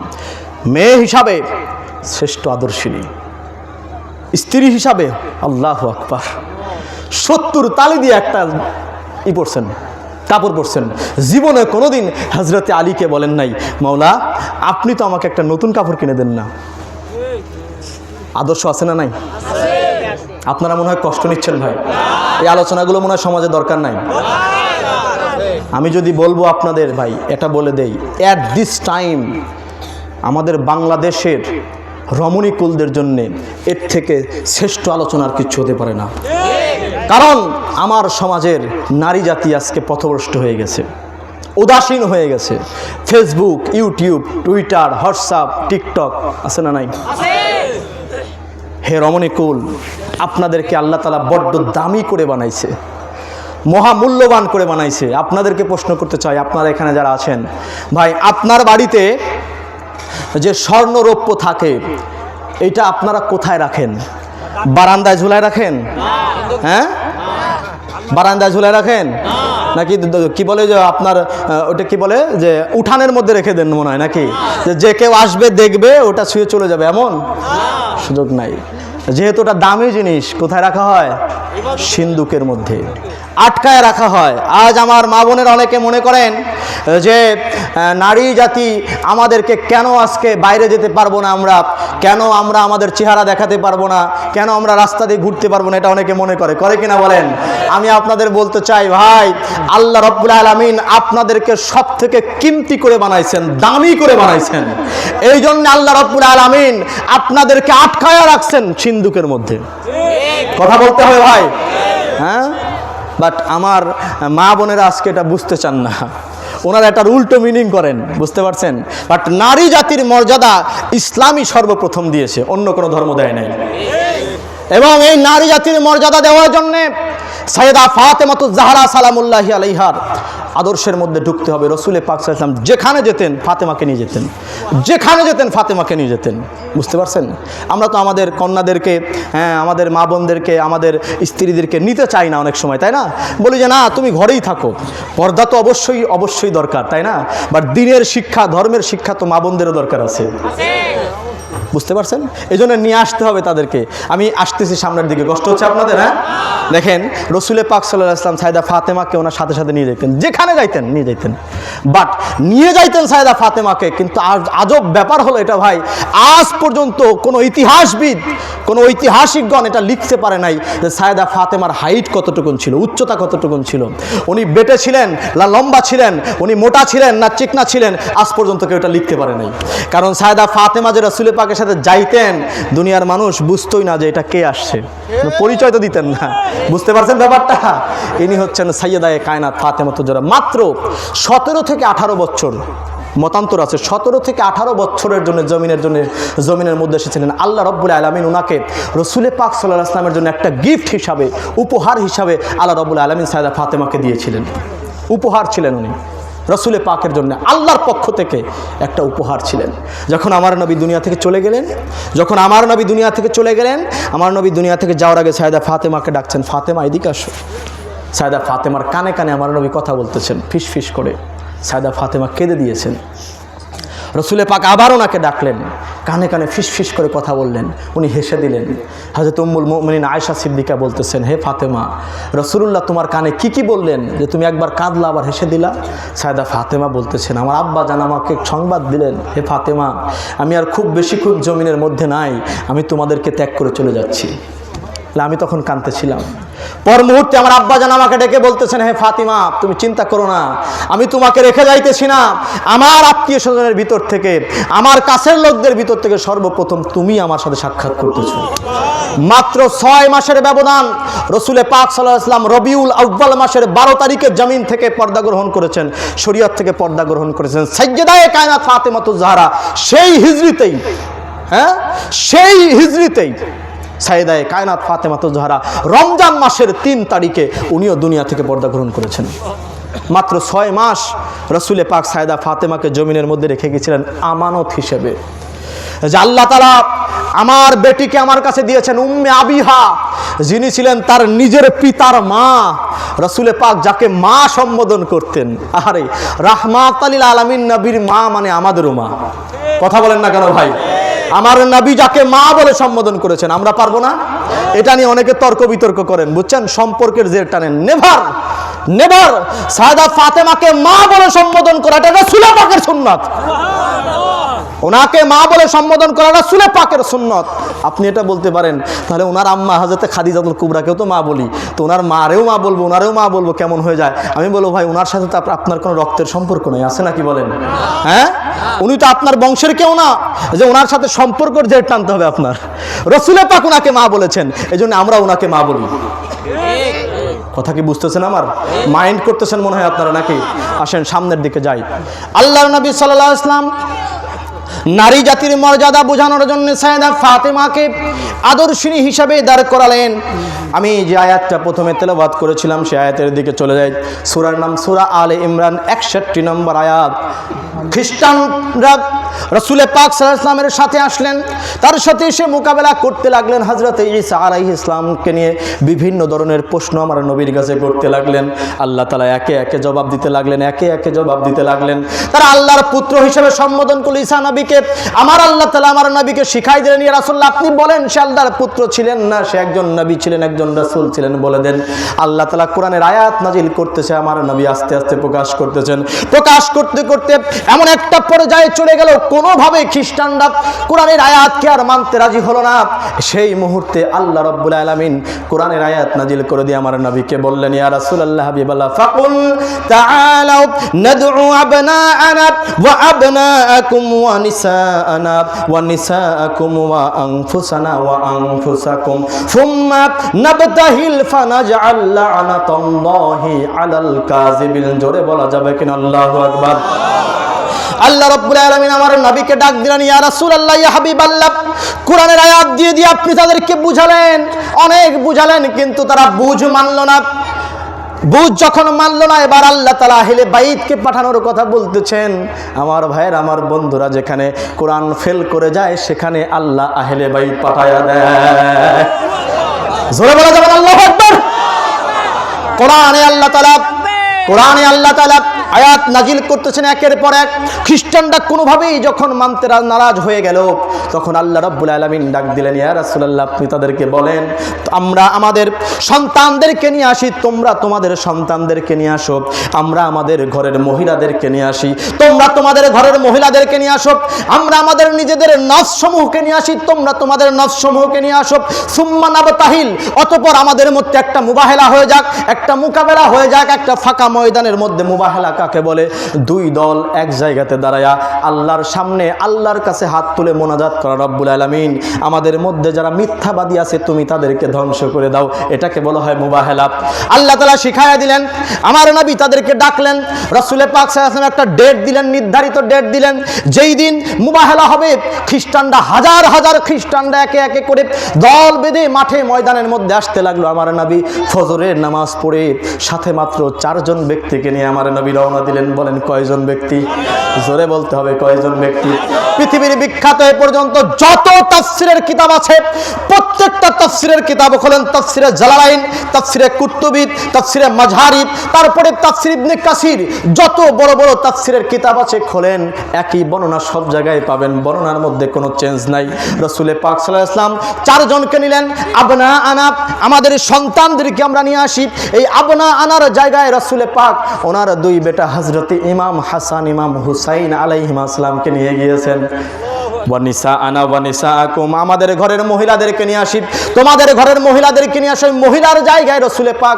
মেয়ে হিসাবে, শ্রেষ্ঠ আদর্শিনী স্ত্রী হিসাবে। আল্লাহু আকবার। 70 তালি দিয়ে একটা পড়ছেন, কাপড় পরছেন। জীবনে কোনোদিন হযরতে আলীকে বলেন নাই, মাওলা আপনি তো আমাকে একটা নতুন কাপড় কিনে দেন না। আদর্শ আছে না নাই? আপনারা মনে হয় কষ্ট নিচ্ছেন ভাই, এই আলোচনাগুলো মনে হয় সমাজে দরকার নাই। আমি যদি বলবো আপনাদের ভাই, এটা বলে দেই, অ্যাট দিস টাইম আমাদের বাংলাদেশের রমণী কুলদের জন্য এর থেকে শ্রেষ্ঠ আলোচনার কিছু হতে পারে না। কারণ আমার সমাজের নারী জাতি আজকে পথভ্রষ্ট হয়ে গেছে, উদাসীন হয়ে গেছে। Facebook, YouTube, Twitter, WhatsApp, TikTok আছে না নাই? হে রমণী কুল, আপনাদেরকে আল্লাহ তাআলা বড্ড দামি করে বানাইছে, মহামূল্যবান করে বানাইছে। আপনাদেরকে প্রশ্ন করতে চাই, আপনারা এখানে যারা আছেন ভাই, আপনার বাড়িতে যে স্বর্ণ রৌপ্য থাকে এটা আপনারা কোথায় রাখেন? বারান্দায় ঝুলায় রাখেন? হ্যাঁ, বারান্দায় ঝুলায় রাখেন নাকি কি বলে যে আপনার ওটা কি বলে যে উঠানের মধ্যে রেখে দেন মনে হয় নাকি, যে কেউ আসবে দেখবে ওটা ছুঁয়ে চলে যাবে, এমন সুযোগ নাই। যেহেতু ওটা দামি জিনিস, কোথায় রাখা হয়? সিন্দুকের মধ্যে আটকায় রাখা হয়। আজ আমার মা বোনের অনেকে মনে করেন যে নারী জাতি আমাদেরকে কেন আজকে বাইরে যেতে পারবো না, আমরা কেন আমরা আমাদের চেহারা দেখাতে পারবো না, কেন আমরা রাস্তা দিয়ে ঘুরতে পারবো না, এটা অনেকে মনে করে, করে কিনা বলেন? আমি আপনাদের বলতে চাই ভাই, আল্লাহ রাব্বুল আলামিন আপনাদেরকে সব থেকে কিমতি করে বানাইছেন, দামি করে বানাইছেন। এই জন্য আল্লাহ রাব্বুল আলামিন আপনাদেরকে আটকায় রাখছেন সিন্দুকের মধ্যে। কথা বলতে হবে ভাই। হ্যাঁ, বাট আমার মা বোনেরা আজকে এটা বুঝতে চান না, ওনারা এটার উল্টো মিনিং করেন, বুঝতে পারছেন? বাট নারী জাতির মর্যাদা ইসলামই সর্বপ্রথম দিয়েছে, অন্য কোনো ধর্ম দেয় নাই। এবং এই নারী জাতির মর্যাদা দেওয়ার জন্য সাইয়েদা ফাতেমাতুজ জাহরা সালামুল্লাহি আলাইহার আদর্শের মধ্যে ঢুকতে হবে। রসুল পাক সাল্লাল্লাহু আলাইহি ওয়াসাল্লাম যেখানে যেতেন ফাতেমাকে নিয়ে যেতেন, যেখানে যেতেন ফাতেমাকে নিয়ে যেতেন, বুঝতে পারছেন? আমরা তো আমাদের কন্যাদেরকে, হ্যাঁ আমাদের মা বোনদেরকে, আমাদের স্ত্রীদেরকে নিতে চাই না অনেক সময়, তাই না? বলি যে না তুমি ঘরেই থাকো, পর্দা তো অবশ্যই অবশ্যই দরকার, তাই না? বাট দিনের শিক্ষা, ধর্মের শিক্ষা তো মা বোনদেরও দরকার আছে, বুঝতে পারছেন? এই জন্য নিয়ে আসতে হবে তাদেরকে। আমি আসতেছি সামনের দিকে, কষ্ট হচ্ছে আপনাদের? হ্যাঁ, দেখেন রসুল পাক সাল্লাল্লাহু আলাইহি ওয়াসাল্লাম সাইয়েদা ফাতেমাকে ওনার সাথে সাথে নিয়ে যেতেন, যেখানে যাইতেন নিয়ে যাইতেন। বাট নিয়ে যাইতেন সাইয়েদা ফাতেমাকে, কিন্তু আজব ব্যাপার হলো এটা ভাই, আজ পর্যন্ত কোনো ইতিহাসবিদ, কোনো ঐতিহাসিকগণ এটা লিখতে পারে নাই যে সাইয়েদা ফাতেমার হাইট কতটুকুন ছিল, উচ্চতা কতটুকুন ছিল, উনি বেটে ছিলেন না লম্বা ছিলেন, উনি মোটা ছিলেন না চিকনা ছিলেন, আজ পর্যন্ত কেউ এটা লিখতে পারে নাই। কারণ সাইয়েদা ফাতেমা যে রসুল পাকের সাথে যাইতেন, দুনিয়ার মানুষ বুঝতোই না যে এটা কে আসছে, পরিচয় তো দিতেন না, বুঝতে পারছেন ব্যাপারটা? ইনি হচ্ছেন সাইয়্যিদায়ে কায়নাত ফাতেমাতুজ জাহরা। মাত্র 17 থেকে 18 বছর, মতান্তর আছে 17 থেকে 18 বছরের জন্য জমিনের মধ্যে এসেছিলেন। আল্লাহ রাব্বুল আলামিন ওনাকে রসুল পাক সাল্লাল্লাহু আলাইহি ওয়াসাল্লামের জন্য একটা গিফট হিসাবে, উপহার হিসাবে আল্লাহ রাব্বুল আলামিন সাইয়েদা ফাতেমাকে দিয়েছিলেন। উপহার ছিলেন উনি রসুল পাকের জন্য, আল্লাহর পক্ষ থেকে একটা উপহার ছিলেন। যখন আমার নবী দুনিয়া থেকে চলে গেলেন, আমার নবী দুনিয়া থেকে যাওয়ার আগে সাইয়েদা ফাতেমাকে ডাকছেন, ফাতেমা এদিকে আসো। সাইয়েদা ফাতেমার কানে কানে আমার নবী কথা বলতেছেন, ফিস ফিস করে। সাইয়েদা ফাতেমা কেঁদে দিয়েছেন। রসুল পাক আবার ওনাকে ডাকলেন, কানে কানে ফিস ফিস করে কথা বললেন, উনি হেসে দিলেন। হযরত উম্মুল মুমিনিন আয়েশা সিদ্দিকা বলতেছেন, হে ফাতেমা, রসুলুল্লাহ তোমার কানে কি কি বললেন যে তুমি একবার কাঁদলা আবার হেসে দিলা? সাইয়েদা ফাতেমা বলতেছেন, আমার আব্বা জান আমাকে সংবাদ দিলেন, হে ফাতেমা আমি আর খুব বেশিক্ষণ জমিনের মধ্যে নাই, আমি তোমাদেরকে ত্যাগ করে চলে যাচ্ছি। আমি তখন কাঁদতেছিলাম। পর মুহূর্তে আমার আব্বাজান আমাকে ডেকে বলতেছেন, হে ফাতিমা, তুমি চিন্তা করো না, আমি তোমাকে রেখে যাইতেছি না। আমার আত্মীয় স্বজনের ভিতর থেকে, আমার কাছের লোকদের ভিতর থেকে সর্বপ্রথম তুমি আমার সাথে সাক্ষাৎ করতেছো। মাত্র 6 মাসের ব্যবধান। রসুলে পাক সাল্লাল্লাহু আলাইহি ওয়াসাল্লাম রবিউল আউয়াল মাসের 12 তারিখে জমিন থেকে পর্দা গ্রহণ করেছেন, শরীয়ত থেকে পর্দা গ্রহণ করেছেন সাইয়্যিদায়ে কায়নাত ফাতেমাতুজ জাহরা। সেই হিজরিতেই, সেই হিজরিতেই সাইয়্যিদায়ে কায়নাত ফাতেমাতুজ জাহরা রমজান মাসের 3 তারিখে উনিও দুনিয়া থেকে পর্দা গ্রহণ করেছেন। মাত্র 6 মাস রসুলে পাক সাইয়্যিদা ফাতেমাকে জমিনের মধ্যে রেখে গেছিলেন আমানত হিসেবে, যে আল্লাহ তাআলা আমার বেটিকে আমার কাছে দিয়েছেন। উম্মে আবিহা, যিনি ছিলেন তার নিজের পিতার মা, রসুলে পাক যাকে মা সম্বোধন করতেন। আরে রাহমাত লিল আলামিন নবীর মা মানে আমাদেরও মা। কথা বলেন না কেন ভাই? আমার নবী যাকে মা বলে সম্বোধন করেছেন, আমরা পারবো না? এটা নিয়ে অনেকে তর্ক বিতর্ক করেন, বুঝছেন, সম্পর্কের জের টানেন। নেভার নেভার সাইয়্যিদা ফাতেমাকে মা বলে সম্বোধন করা এটা রাসূল পাকের সুন্নাত। ওনাকে মা বলে সম্বোধন করা রাসূল পাকের সুন্নাত। আপনি এটা বলতে পারেন, তাহলে ওনার আম্মা হযরতে খাদিজাতুল কুবরাকেও তো মা বলি, তো ওনার মারেও মা বলবো, ওনারেও মা বলবো, কেমন হয়ে যায়? আমি বলবো, ভাই ওনার সাথে তো আপনার কোনো রক্তের সম্পর্ক নেই, আছে নাকি বলেন? হ্যাঁ, উনি তো আপনার বংশের কেউ না যে ওনার সাথে সম্পর্কের জের টানতে হবে আপনার। রাসূল পাক ওনাকে মা বলেছেন, এজন্য আমরা ওনাকে মা বলি। কথা কি বুঝতেছেন? আমার মাইন্ড করতেছেন মনে হয় আপনারা নাকি? আসেন সামনের দিকে যাই। আল্লাহর নবী সাল্লাল্লাহু আলাইহি ওয়াসাল্লাম নারী জাতির মর্যাদা বোঝানোর জন্য সাইয়্যিদা ফাতেমাকে আদর্শিনী হিসাবে দাঁড় করালেন। আমি যে আয়াতটা প্রথমে তেলাওয়াত করেছিলাম সেই আয়াতের দিকে চলে যাই। সূরার নাম সূরা আলে ইমরান, 61 নম্বর আয়াত। খ্রিস্টানরা রাসূল পাক সাল্লাল্লাহু আলাইহি ওয়াসাল্লামের সাথে আসলেন, তার সাথে এসে মোকাবেলা করতে লাগলেন। হযরত ঈসা আলাইহিস সালামকে নিয়ে বিভিন্ন ধরনের প্রশ্ন আমার নবীর কাছে করতে লাগলেন। আল্লাহ তাআলা একে একে জবাব দিতে লাগলেন, একে একে জবাব দিতে লাগলেন। তারা আল্লাহর পুত্র হিসেবে সম্বোধন করল ঈসা নবীকে। আমার আল্লাহ তাআলা আমার নবীকে শিখাই দিলেন, ইয়া রাসূলুল্লাহ আপনি বলেন সে আল্লাহর পুত্র ছিলেন না, সে একজন নবী ছিলেন, একজন রাসূল ছিলেন, বলে দেন। আল্লাহ তাআলা কোরআনের আয়াত নাজিল করতেছে, আমার নবী আস্তে আস্তে প্রকাশ করতেছেন। প্রকাশ করতে করতে এমন একটা পর্যায়ে চলে গেল, কোনোভাবে খ্রিস্টানরা কোরআনের আয়াতকে আর মানতে রাজি হলো না। সেই মুহূর্তে আল্লাহ রাব্বুল আলামিন কোরআনের আয়াত নাজিল করে দিয়ে আমার নবীকে বললেন, ইয়া রাসূলুল্লাহ হাবিবাল্লাহ ফাকুল তাআলাউ নাদউ আবনাআনা ওয়া আবনাআকুম ওয়া নিসাআনা ওয়া নিসাআকুম ওয়া আনফুসানা ওয়া আনফুসাকুম সুম্মা নাবতাহিল ফানাজআল লা'নাতাল্লাহি আলাল কাযিবিন। জোরে বলা যাবে কিনা আল্লাহু আকবার। আল্লাহ রাব্বুল আলামিন আমার নবীকে ডাক দিলেন, ইয়া রাসূলুল্লাহ ইয়া হাবিবাল্লাহ, কোরআনের আয়াত দিয়ে দিয়ে আপনি তাদেরকে বুঝালেন, অনেক বুঝালেন, কিন্তু তারা বুঝ মানলো না। বুঝ যখন মানলো না, এবার আল্লাহ তাআলা আহলে বাইতকে পাঠানোর কথা বলতেছেন। আমার ভাইয়ের, আমার বন্ধুরা, যেখানে কোরআন ফেল করে যায় সেখানে আল্লাহ আহলে বাইত পাঠায়া দেয়। জোরে বলা যাবে না আল্লাহু আকবার। কোরআনে আল্লাহ তাআলা আয়াত নাজিল করতেছেন একের পর এক। খ্রিস্টানরা কোনোভাবেই যখন মানতে নারাজ হয়ে গেল, তখন আল্লাহ রাব্বুল আলামিন ডাক দিলেন, ইয়া রাসূলুল্লাহ আপনি তাদেরকে বলেন আমরা আমাদের সন্তানদেরকে নিয়ে আসি, তোমরা তোমাদের সন্তানদেরকে নিয়ে আসো, আমরা আমাদের ঘরের মহিলাদেরকে নিয়ে আসি, তোমরা তোমাদের ঘরের মহিলাদেরকে নিয়ে আসো, আমরা আমাদের নিজেদের নফসমূহকে নিয়ে আসি, তোমরা তোমাদের নফসমূহকে নিয়ে আসো। সুম্মা নাবতাহিল, অতঃপর আমাদের মধ্যে একটা মুবাহেলা হয়ে যাক, একটা মোকাবেলা হয়ে যাক, একটা ফাঁকা ময়দানের মধ্যে। মুবাহেলা কাকে বলে? দুই দল এক জায়গাতে দাঁড়ায়া আল্লাহর সামনে আল্লাহর কাছে হাত তুলে মোনাজাত করা, রব্বুল আলামিন আমাদের মধ্যে যারা মিথ্যাবাদী আছে তুমি তাদেরকে ধ্বংস করে দাও, এটাকে বলা হয় মুবাহেলা। আল্লাহ তাআলা শিখায়া দিলেন, আমার নবী তাদেরকে ডাকলেন, রাসূল পাক সাল্লাল্লাহু আলাইহি ওয়াসাল্লাম একটা ডেট দিলেন, নির্ধারিত ডেট দিলেন, যেই দিন মুবাহেলা হবে। খ্রিস্টানরা হাজার হাজার খ্রিস্টানরা একে একে করে দল বেঁধে মাঠে ময়দানের মধ্যে আসতে লাগলো। আমার নবী ফজরের নামাজ পড়ে সাথে মাত্র 4 জন ব্যক্তিকে নিয়ে আমার নবী রওনা দিলেন। বলেন কয়জন ব্যক্তি? জোরে বলতে হবে, কয়জন ব্যক্তি? পৃথিবীর বিখ্যাত এ পর্যন্ত যত তাফসিরের কিতাব আছে, প্রত্যেকটা তাফসিরের কিতাব খোলেন, তাফসিরে জালালাইন, তাফসিরে কুতুবী, তাফসিরে মাঝহারি, তারপরে তাফসির ইবনে কাসির, যত বড় বড় তাফসিরের কিতাব আছে খোলেন, একই বর্ণনা সব জায়গায় পাবেন, বর্ণনার মধ্যে কোনো চেঞ্জ নাই। রাসূল পাক সাল্লাল্লাহু আলাইহি ওয়াসাল্লাম 4 জনকে নিলেন, আবনা আনা, আমাদের সন্তানদেরকে আমরা নিয়ে আসি। এই আবনা আনার জায়গায় রাসূল পাক ওনার 2 বেটা হযরত ইমাম হাসান, ইমাম হুসাইন আলাইহিস সালামকে নিয়ে গিয়েছেন। ওয়ানিসা আনা ওয়ানিসা আকুম, আমাদের ঘরের মহিলাদেরকে নিয়ে আসি, তোমাদের ঘরের মহিলাদেরকে নিয়ে আসি। মহিলার জায়গায় রাসূলে পাক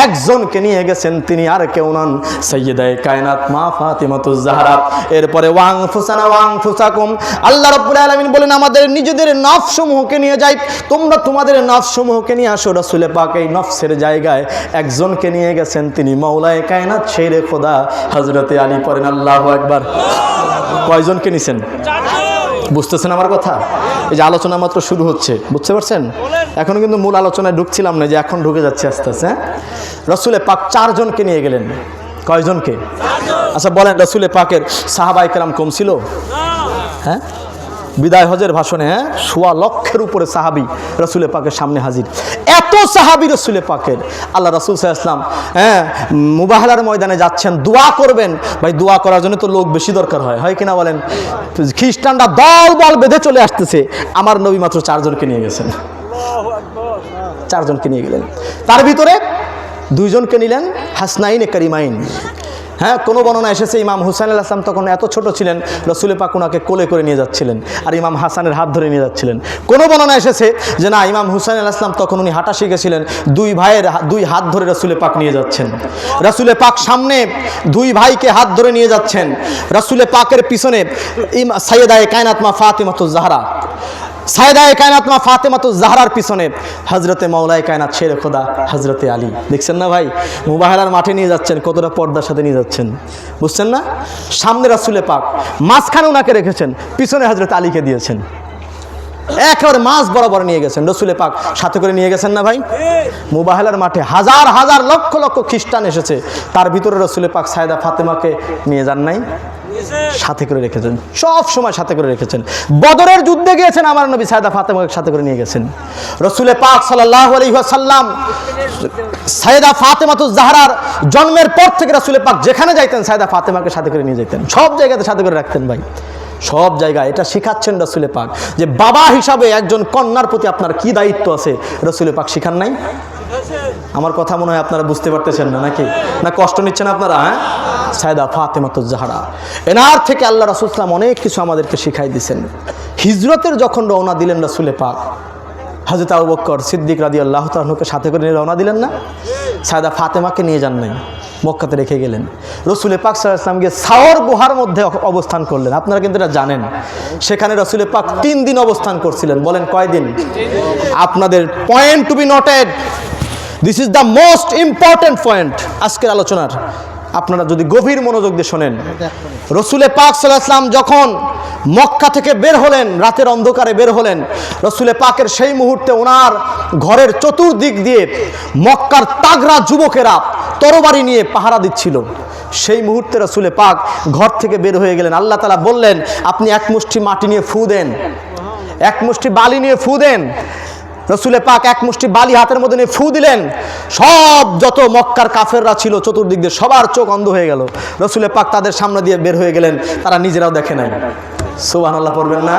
একজনকে নিয়ে গেছেন, তিনি আর কেউ নন, সাইয়্যিদায়ে কায়নাত মা ফাতিমাতুজ জাহরা। এরপরে ওয়াংফুসানা ওয়াংফুসাকুম, আল্লাহ রাব্বুল আলামিন বলেন আমাদের নিজেদের নফসমূহকে নিয়ে যাই, তোমরা তোমাদের নফসমূহকে নিয়ে আসো। রাসূলে পাক এই নফসের জায়গায় একজনকে নিয়ে গেছেন, তিনি মাওলায়ে কায়নাত শেরে খোদা হযরতে আলী। পড়েন আল্লাহু আকবার। কয়জনকে নিছেন? বুঝতেছেন আমার কথা? এই যে আলোচনা মাত্র শুরু হচ্ছে, বুঝতে পারছেন? এখনো কিন্তু মূল আলোচনায় ঢুকছিলাম না, যে এখন ঢুকে যাচ্ছে আস্তে আস্তে। রাসূলে পাক 4 জনকে নিয়ে গেলেন। কয়জনকে? আচ্ছা বলেন, রাসূলে পাকের সাহাবায়ে কেরাম কম ছিল? হ্যাঁ, বিদায় হজের ভাষণে 1.25 লক্ষের উপরে সাহাবী রাসূলে পাকের সামনে হাজির। এত সাহাবী রাসূলে পাকের, আল্লাহ রাসূল সাল্লাল্লাহু আলাইহি ওয়াসাল্লাম মুবাহালার ময়দানে যাচ্ছেন, দোয়া করবেন। ভাই দোয়া করার জন্য তো লোক বেশি দরকার হয় কিনা বলেন? খ্রিস্টানরা দল বল বেঁধে চলে আসতেছে, আমার নবী মাত্র 4 জনকে নিয়ে গেছেন। 4 জনকে নিয়ে গেলেন। তার ভিতরে 2 জনকে নিলেন হাসনাইনে কারিমাইন। হ্যাঁ, কোনো বর্ণনা এসেছে ইমাম হুসাইন আলাইহিস সালাম তখন এত ছোট ছিলেন, রাসূলে পাক ওনাকে কোলে করে নিয়ে যাচ্ছিলেন, আর ইমাম হাসানের হাত ধরে নিয়ে যাচ্ছিলেন। কোনো বর্ণনা এসেছে যে না, ইমাম হুসাইন আলাইহিস সালাম তখন উনি হাঁটা শিখেছিলেন, 2 ভাইয়ের 2 হাত ধরে রাসূলে পাক নিয়ে যাচ্ছেন। রাসূলে পাক সামনে 2 ভাইকে হাত ধরে নিয়ে যাচ্ছেন, রাসূলে পাকের পিছনে সাইয়্যিদায়ে কায়নাত মা ফাতিমাতুজ জাহরা, সাইয়্যিদায়ে কায়নাত মা ফাতিমাতুজ জাহরার পিছনে হযরতে মাওলায়ে কায়নাত শেরে খোদা হযরতে আলী। দেখছেন না ভাই, মুবাহালার মাঠে নিয়ে যাচ্ছেন, কতটা পর্দার সাথে নিয়ে যাচ্ছেন, বুঝছেন না? সামনে রাসূলে পাক, মাঝখানে ওনাকে রেখেছেন, পিছনে হযরতে আলীকে দিয়েছেন, একেবারে মাঝ বরাবর নিয়ে গেছেন। রাসূলে পাক সাথে করে নিয়ে গেছেন না ভাই? মুবাহালার মাঠে হাজার হাজার লক্ষ লক্ষ খ্রিস্টান এসেছে, তার ভিতরে রাসূলে পাক সাইয়েদা ফাতেমাকে নিয়ে যান নাই? সাথে করে রেখেছেন, সব সময় সাথে করে রেখেছেন। বদরের যুদ্ধে গিয়েছেন, আমার নবী সাইয়েদা ফাতেমাকে সাথে করে নিয়ে গেছেন। রাসূলে পাক সাল্লাল্লাহু আলাইহি ওয়াসাল্লাম সাইয়েদা ফাতেমাতুজ জাহরার জন্মের পর থেকে রাসূলে পাক যেখানে যাইতেন সাইয়েদা ফাতেমাকে সাথে করে নিয়ে যেতেন, সব জায়গাতে সাথে করে রাখতেন ভাই, সব জায়গায়। এটা শিখাচ্ছেন রাসূলে পাক, যে বাবা হিসাবে একজন কন্যার প্রতি আপনার কি দায়িত্ব আছে, রাসূলে পাক শিখান নাই? আমার কথা মনে হয় আপনারা বুঝতে পারতেছেন না, নাকি? না কষ্ট নিচ্ছেন আপনারা? হ্যাঁ, সাইয়েদা ফাতেমাতুজ জাহরা, এনার থেকে আল্লাহ রাসূল সাল্লাল্লাহু আলাইহি ওয়াসাল্লাম অনেক কিছু আমাদেরকে শিখাই দিয়েছেন। হিজরতের যখন রওনা দিলেন রাসূলে পাক, হযরত আবু বকর সিদ্দিক রাদিয়াল্লাহু তাআলা আনহুকে সাথে করে নিয়ে রওনা দিলেন না? সাইয়েদা ফাতেমাকে নিয়ে যান নাই, মক্কাতে রেখে গেলেন। রাসূলে পাক সাল্লাল্লাহু আলাইহি ওয়াসাল্লাম গিয়ে সাওর গুহার মধ্যে অবস্থান করলেন। আপনারা কিন্তু এটা জানেন, সেখানে রাসূলে পাক 3 দিন অবস্থান করছিলেন। বলেন কয় দিন? আপনাদের point to be noted, this is the most important point আজকের আলোচনার। আপনারা যদি গভীর মনোযোগ দিয়ে শোনেন, রাসূলে পাক সাল্লাল্লাহু আলাইহি ওয়াসাল্লাম যখন মক্কা থেকে বের হলেন, রাতের অন্ধকারে বের হলেন, রাসূলে পাকের সেই মুহূর্তে ওনার ঘরের চতুর্দিক দিয়ে মক্কার তাগড়া যুবকেরা তরবারি নিয়ে পাহারা দিচ্ছিল। সেই মুহূর্তে রাসূলে পাক ঘর থেকে বের হয়ে গেলেন। আল্লাহ তাআলা বললেন, আপনি 1 মুষ্টি মাটি নিয়ে ফু দেন, 1 মুষ্টি বালি নিয়ে ফু দেন। রাসূলে পাক 1 মুষ্টি বালি হাতের মধ্যে নিয়ে ফু দিলেন। সব যত মক্কার কাফেররা ছিল চতুর্দিক দিয়ে, সবার চোখ অন্ধ হয়ে গেল। রাসূলে পাক তাদের সামনে দিয়ে বের হয়ে গেলেন, তারা নিজেরাও দেখে নাই। সুবহানাল্লাহ পড়বেন না?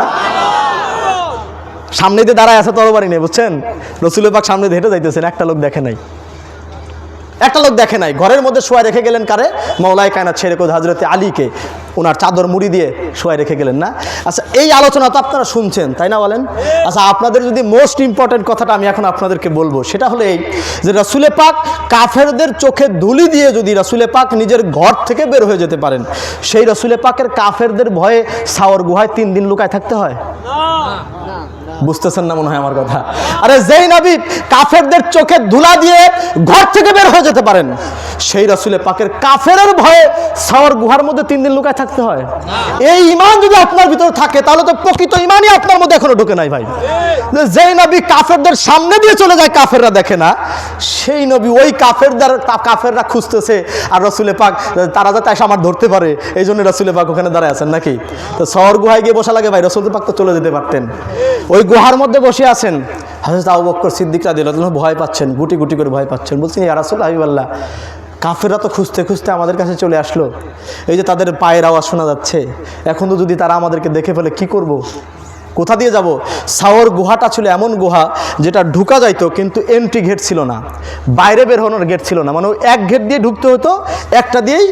সামনে দিয়ে দাঁড়ায় আছে তরবারি নিয়ে, বুঝছেন? রাসূলে পাক সামনে দিয়ে হেঁটে যাইতেছেন, একটা লোক দেখে নাই, একটা লোক দেখে নাই। ঘরের মধ্যে শোয়া রেখে গেলেন কারে? মাওলায়ে কায়নাত শেরে খোদা হযরতে আলীকে ওনার চাদর মুড়ি দিয়ে শোয়া রেখে গেলেন না? আচ্ছা, এই আলোচনা তো আপনারা শুনছেন, তাই না বলেন? আচ্ছা, আপনাদের যদি মোস্ট ইম্পর্টেন্ট কথাটা আমি এখন আপনাদেরকে বলবো, সেটা হলো এই যে রাসূলে পাক কাফেরদের চোখে ধুলি দিয়ে যদি রাসূলে পাক নিজের ঘর থেকে বের হয়ে যেতে পারেন, সেই রাসূলে পাকের কাফেরদের ভয়ে সাওর গুহায় 3 দিন লুকায় থাকতে হয়? বুঝতেছেন না মনে হয় আমার কথা। আরে যেই নবী কাফেরদের চোখে ধুলা দিয়ে ঘর থেকে বের হয়ে যেতে পারেন, সেই রাসূলে পাকের কাফেরের ভয়ে সাওর গুহার মধ্যে 3 দিন লুকায় থাকতে হয়? এই ঈমান যদি আপনার ভিতরে থাকে, তাহলে তো প্রকৃত ঈমানই আপনার মধ্যে এখনো ঢোকে নাই ভাই। যেই নবী কাফেরদের সামনে দিয়ে চলে যায়, কাফেররা দেখে না, সেই নবী ওই কাফেররা খুঁজতেছে, আর রাসূলে পাক তারা যাতে এসে আমার ধরতে পারে, এই জন্য রাসূলে পাক ওখানে দাঁড়ায় আছেন নাকি? তো সাওর গুহায় গিয়ে বসা লাগে ভাই, রাসূলে পাক তো চলে যেতে পারতেন। ওই গুহার মধ্যে বসে আছেন, হযরত আবু বকর সিদ্দিক রাদিয়াল্লাহু আনহু ভয় পাচ্ছেন, গুটি গুটি করে ভয় পাচ্ছেন। বলছেন, ইয়া রাসূলুল্লাহ হাবিবাল্লাহ, কাফেররা তো খুঁজতে খুঁজতে আমাদের কাছে চলে আসলো, এই যে তাদের পায়ের আওয়াজ শোনা যাচ্ছে, এখন তো যদি তারা আমাদেরকে দেখে ফেলে কি করব? কোথা দিয়ে যাব? সাওর গুহাটা ছিল এমন গুহা যেটা ঢুকা যাইতো, কিন্তু এন্ট্রি গেট ছিল না, বাইরে বের হওয়ার গেট ছিল না। মানে এক গেট দিয়ে ঢুকতে হতো, একটা দিয়েই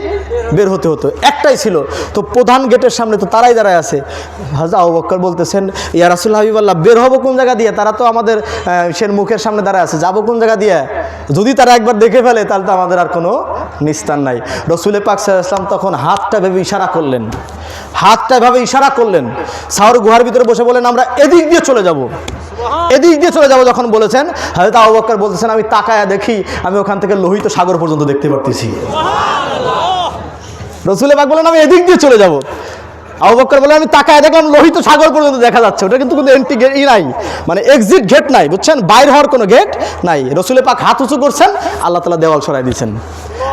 বের হতে হতো, একটাই ছিল। তো প্রধান গেটের সামনে তো তারাই দাঁড়ায় আছে। হযরত আবু বকর বলতেছেন, ইয়া রাসূলুল্লাহ হাবিবাল্লাহ, বের হবো কোন জায়গা দিয়ে? তারা তো আমাদের সের মুখের সামনে দাঁড়ায় আছে, যাবো কোন জায়গা দিয়ে? যদি তারা একবার দেখে ফেলে তাহলে তো আমাদের আর কোনো নিস্তার নাই। রাসূল পাক সাল্লাল্লাহু আলাইহি ওয়াসাল্লাম তখন হাতটা ভেবে ইশারা করলেন, হাতটা এভাবে ইশারা করলেন। সাওর গুহার ভিতরে বসে বলেন, আমরা এদিক দিয়ে চলে যাব, এদিক দিয়ে চলে যাব। যখন বলেছেন, হযরত আবু বকর বলতেছেন, আমি তাকায়া দেখি আমি ওখান থেকে লোহিত সাগর পর্যন্ত দেখতে পারতেছি। রাসূল পাক বলেন, আমি এদিক দিয়ে চলে যাব। আবু বকর বলেন, আমি তাকায় দেখলাম লোহিত সাগর পর্যন্ত দেখা যাচ্ছে। ওটা কিন্তু এন্ট্রি গেট নাই, মানে এক্সিট গেট নাই, বুঝছেন, বাইরে হওয়ার কোনো গেট নাই। রাসূল পাক হাত উঁচু করছেন, আল্লাহ তাআলা দেওয়াল সরাই দিয়েছেন।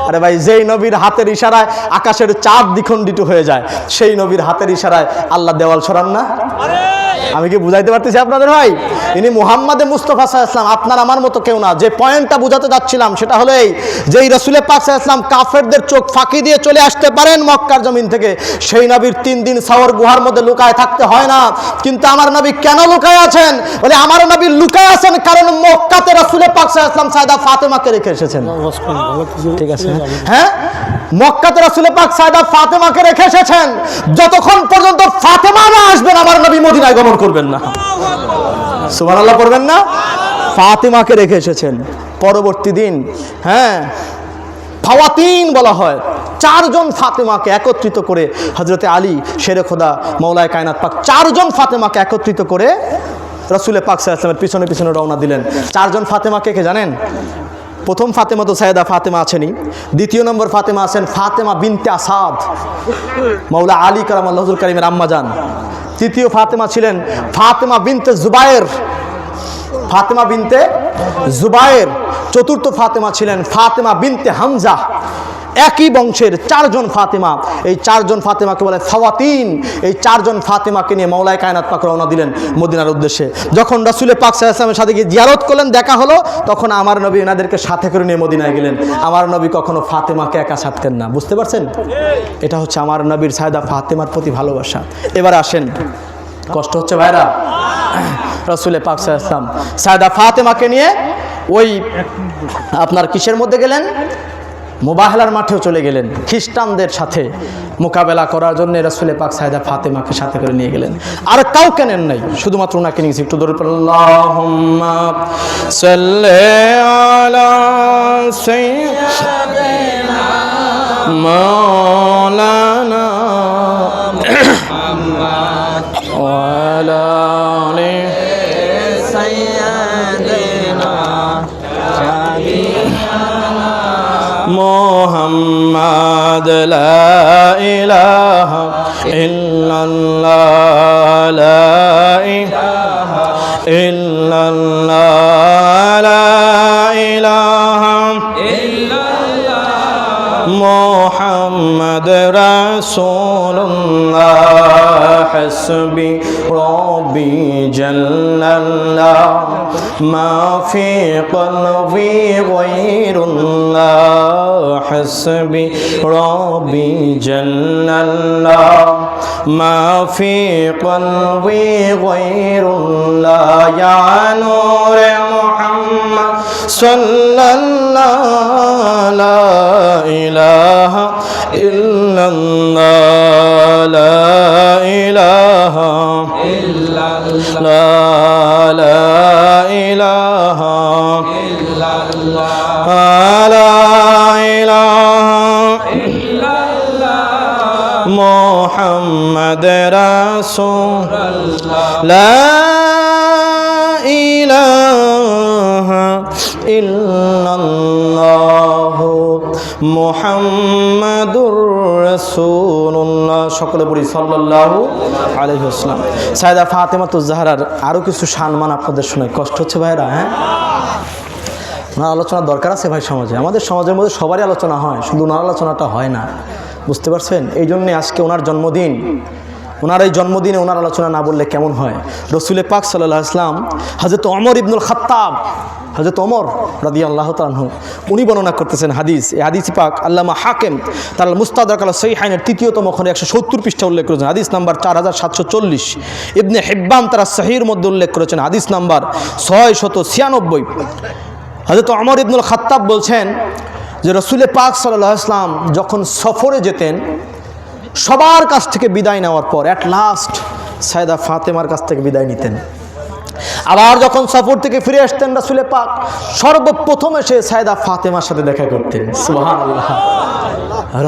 আরে ভাই, যেই নবীর হাতের ইশারায় আকাশের চাঁদ দ্বিখণ্ডিত হয়ে যায়, সেই নবীর হাতের ইশারায় আল্লাহ দেওয়াল সরান না? আমি কি বুঝাইতে পারতেছি আপনাদের ভাই? ইনি মুহাম্মাদে মুস্তাফা সাল্লাল্লাহু আলাইহি ওয়াসাল্লাম, আপনার আমার মতো কেউ না। যে পয়েন্টটা বুঝাতে যাচ্ছিলাম সেটা হলো এই, যে রাসূল পাক সাল্লাল্লাহু আলাইহি ওয়াসাল্লাম কাফেরদের চোখ ফাঁকি দিয়ে চলে আসতে পারেন মক্কার জমিন থেকে, সেই নবীর 3 দিন সাওর গুহার মধ্যে লুকায় থাকতে হয় না। কিন্তু আমার নবী কেন লুকায় আছেন? বলে আমার নবী লুকায় আছেন কারণ মক্কাতে রাসূল পাক সাল্লাল্লাহু আলাইহি ওয়াসাল্লাম সাইদা ফাতেমাকে রেখে এসেছেন। ঠিক আছে, হ্যাঁ, মক্কাতে রাসূল পাক সাইদা ফাতেমাকে রেখে এসেছেন। যতক্ষণ পর্যন্ত ফাতেমা না আসবেন আমার নবী মদিনায় গমন করবেন না। সুবহানাল্লাহ পড়বেন না? ফাতেমাকে রেখে এসেছেন। পরবর্তী দিন, হ্যাঁ, ফাওয়াতিন বলা হয়, 4 জন ফাতেমাকে একত্রিত করে হযরতে আলী শেরে খোদা মাওলায়ে কায়নাত পাক 4 জন ফাতেমাকে একত্রিত করে রাসূল পাক সাল্লাল্লাহু আলাইহি ওয়াসাল্লামের পিছনে পিছনে রওনা দিলেন। 4 জন ফাতেমাকে কে জানেন? প্রথম ফাতেমা তো সাইয়েদা ফাতেমা আছেনই, দ্বিতীয় নম্বর ফাতেমা আছেন ফাতেমা বিনতে আসাদ, মাওলা আলী কারামাল্লাহুল কারীমের আম্মা জান। তৃতীয় ফাতেমা ছিলেন ফাতেমা বিনতে জুবায়ের, ফাতেমা বিনতে জুবায়ের। চতুর্থ ফাতেমা ছিলেন ফাতেমা বিনতে হামজা। একই বংশের 4 জন ফাতেমা, এই 4 জন ফাতেমাকে বলে ফাওয়াতিন। এই 4 জন ফাতেমাকে নিয়ে মাওলায়ে কায়নাত পাক রওনা দিলেন মদিনার উদ্দেশ্যে। যখন রাসূল পাক সাল্লাল্লাহু আলাইহি ওয়াসাল্লামের সাথে গিয়ে জিয়ারত করলেন, দেখা হলো, তখন আমার নবী এনাদেরকে সাথে করে নিয়ে মদিনায় গেলেন। আমার নবী কখনো ফাতেমাকে একা ছাড়তেন না, বুঝতে পারছেন? এটা হচ্ছে আমার নবীর সাইদা ফাতেমার প্রতি ভালোবাসা। এবার আসেন, কষ্ট হচ্ছে ভাইরা? রাসূল পাক সাল্লাল্লাহু আলাইহি ওয়াসাল্লাম সাইদা ফাতেমাকে নিয়ে ওই আপনার কিসের মধ্যে গেলেন? মুবাহলার মাঠেও চলে গেলেন। খ্রিস্টানদের সাথে মোকাবেলা করার জন্য রাসূল পাক সাইদা ফাতেমাকে সাথে করে নিয়ে গেলেন। আর কাউকে নেন নাই, শুধুমাত্র ওনাকে নিয়েছি। একটু দরুদ পড়ুন, আল্লাহুম্মা সাল্লি আলা সাইয়্যিদিনা মাওলানা মুহাম্মদ ওয়া আলা আলি সাইয়্যিদিনা মুহাম্মদ লা ইলাহা ইল্লাল্লাহ, লা ইলাহা ইল্লাল্লাহ, লা ইলাহা ইল্লাল্লাহ, মুহাম্মদ রাসূলুল্লাহ, হাসবি রব্বি জাল্লাল্লাহ, মা ফি কলবি গায়রুল্লাহ, হাসবি রব্বি জাল্লাল্লাহ, মা ফি কলবি গায়রুল্লাহ, ইয়া নূরে মুহাম্মদ সাল্লাল্লাহ, লা ইলাহা ইল্লাল্লাহ, লা ইলাহা ইল্লাল্লাহ, লা ইলাহা ইল্লাল্লাহ, লা ইলাহা ইল্লাল্লাহ, মুহাম্মদ রাসূলুল্লাহ, লা ইলাহা ইল্লাল্লাহ, মুহাম্মাদুর রাসূলুল্লাহ। সকলে পড়ি সাল্লাল্লাহু আলাইহি ওয়াসাল্লাম। সাইয়েদা ফাতেমাতুজ জাহরার আরো কিছু সম্মান আপনাদের শোনাই। কষ্ট হচ্ছে ভাইরা? হ্যাঁ, ওনার আলোচনার দরকার আছে ভাই সমাজে। আমাদের সমাজের মধ্যে সবারই আলোচনা হয়, শুধু ওনার আলোচনাটা হয় না, বুঝতে পারছেন? এই জন্যে আজকে ওনার জন্মদিন, ওনার এই জন্মদিনে ওনার আলোচনা না বললে কেমন হয়? রসুল পাক সাল্লাল্লাহু আলাইহি ওয়াসাল্লাম হযরত ওমর ইবনুল খাত্তাব, হযরত ওমর রাদিয়াল্লাহু তাআলা আনহু উনি বর্ণনা করতেছেন হাদিস। এই হাদিস পাক আল্লামা হাকিম তার মুস্তাদরাক আলা সহিহাইনের ৩য়তম খণ্ডে ১৭০ পৃষ্ঠা উল্লেখ করেছেন, হাদিস নাম্বার ৪৭৪০। ইবনে হিব্বান তার সহিহর মধ্যে উল্লেখ করেছেন, হাদিস নাম্বার ৬৯৬। হযরত ওমর ইবনুল খাত্তাব বলছেন যে রসুল পাক সাল্লাল্লাহু আলাইহি ওয়াসাল্লাম যখন সফরে যেতেন, সবার কাছ থেকে বিদায় নেওয়ার পর অ্যাট লাস্ট সাইয়েদা ফাতেমার কাছ থেকে বিদায় নিতেন। আবার যখন সফর থেকে ফিরে আসতেন রাসূল পাক সর্বপ্রথম এসে সাইয়েদা ফাতেমার সাথে দেখা করতেন। সুবহানাল্লাহ,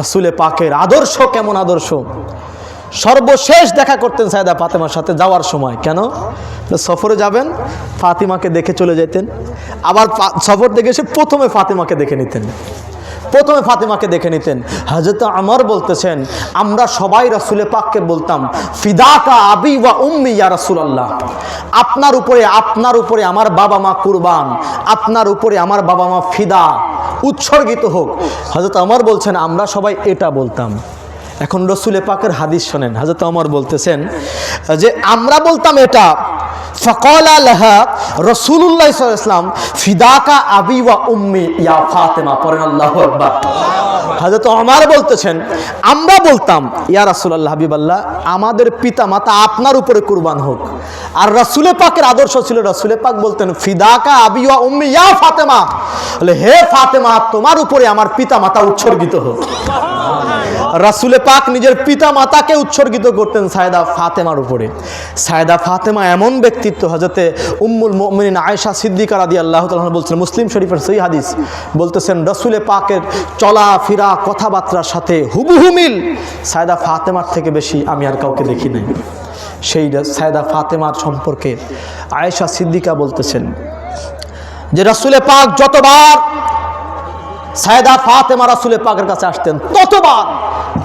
রাসূল পাকের আদর্শ কেমন আদর্শ! সর্বশেষ দেখা করতেন সাইয়েদা ফাতেমার সাথে যাওয়ার সময়। কেন? সফরে যাবেন, ফাতিমাকে দেখে চলে যেতেন, আবার সফর থেকে এসে প্রথমে ফাতিমাকে দেখে নিতেন, প্রথমে ফাতিমাকে দেখে নিতেন। হযরত ওমর বলতেছেন, আমরা সবাই রাসূল পাককে বলতাম, ফিদাকা আবি ওয়া উম্মি ইয়া রাসূলুল্লাহ, আপনার উপরে আমার বাবা মা কুরবান, আপনার উপরে আমার বাবা মা ফিদা, উৎসর্গিত হোক। হযরত ওমর বলছেন আমরা সবাই এটা বলতাম। এখন রাসূল পাকের হাদিস শোনেন, হযরত ওমর বলতেছেন যে আমরা বলতাম এটা। ফাকালা লাহা রাসূলুল্লাহ সাল্লাল্লাহু আলাইহি ওয়াসাল্লাম ফিদাকা আবি ওয়া উম্মি ইয়া ফাতেমা, পড়েন আল্লাহু আকবার। হযরত ওমর বলতেছেন আমরা বলতাম ইয়া রাসূলুল্লাহ, হাবিবাল্লাহ, আমাদের পিতা মাতা আপনার উপরে কুরবান হোক। আর রাসূল পাকের আদর্শ ছিল, রাসূল পাক বলতেন ফিদাকা আবি ওয়া উম্মি ইয়া ফাতেমা, বলে হে ফাতেমা, তোমার উপরে আমার পিতা মাতা উৎসর্গিত হোক। রাসূল পাক নিজের পিতা মাতাকে উৎসর্গিত করতেন সাইয়েদা ফাতেমার উপরে। সাইয়েদা ফাতেমা এমন ব্যক্তিত্ব, হযরতে উম্মুল মুমিনিন আয়েশা সিদ্দিকা রাদিয়াল্লাহু তাআলা বলছেন, মুসলিম শরীফের সহিহ হাদিস, বলতেছেন রাসূল পাকের চলা ফিরা কথাবার্তার সাথে হুবহু মিল সাইয়েদা ফাতেমার থেকে বেশি আমি আর কাউকে দেখি নাই। সেই সাইয়েদা ফাতেমার সম্পর্কে আয়েশা সিদ্দিকা বলতেছেন যে রাসূল পাক যতবার সাইয়েদা ফাতেমা রাসূল পাকের কাছে আসতেন, ততবার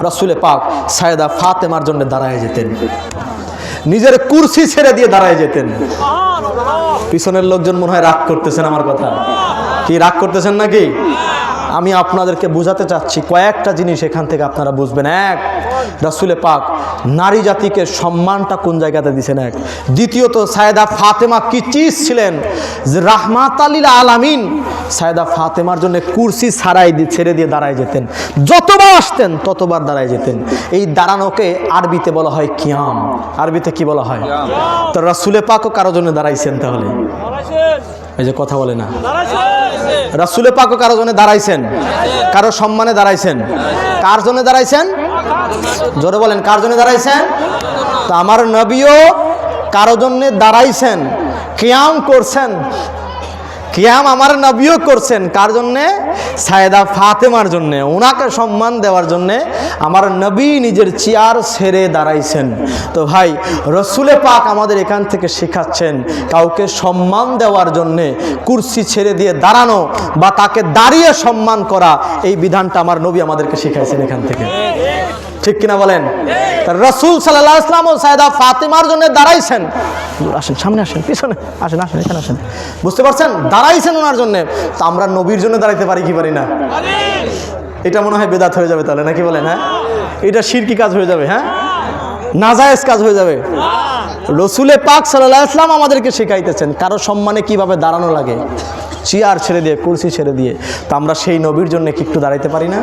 রাসূল পাক সাইয়েদা ফাতেমার জন্য দাঁড়ায় যেতেন, নিজের কুরসি ছেড়ে দিয়ে দাঁড়ায় যেতেন। পিছনের লোকজন মনে হয় রাগ করতেছেন আমার কথা, কি রাগ করতেছেন নাকি? আমি আপনাদেরকে বোঝাতে চাচ্ছি কয়েকটা জিনিস, এখান থেকে আপনারা বুঝবেন। এক, রাসূল পাক নারী জাতিকে সম্মানটা কোন জায়গাতে দিয়েছেন। এক, দ্বিতীয়ত সাইয়েদা ফাতেমা কি চিজ ছিলেন যে রাহমাতাল লিল আলামিন, সাইয়েদা ফাতেমার জন্য কুরসি ছেড়ে দিয়ে দাঁড়ায় যেতেন, যতবার আসতেন ততবার দাঁড়ায় যেতেন। এই দাঁড়ানোকে আরবিতে বলা হয় কিয়াম। আরবিতে কি বলা হয়? তো রাসূল পাকও কারো জন্য দাঁড়াইছেন, তাহলে এই যে কথা বলে না, রাসূল পাকও কারো জন্য দাঁড়াইছেন, কারো সম্মানে দাঁড়াইছেন। কার জন্য দাঁড়াইছেন? জোরে বলেন, কার জন্য দাঁড়াইছেন? তো আমার নবীও কারো জন্য দাঁড়াইছেন, কিয়াম করছেন। কিয়াম আমার নবীও করছেন, কার জন্যে? সাইয়েদা ফাতেমার জন্যে। ওনাকে সম্মান দেওয়ার জন্যে আমার নবী নিজের চেয়ার ছেড়ে দাঁড়াইছেন। তো ভাই, রাসূল পাক আমাদের এখান থেকে শেখাচ্ছেন কাউকে সম্মান দেওয়ার জন্যে কুরসি ছেড়ে দিয়ে দাঁড়ানো বা তাকে দাঁড়িয়ে সম্মান করা, এই বিধানটা আমার নবী আমাদেরকে শেখাইছেন এখান থেকে। ঠিক কিনা বলেন? রাসূল সাল্লাল্লাহু আলাইহি ওয়াসাল্লাম সাইয়েদা ফাতেমার জন্য দাঁড়াইছেন। আসেন, সামনে আসেন, পিছনে আসেন, আসেন, এখানে আসেন। বুঝতে পারছেন? দাঁড়াইছেন ওনার জন্য। তো আমরা নবীর জন্য দাঁড়াইতে পারি কি পারি না? এটা মনে হয় বেদাত হয়ে যাবে তাহলে, নাকি বলেন? হ্যাঁ, এটা শিরকি কাজ হয়ে যাবে, হ্যাঁ, নাজায়েজ কাজ হয়ে যাবে। রাসূল পাক সাল্লাল্লাহু আলাইহি ওয়াসাল্লাম আমাদেরকে শেখাইতেছেন কারো সম্মানে কিভাবে দাঁড়ানো লাগে, চেয়ার ছেড়ে দিয়ে, কুরসি ছেড়ে দিয়ে। তো আমরা সেই নবীর জন্য কি একটু দাঁড়াইতে পারি না?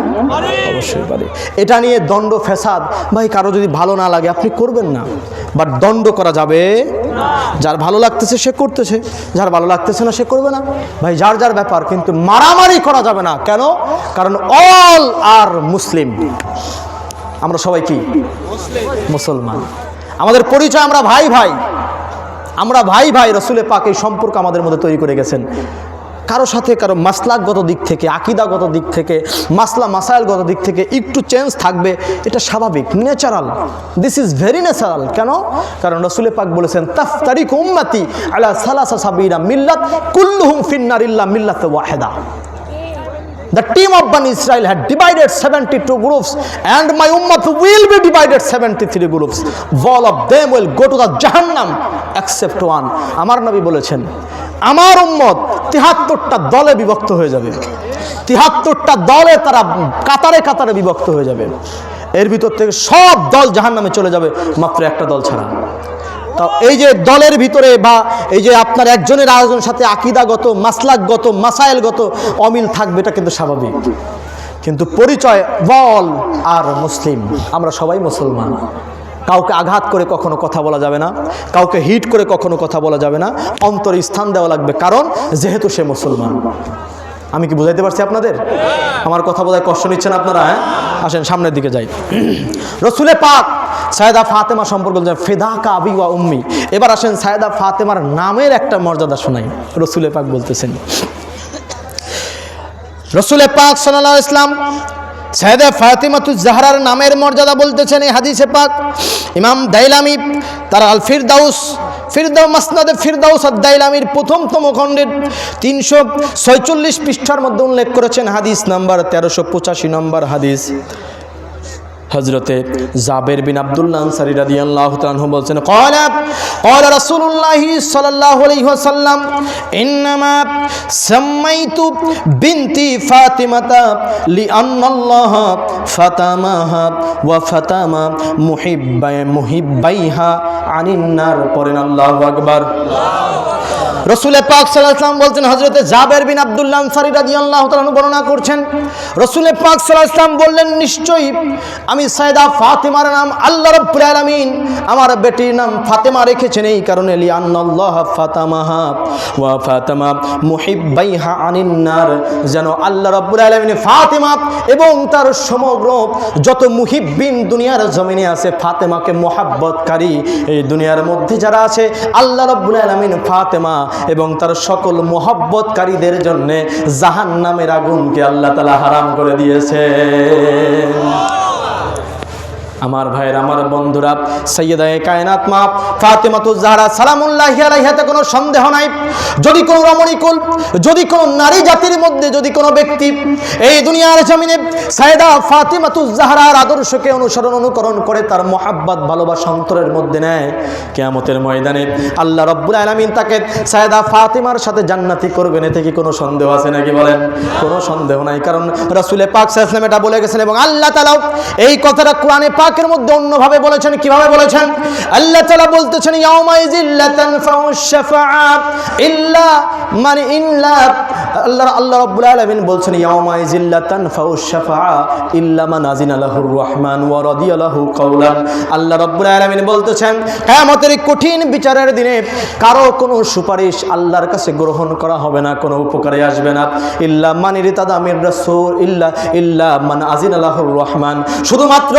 অবশ্যই পারি। এটা নিয়ে দণ্ড ফেসাদ, ভাই কারো যদি ভালো না লাগে আপনি করবেন না, বাট দণ্ড করা যাবে। যার ভালো লাগতেছে সে করতেছে, যার ভালো লাগতেছে না সে করবে না। ভাই যার যার ব্যাপার, কিন্তু মারামারি করা যাবে না। কেন? কারণ অল আর মুসলিম, আমরা সবাই কি মুসলমান। আমাদের পরিচয় আমরা ভাই ভাই, আমরা ভাই ভাই। রাসূল পাক এই সম্পর্ক আমাদের মধ্যে তৈরি করে গেছেন। কারো সাথে কারো মাসলাকগত দিক থেকে, আকীদাগত দিক থেকে, মাসাইলগত দিক থেকে একটু চেঞ্জ থাকবে, এটা স্বাভাবিক, natural. This is very natural. কেন? কারণ রাসূল পাক বলেছেন তাফতারিকু উম্মতি আলা সালাসা সাবিনা মিল্লাত কুল্লুহুম ফিন্নার ইল্লা মিল্লাত Waheeda. The team of Bani Israel had divided 72 groups, and my ummah will be divided 73 groups. All of them will go to the Jahannam except one. আমার নবী বলেছেন আমার উম্মত 73টা দলে বিভক্ত হয়ে যাবে, 73টা দলে তারা কাতারে কাতারে বিভক্ত হয়ে যাবে। এর ভিতর থেকে সব দল জাহান্নামে চলে যাবে, মাত্র একটা দল ছাড়া। তো এই যে দলের ভিতরে বা এই যে আপনার একজনের আরেকজনের সাথে আকীদাগত, মাসলাকগত, মাসাইলগত অমিল থাকবে, এটা কিন্তু স্বাভাবিক। কিন্তু পরিচয় বল আর মুসলিম, আমরা সবাই মুসলমান। কাউকে আঘাত করে কখনো কথা বলা যাবে না, কাউকে হিট করে কখনো কথা বলা যাবে না, অন্তরে স্থান দেওয়া লাগবে, কারণ যেহেতু সে মুসলমান। আমি কি বুঝাইতে পারছি আপনাদের? আমার কথা বোধহয় কষ্ট নিচ্ছেন আপনারা? হ্যাঁ, আসেন সামনের দিকে যাই। রসুলে পাক সায়েদা ফাতেমা সম্পর্কে বলছেন ফিদাকা আবি ওয়া উম্মি। এবার আসেন সায়েদা ফাতেমার নামের একটা মর্যাদা শোনাই। রসুলে পাক বলতেছেন, রসুলে পাক সাল্লাল্লাহু আলাইহি ওয়াসাল্লাম সায়েদা ফাতিমাতুজ জাহরার নামের মর্যাদা বলতেছেন এই হাদিসে পাক। ইমাম দাইলামি তার আল মাসনাদে ফিরদাউস আদ-দাইলামির প্রথমতম খণ্ডের 346 পৃষ্ঠার মধ্যে উল্লেখ করেছেন, হাদিস নাম্বার 1385 নম্বর হাদিস। হযরতে জাবের বিন আব্দুল্লাহ আনসারী রাদিয়াল্লাহু তাআলা আনহু বলেন, ক্বালা রাসূলুল্লাহ সাল্লাল্লাহু আলাইহি ওয়াসাল্লাম ইন্নামা সাম্মাইতু বিনতি ফাতিমাতা লিআন্নাল্লাহ ফাতামাহা ওয়া ফাতামা মুহিব্বাইহা আনিন নার। পড়েন আল্লাহু আকবার। রসুল পাক সাল্লাল্লাহু আলাইহি ওয়াসাল্লাম বলছেন, হযরতে জাবের বিন আব্দুল্লাহ আনসারী রাদিয়াল্লাহু তাআলা আনহু বর্ণনা করছেন, রসুল পাক সাল্লাল্লাহু আলাইহি ওয়াসাল্লাম বললেন, নিশ্চয়ই আমি সায়েদা ফাতিমার নাম আল্লাহ রাব্বুল আলামিন আমার বেটির নাম ফাতেমা রেখেছেন এই কারণে, লিআন্নাল্লাহ ফাতামাহা ওয়া ফাতামা মুহিব্বাইহা আনিন নার, যেন আল্লাহ রাব্বুল আলামিন ফাতেমা এবং তার সমগ্র যত মুহিব্বিন দুনিয়ার জমিনে আছে, ফাতেমাকে মহব্বতকারী এই দুনিয়ার মধ্যে যারা আছে, আল্লাহ রাব্বুল আলামিন ফাতেমা এবং তার সকল মহব্বতকারীদের জন্য জাহান্নামের আগুনকে আল্লাহ তাআলা হারাম করে দিয়েছে। আমার ভাইয়ের, আমার বন্ধুরা, সাইয়্যিদায়ে কায়নাত মা ফাতেমাতুজ জাহরা সালামুল্লাহি আলাইহাতে কোনো সন্দেহ নাই, যদি কোনো রমণীকুল, যদি কোনো নারী জাতির মধ্যে যদি কোনো ব্যক্তি এই দুনিয়ার জমিনে সাইয়্যিদা ফাতেমাতুজ জাহরার আদর্শকে অনুকরণ করে তার মহব্বত ভালোবাসা অন্তরের মধ্যে নেয়, কিয়ামতের ময়দানে আল্লাহ রাব্বুল আলামিন তাকে সাইয়্যিদা ফাতেমার সাথে জান্নাতি করবেন। এতে কি কোনো সন্দেহ আছে নাকি বলেন? কোনো সন্দেহ নাই, কারণ রাসূল পাক সাল্লাল্লাহু আলাইহি ওয়াসাল্লাম এটা বলে গেছেন এবং আল্লাহ তাআলা এই কথাটা কোরআনে পাকের মধ্যে অন্যভাবে বলেছেন। কিভাবে বলেছেন? আল্লাহ তাআলা বলতেছেন, ইয়াউমাইযিল লা তানফাউশ শাফাআত ইল্লা মান ইল্লা, আল্লাহ রাব্বুল আলামিন বলছেন, ইয়াউমাইযিল লা তানফাউশ শাফাআ ইল্লা মান আযিনা লাহুর রাহমান ওয়া রাদিয়া লাহু কাওলান। আল্লাহ রাব্বুল আলামিন বলতেছেন, কিয়ামতের কঠিন বিচারের দিনে কারো কোনো সুপারিশ আল্লাহর কাছে গ্রহণ করা হবে না, কোনো উপকারে আসবে না। ইল্লা মান ইরতাদা মির রাসূল ইল্লা মান আযিনা লাহুর রাহমান, শুধুমাত্র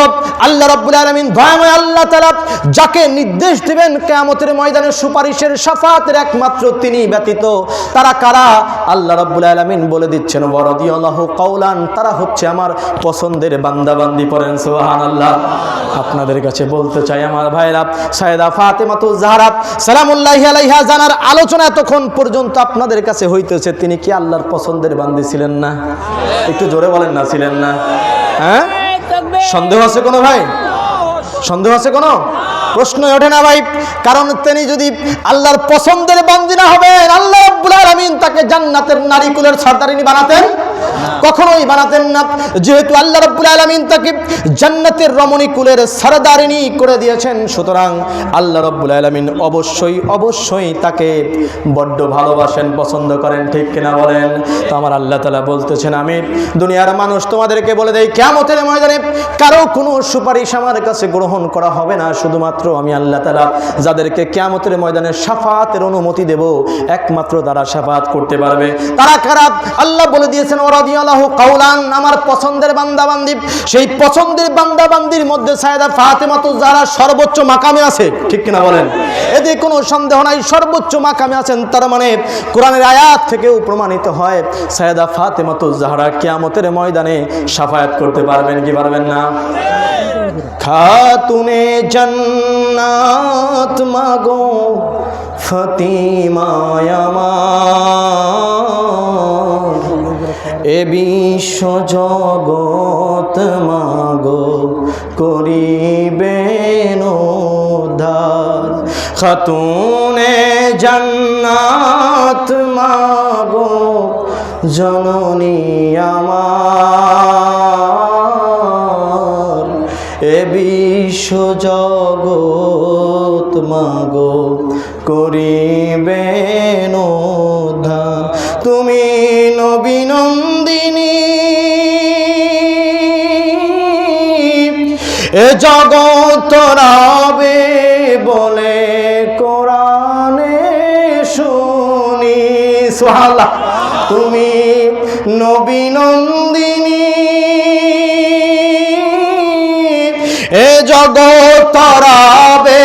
আল্লাহ রাব্বুল আলামিন দয়াময় আল্লাহ তাআলা যাকে নির্দেশ দিবেন কিয়ামতের ময়দানে সুপারিশের শাফাআতের একমাত্র তিনি ব্যতীত। তারা কারা? আল্লাহ রাব্বুল আলামিন বলে দিচ্ছেন, ওয়া রাদিয়াল্লাহু কাওলান, তারা হচ্ছে আমার পছন্দের বান্দা বান্দি। পড়েন সুবহানাল্লাহ। আপনাদের কাছে বলতে চাই আমার ভাইরা, সাইয়্যিদা ফাতেমাতুজ জাহরা সালামুল্লাহি আলাইহা জানার আলোচনা তখন পর্যন্ত আপনাদের কাছে হইতেছে, তিনি কি আল্লাহর পছন্দের বান্দি ছিলেন না? একটু জোরে বলেন না, ছিলেন না? হ্যাঁ, সন্দেহ আছে কোনো ভাই? সন্দেহ আছে কোনো? প্রশ্ন ওঠে না ভাই, কারণ তিনি যদি আল্লাহর পছন্দের বান্দি না হবেন, আল্লাহ রাব্বুল আলামিন তাকে জান্নাতের নারীকুলের সরদারিনী বানাতেন? কখনোই বানাতেন না। যেহেতু আল্লাহ রাব্বুল আলামিন তাকে জান্নাতের রমণীকুলের সরদারিনী করে দিয়েছেন, সুতরাং আল্লাহ রাব্বুল আলামিন অবশ্যই তাকে বড্ড ভালোবাসেন, পছন্দ করেন, ঠিক কিনা বলেন? তো আমার আল্লাহ তাআলা বলতেছেন, আমি দুনিয়ার মানুষ তোমাদেরকে বলে দেই, কিয়ামতের ময়দানে কারো কোনো সুপারিশ আমার কাছে গ্রহণ করা হবে না, শুধুমাত্র আমি আল্লাহ তাআলা যাদেরকে কিয়ামতের ময়দানে শাফাআতের অনুমতি দেব, একমাত্র তারা শাফাআত করতে পারবে। তারা কারা? আল্লাহ বলে দিয়েছেন, ওয়া রাদিয়াল্লাহু কাওলান, আমার পছন্দের বান্দা বান্দি। সেই পছন্দের বান্দা বান্দির মধ্যে সাইয়্যিদা ফাতেমাতুজ জাহরা সর্বোচ্চ মাকামে আছে, ঠিক কিনা বলেন? এতে কোনো সন্দেহ নাই, সর্বোচ্চ মাকামে আছেন। তার মানে কোরআনের আয়াত থেকেও প্রমাণিত হয় সাইয়্যিদা ফাতেমাতুজ জাহরা কিয়ামতের ময়দানে শাফায়াত করতে পারবেন কি পারবেন না? খাতুনে জান্নাত মাগো ফাতিমা আমার, এ বিশ্ব জগৎ মাগো করিবেন উদ্ধার। খাতুনে জান্নাত মাগো জননী আমার, বিশ্ব জগৎ মাগো করিবেন উদ্ধার। তুমি নবী নন্দিনী এ জগৎ রবে বলে কোরআনে শুনি। সুবহানাল্লাহ। তুমি নবী নন্দিনী এ জগৎ রবে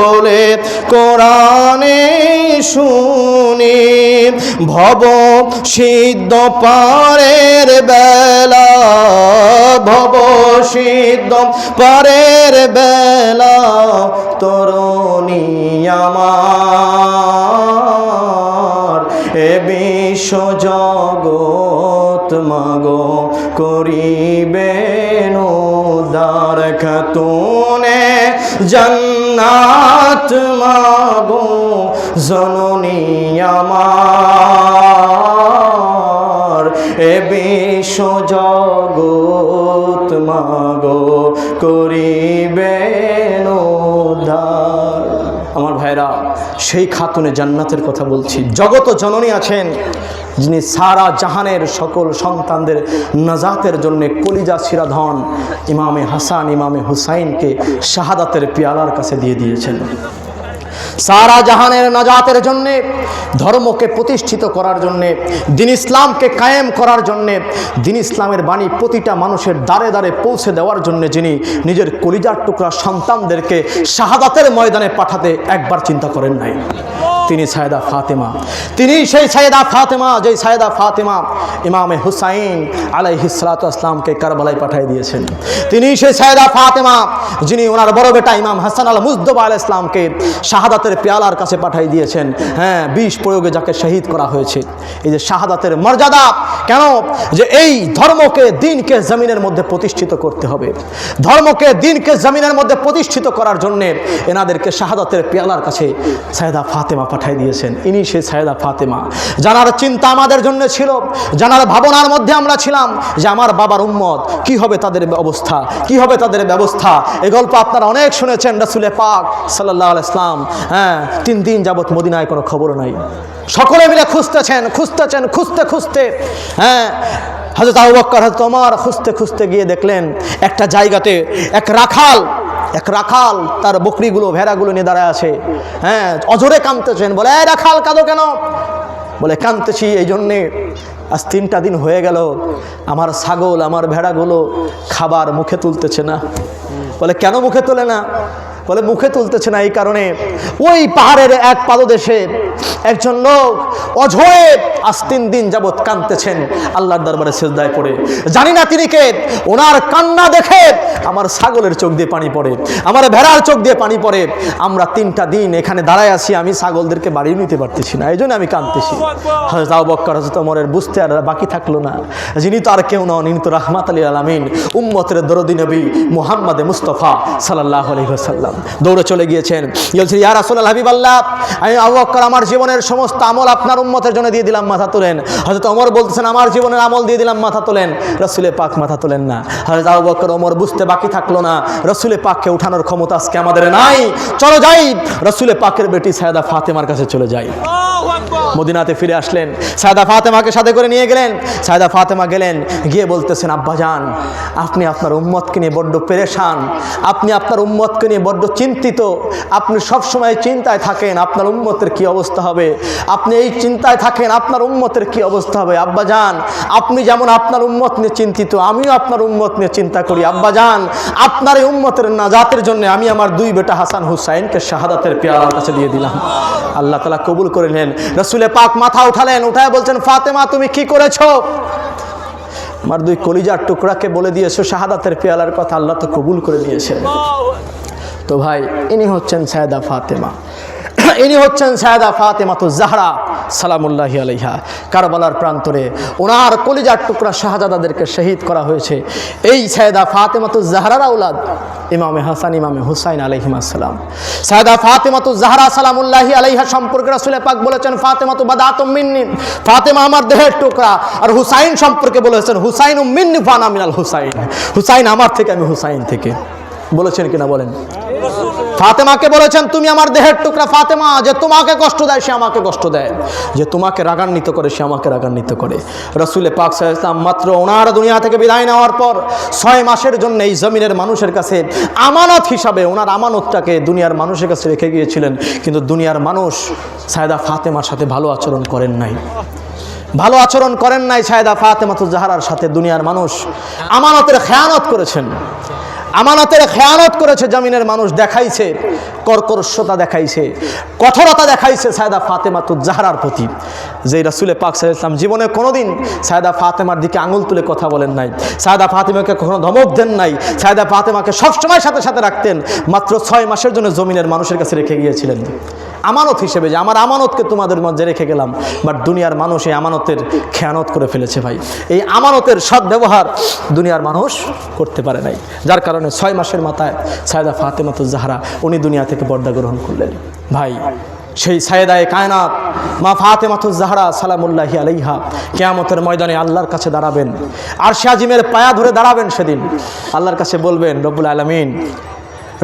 বলে কোরআনে শুনি। ভব সিদ্ধ পারের বেলা, ভব সিদ্ধ পারের বেলা তরুণী আমার এ বিশ্ব জগৎ মাগো করিবেন উদ্ধার। খাতুনে জান্নাত মাগো জননী আমার এ বিশ্ব জগৎ মাগো করিবেন উদ্ধার। আমার ভাইরা, সেই খাতুনে জান্নাতের কথা বলছি। জগত জননী আছেন যিনি সারা জাহানের সকল সন্তানদের নাজাতের জন্য কলিজা ছিঁড়া ধন ইমামে হাসান ইমামে হুসাইনকে শাহাদাতের পেয়ালার কাছে দিয়ে দিয়েছেন। সারা জাহানের নাজাতের জন্যে, ধর্মকে প্রতিষ্ঠিত করার জন্যে, দিন ইসলামকে কায়েম করার জন্যে, দিন ইসলামের বাণী প্রতিটা মানুষের দ্বারে দ্বারে পৌঁছে দেওয়ার জন্য যিনি নিজের কলিজার টুকরা সন্তানদেরকে শাহাদাতের ময়দানে পাঠাতে একবার চিন্তা করেন নাই, তিনি সাইয়েদা ফাতেমা। তিনি সেই সাইয়েদা ফাতেমা, যেই সাইয়েদা ফাতেমা ইমামে হুসাইন আলাইহিস সালাতু ওয়াস সালামকে কারবালায় পাঠিয়ে দিয়েছেন। তিনি সেই সাইয়েদা ফাতেমা যিনি ওনার বড় বেটা ইমাম হাসান আল মুজতবা আলাইহিস সালামকে শাহাদাতের পেয়ালার কাছে পাঠিয়ে দিয়েছেন। হ্যাঁ, বিষ প্রয়োগে যাকে শহীদ করা হয়েছে। এই যে শাহাদাতের মর্যাদা, কেন? যে এই ধর্মকে, দিনকে জমিনের মধ্যে প্রতিষ্ঠিত করতে হবে। ধর্মকে, দিনকে জমিনের মধ্যে প্রতিষ্ঠিত করার জন্য এনাদেরকে শাহাদাতের পেয়ালার কাছে সাইয়েদা ফাতেমা পাঠিয়ে দিয়েছেন। ইনি সেই সাইয়েদা ফাতেমা জানার চিন্তা আমাদের জন্য ছিল, জানার ভাবনার মধ্যে আমরা ছিলাম যে আমার বাবার উম্মত কি হবে, তাদের অবস্থা কি হবে, তাদের ব্যবস্থা। এই গল্প আপনারা অনেক শুনেছেন। রাসূলে পাক সাল্লাল্লাহু আলাইহি ওয়াসাল্লাম 3 দিন যাবত মদিনায় কোনো খবর নাই। সকলে মিলে খুঁজতেছেন, খুঁজতে খুঁজতে হযরত আবু বকর, হযরত ওমর খুঁজতে গিয়ে দেখলেন একটা জায়গাতে এক রাখাল তার বকরিগুলো, ভেড়াগুলো নিয়ে দাঁড়ায় আছে। অজরে কাঁদতেছেন। বলে, এই রাখাল, কাঁদো কেন? বলে, কাঁদতেছি এই জন্যে, আজ 3টা দিন হয়ে গেল আমার ছাগল, আমার ভেড়াগুলো খাবার মুখে তুলতেছে না। বলে, কেন মুখে তোলে না? বলে, মুখে তুলতেছে না এই কারণে, ওই পাহাড়ের এক পাদদেশে একজন লোক অঝরে আজ 3 দিন যাবৎ কাঁদতেছেন আল্লাহর দরবারে সিজদায় পড়ে। জানি না তিনি কে, ওনার কান্না দেখে আমার ছাগলের চোখ দিয়ে পানি পড়ে, আমার ভেড়ার চোখ দিয়ে পানি পড়ে। আমরা 3টা দিন এখানে দাঁড়ায় আছি, আমি ছাগলদেরকে বাড়ি নিতে পারতেছি না, এই জন্য আমি কাঁদতেছি। হযরত আবু বকর, হযরত ওমরের বুঝতে আর বাকি থাকলো না, যিনি তো আর কেউ নন, ইনি তো রাহমাতুল লিল আলামিন, উম্মতের দরদি নবী মুহাম্মদ মুস্তাফা সাল্লাল্লাহু আলাইহি ওয়াসাল্লাম। দৌড়ে চলে গিয়েছেন, বলছেন, ইয়া রাসূলুল্লাহ, হাবিবাল্লাহ, আমি আবু বকর আমার জীবনের সমস্ত আমল আপনার উম্মতের জন্য দিয়ে দিলাম, মাথা তোলেন। হযরত ওমর বলতেছেন, আমার জীবনের আমল দিয়ে দিলাম, মাথা তোলেন। রাসূলে পাক মাথা তোলেন না। হযরত আবু বকর, ওমর বুঝতে বাকি থাকলো না, রাসূলে পাককে উঠানোর ক্ষমতা আজকে আমাদের নাই, চলো যাই রাসূলে পাকের বেটি সাইয়েদা ফাতেমার কাছে চলে যাই। মদিনাতে ফিরে আসলেন, সাইয়েদা ফাতেমাকে সাথে করে নিয়ে গেলেন। সাইয়েদা ফাতেমা গেলেন, গিয়ে বলতেছেন, আব্বাজান, আপনি আপনার উম্মতকে নিয়ে বড্ড পেরেশান, আপনি আপনার উম্মতকে নিয়ে বড্ড চিন্তিত, আপনি সবসময় চিন্তায় থাকেন আপনার উম্মতের কি অবস্থা হবে, আপনি এই চিন্তায় থাকেন আপনার উম্মতের কি অবস্থা হবে। আব্বাজান, আপনি যেমন আপনার উম্মত নিয়ে চিন্তিত, আমিও আপনার উম্মত নিয়ে চিন্তা করি। আব্বাজান, আপনার এই উম্মতের নাজাতের জন্য আমি আমার 2 বেটা হাসান হুসাইনকে শাহাদাতের পেয়ালার কাছে দিয়ে দিলাম। আল্লাহ তাআলা কবুল করে নিলেন। রাসূলে পাক মাথা উঠালেন, উঠায় বলছেন, ফাতেমা, তুমি কি করেছো? আমার 2 কলিজার টুকরাকে বলে দিয়েছো শাহাদাতের পেয়ালার কথা, আল্লাহ তো কবুল করে দিয়েছেন। তো ভাই, ইনি হচ্ছেন সাইয়েদা ফাতেমা, ইনি হচ্ছেন সাইয়েদা ফাতেমাতুজ জাহরা সালামুল্লাহি আলাইহা। কারবালার প্রান্তরে ওনার কলিজার টুকরা শাহজাদাদেরকে শহীদ করা হয়েছে। এই সাইয়েদা ফাতেমাতুজ জাহরার আওলাদ ইমামে হাসান ইমামে হুসাইন আলাইহিস সালাম। সাইয়েদা ফাতেমাতুজ জাহরা সালামুল্লাহি আলাইহা সম্পর্কে রাসূল পাক বলেছেন, ফাতেমাতু বাদাতুম মিন্নি, ফাতেমা আমার দেহের টুকরা। আর হুসাইন সম্পর্কে বলেছেন, হুসাইনুম মিন্নি ফানা মিনাল হুসাইন, হুসাইন আমার থেকে, আমি হুসাইন থেকে। বলেছেন কিনা বলেন? ফাতেমাকে বলেছেন তুমি আমার দেহের টুকরা ফাতেমা, যে তোমাকে কষ্ট দেয় সে আমাকে কষ্ট দেয়, যে তোমাকে রাগান্বিত করে সে আমাকে রাগান্বিত করে। রাসূল পাক সাল্লাল্লাহু আলাইহি ওয়াসাল্লাম মাত্র ওনার দুনিয়া থেকে বিদায় নেওয়ার পর 6 মাসের জন্য এই জমিনের মানুষের কাছে আমানত হিসাবে ওনার আমানতটাকে দুনিয়ার মানুষের কাছে রেখে গিয়েছিলেন। কিন্তু দুনিয়ার মানুষ সায়দা ফাতেমার সাথে ভালো আচরণ করেন নাই, ভালো আচরণ করেন নাই সায়দা ফাতেমাতুজ জাহরার সাথে। দুনিয়ার মানুষ আমানতের খেয়ানত করেছেন, আমানতের খেয়ানত করেছে। জমিনের মানুষ দেখাইছে কর্কশতা, দেখাইছে কঠোরতা, দেখাইছে সায়দা ফাতেমাতুজ জাহরার প্রতি। যে রাসূল পাক সাল্লাল্লাহু আলাইহি ওয়াসাল্লাম জীবনে কোনোদিন সায়দা ফাতেমার দিকে আঙুল তুলে কথা বলেন নাই, সায়দা ফাতেমাকে কখনো ধমক দেন নাই, সায়দা ফাতেমাকে সবসময় সাথে সাথে রাখতেন। মাত্র 6 মাসের জন্য জমিনের মানুষের কাছে রেখে গিয়েছিলেন আমানত হিসেবে, যে আমার আমানতকে তোমাদের মধ্যে রেখে গেলাম। বাট দুনিয়ার মানুষ এই আমানতের খেয়ানত করে ফেলেছে ভাই। এই আমানতের সদ্ব্যবহার দুনিয়ার মানুষ করতে পারে নাই, যার কারণে 6 মাসের মাথায় সায়দা ফাতেমাতুজ জাহরা উনি দুনিয়া থেকে পর্দা গ্রহণ করলেন। ভাই সেই সায়েদায়ে কায়নাত মা ফাতেমাতুজ জাহরা সালামুল্লাহি আলাইহা কিয়ামতের ময়দানে আল্লাহর কাছে দাঁড়াবেন, আরশে আজিমের পায়া ধরে দাঁড়াবেন। সেদিন আল্লাহর কাছে বলবেন, রব্বুল আলামিন,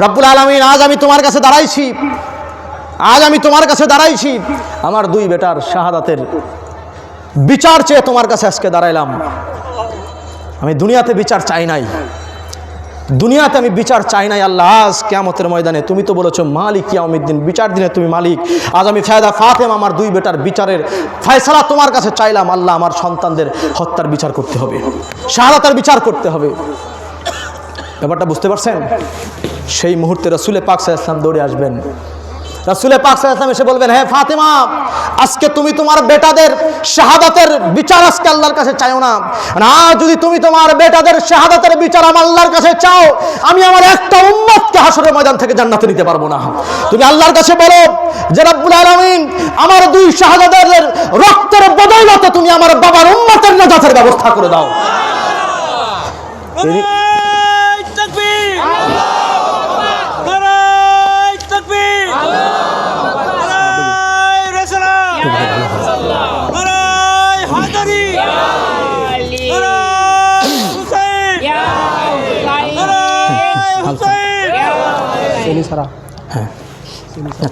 রব্বুল আলামিন, আজ আমি তোমার কাছে দাঁড়াইছি, আজ আমি তোমার কাছে দাঁড়াইছি, আমার 2 বেটার শাহাদাতের বিচার চেয়ে তোমার কাছে আজকে দাঁড়াইলাম। আমি দুনিয়াতে বিচার চাই নাই, দুনিয়াতে আমি বিচার চাই নাই। আল্লাহ আজ কিয়ামতের ময়দানে তুমি তো বলেছো মালিক ইয়াউমিদ্দিন, বিচার দিনে তুমি মালিক। আজ আমি সায়দা ফাতেমা আমার 2 বেটার বিচারের ফয়সালা তোমার কাছে চাইলাম। আল্লাহ আমার সন্তানদের হত্যার বিচার করতে হবে, শাহাদাতের বিচার করতে হবে। ব্যাপারটা বুঝতে পারছেন? সেই মুহূর্তে রাসূল পাক সাল্লাল্লাহু আলাইহি ওয়াসাল্লাম দৌড়ে আসবেন। রাসূল পাক সাল্লাল্লাহু আলাইহি ওয়াসাল্লাম এসে বলবেন, হে ফাতেমা, আজকে তুমি তোমার বেটাদের শাহাদাতের বিচার আজকে আল্লাহর কাছে চাও না। না, যদি তুমি তোমার বেটাদের শাহাদাতের বিচার আমার আল্লাহর কাছে চাও, আমি আমার একটা উম্মতকে হাসরের ময়দান থেকে জান্নাতে নিতে পারবো না। তুমি আল্লাহর কাছে বলো যে রব্বুল আলামিন, আমার 2 শাহাদাতের রক্তের বদৌলতে তুমি আমার বাবার উম্মতের নাজাতের ব্যবস্থা করে দাও।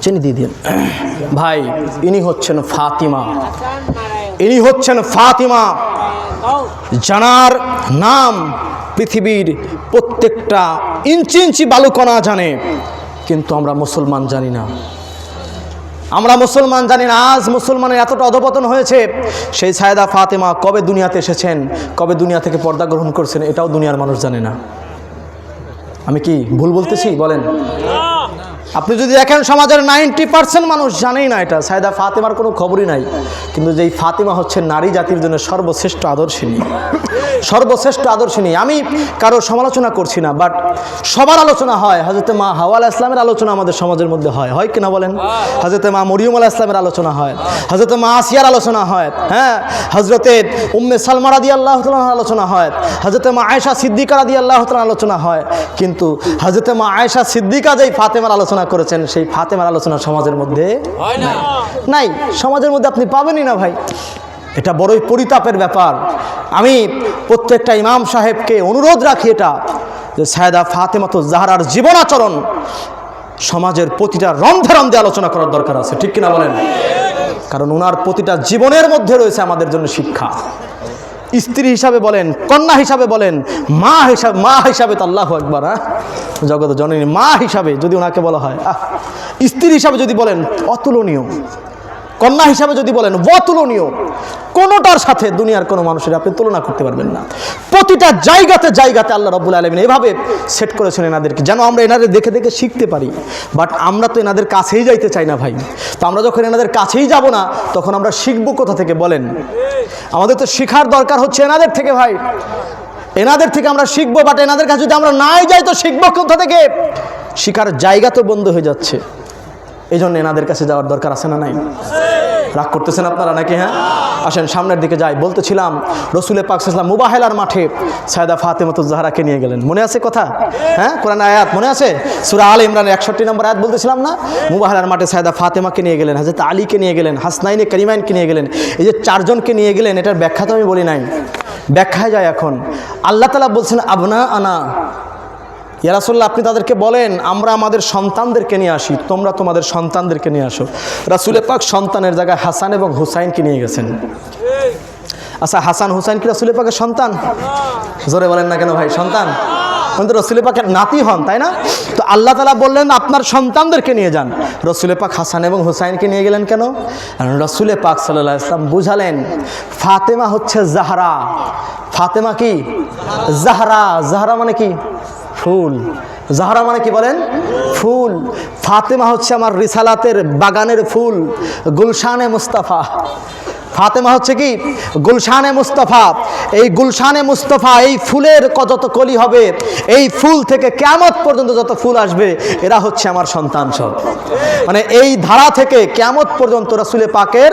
চিনি দিয়ে দিন ভাই। ইনি হচ্ছেন ফাতিমা, ইনি হচ্ছেন ফাতিমা, জানার নাম পৃথিবীর প্রত্যেকটা ইঞ্চি ইঞ্চি বালুকণা জানে, কিন্তু আমরা মুসলমান জানি না, আমরা মুসলমান জানি না। আজ মুসলমানের এতটা অধপতন হয়েছে, সেই সায়দা ফাতেমা কবে দুনিয়াতে এসেছেন, কবে দুনিয়া থেকে পর্দা গ্রহণ করছেন, এটাও দুনিয়ার মানুষ জানে না। আমি কি ভুল বলতেছি বলেন? আপনি যদি দেখেন সমাজের 90% মানুষ জানেই না এটা, সায়দা ফাতেমার কোনো খবরই নাই। কিন্তু যেই ফাতেমা হচ্ছে নারী জাতির জন্য সর্বশ্রেষ্ঠ আদর্শিনী, সর্বশ্রেষ্ঠ আদর্শিনী। আমি কারো সমালোচনা করছি না, বাট সবার আলোচনা হয়। হযরতে মা হাওয়া আলাইহিস সালামের আলোচনা আমাদের সমাজের মধ্যে হয়, হয় কিনা বলেন? হযরতে মা মরিয়ম আলাইহিস সালামের আলোচনা হয়, হযরতে মা আসিয়ার আলোচনা হয়, হ্যাঁ, হযরতে উম্মে সালমা রাদিয়াল্লাহু তাআলার আলোচনা হয়, হযরতে মা আয়েশা সিদ্দিকা রাদিয়াল্লাহু তাআলার আলোচনা হয়। কিন্তু হযরতে মা আয়েশা সিদ্দিকা যেই ফাতেমার আলোচনা করেছেন, সেই ফাতেমার আলোচনা সমাজের মধ্যে নাই, সমাজের মধ্যে আপনি পাবেনই না ভাই। এটা বড়ই পরিতাপের ব্যাপার। আমি প্রত্যেকটা ইমাম সাহেবকে অনুরোধ রাখি এটা, যে সায়দা ফাতেমাতুজ জাহরার জীবন আচরণ সমাজের প্রতিটা রন্ধে রন্ধে আলোচনা করার দরকার আছে, ঠিক কিনা বলেন? কারণ ওনার প্রতিটা জীবনের মধ্যে রয়েছে আমাদের জন্য শিক্ষা। স্ত্রী হিসাবে বলেন, কন্যা হিসাবে বলেন, মা হিসাবে তো আল্লাহু আকবার, জগত জননী মা হিসাবে যদি ওনাকে বলা হয়, স্ত্রী হিসাবে যদি বলেন অতুলনীয়, কন্যা হিসাবে যদি বলেন অতুলনীয়, কোনোটার সাথে দুনিয়ার কোনো মানুষের আপনি তুলনা করতে পারবেন না। প্রতিটা জায়গাতে জায়গাতে আল্লাহ রাব্বুল আলামিন এভাবে সেট করেছেন এনাদেরকে, যেন আমরা এনাদের দেখে দেখে শিখতে পারি। বাট আমরা তো এনাদের কাছেই যাইতে চাই না ভাই। তো আমরা যখন এনাদের কাছেই যাব না, তখন আমরা শিখবো কোথা থেকে বলেন? আমাদের তো শেখার দরকার হচ্ছে এনাদের থেকে ভাই, এনাদের থেকে আমরা শিখবো। বাট এনাদের কাছে যদি আমরা নাই যাই, তো শিখবো কোথা থেকে? শিখার জায়গা তো বন্ধ হয়ে যাচ্ছে। এই জন্য এনাদের কাছে যাওয়ার দরকার আছে না নাই? রাগ করতেছেন আপনারা নাকি? হ্যাঁ, আসেন সামনের দিকে যাই। বলতেছিলাম রাসূল পাক সাল্লাল্লাহু আলাইহি ওয়াসাল্লাম মুবাহেলার মাঠে সায়দা ফাতেমাতুজ জাহরাকে নিয়ে গেলেন। মনে আছে কথা? হ্যাঁ, কোরআন আয়াত মনে আছে? সূরা আলে ইমরানের 61 নম্বর আয়াত বলতেছিলাম না? মুবাহেলার মাঠে সায়দা ফাতেমাকে নিয়ে গেলেন, হযরত আলীকে নিয়ে গেলেন, হাসনাইনে কারিমাইনকে নিয়ে গেলেন। এই যে 4 জনকে নিয়ে গেলেন, এটার ব্যাখ্যা তো আমি বলি নাই, ব্যাখ্যায় যায় এখন। আল্লাহ তাআলা বলছেন আবনা আনা, ইয়া রাসূলুল্লাহ, আপনি তাদেরকে বলেন আমরা আমাদের সন্তানদেরকে নিয়ে আসি, তোমরা তোমাদের সন্তানদেরকে নিয়ে আসো। রাসূল পাক সন্তানের জায়গায় হাসান এবং হুসাইনকে নিয়ে গেছেন। আচ্ছা, হাসান হুসাইন কি রাসূল পাকের সন্তান? জোরে বলেন না কেন ভাই, সন্তান? কিন্তু রাসূল পাকের নাতি হন, তাই না? তো আল্লাহ তাআলা বললেন আপনার সন্তানদেরকে নিয়ে যান। রাসূল পাক হাসান এবং হুসাইনকে নিয়ে গেলেন কেন? রাসূল পাক সাল্লাল্লাহু আলাইহি ওয়াসাল্লাম বুঝালেন ফাতেমা হচ্ছে জাহরা। ফাতেমা কি? জাহরা। জাহরা মানে কি? ফুল। জাহরা মানে কি বলেন? ফুল। ফাতেমা হচ্ছে আমার রিসালাতের বাগানের ফুল, গুলশানে মুস্তাফা। ফাতেমা হচ্ছে কি? গুলশানে মুস্তাফা। এই গুলশানে মুস্তাফা, এই ফুলের যত কলি হবে, এই ফুল থেকে কিয়ামত পর্যন্ত যত ফুল আসবে, এরা হচ্ছে আমার সন্তান সব। মানে এই ধারা থেকে কিয়ামত পর্যন্ত রাসূল পাকের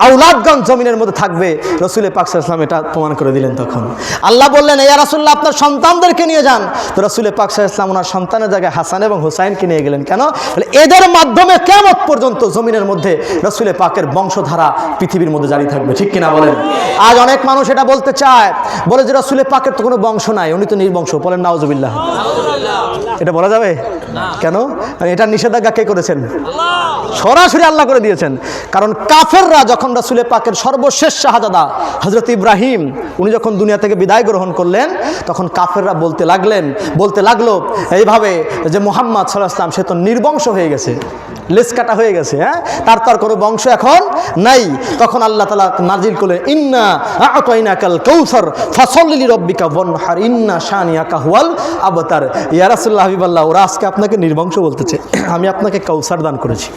আওলাদগণ জমিনের মধ্যে থাকবে। রাসূল পাক সাল্লাল্লাহু আলাইহি ওয়াসাল্লাম এটা প্রমাণ করে দিলেন। তখন আল্লাহ বললেন ইয়া রাসূলুল্লাহ আপনার সন্তানদেরকে নিয়ে যান। তো রাসূল পাক সাল্লাল্লাহু আলাইহি ওয়াসাল্লাম ওনার সন্তানের জায়গায় হাসান এবং হুসাইনকে নিয়ে গেলেন। কেন? এদের মাধ্যমে কিয়ামত পর্যন্ত জমিনের মধ্যে রাসূল পাকের বংশধারা পৃথিবীর মধ্যে জারি থাকবে। ঠিক কিনা বলেন? আজ অনেক মানুষ এটা বলতে চায়, বলে যে রাসূল পাকের তো কোনো বংশ নাই, উনি তো নির্বংশ। বলেন নাউজুবিল্লাহ। এটা বলা যাবে? কেন? এটা নিষেধাজ্ঞা কে করেছেন? সরাসরি আল্লাহ করে দিয়েছেন। কারণ কাফেররা যখন রাসূল পাকের সর্বশেষ শাহজাদা হযরত ইব্রাহিম উনি যখন দুনিয়া থেকে বিদায় গ্রহণ করলেন, তখন কাফেররা বলতে লাগলো এইভাবে যে মুহাম্মদ সাল্লাল্লাহু আলাইহি ওয়াসাল্লাম সে তো নির্বংশ হয়ে গেছে, লেজ কাটা হয়ে গেছে, হ্যাঁ, তার কোনো বংশ এখন নাই। তখন আল্লাহ তাআলা নাজিল করলেন ইন্না আ'তাইনাকাল কাউসার ফাসাল্লি লিরাব্বিকা ওয়ানহার ইন্না শানিয়াকা হুয়াল আবতার। ইয়া রাসূলুল্লাহ হাবিবাল্লাহ, ওরা আজকে আপনাকে নির্বংশ বলতেছে, আমি আপনাকে কাউসার দান করেছি,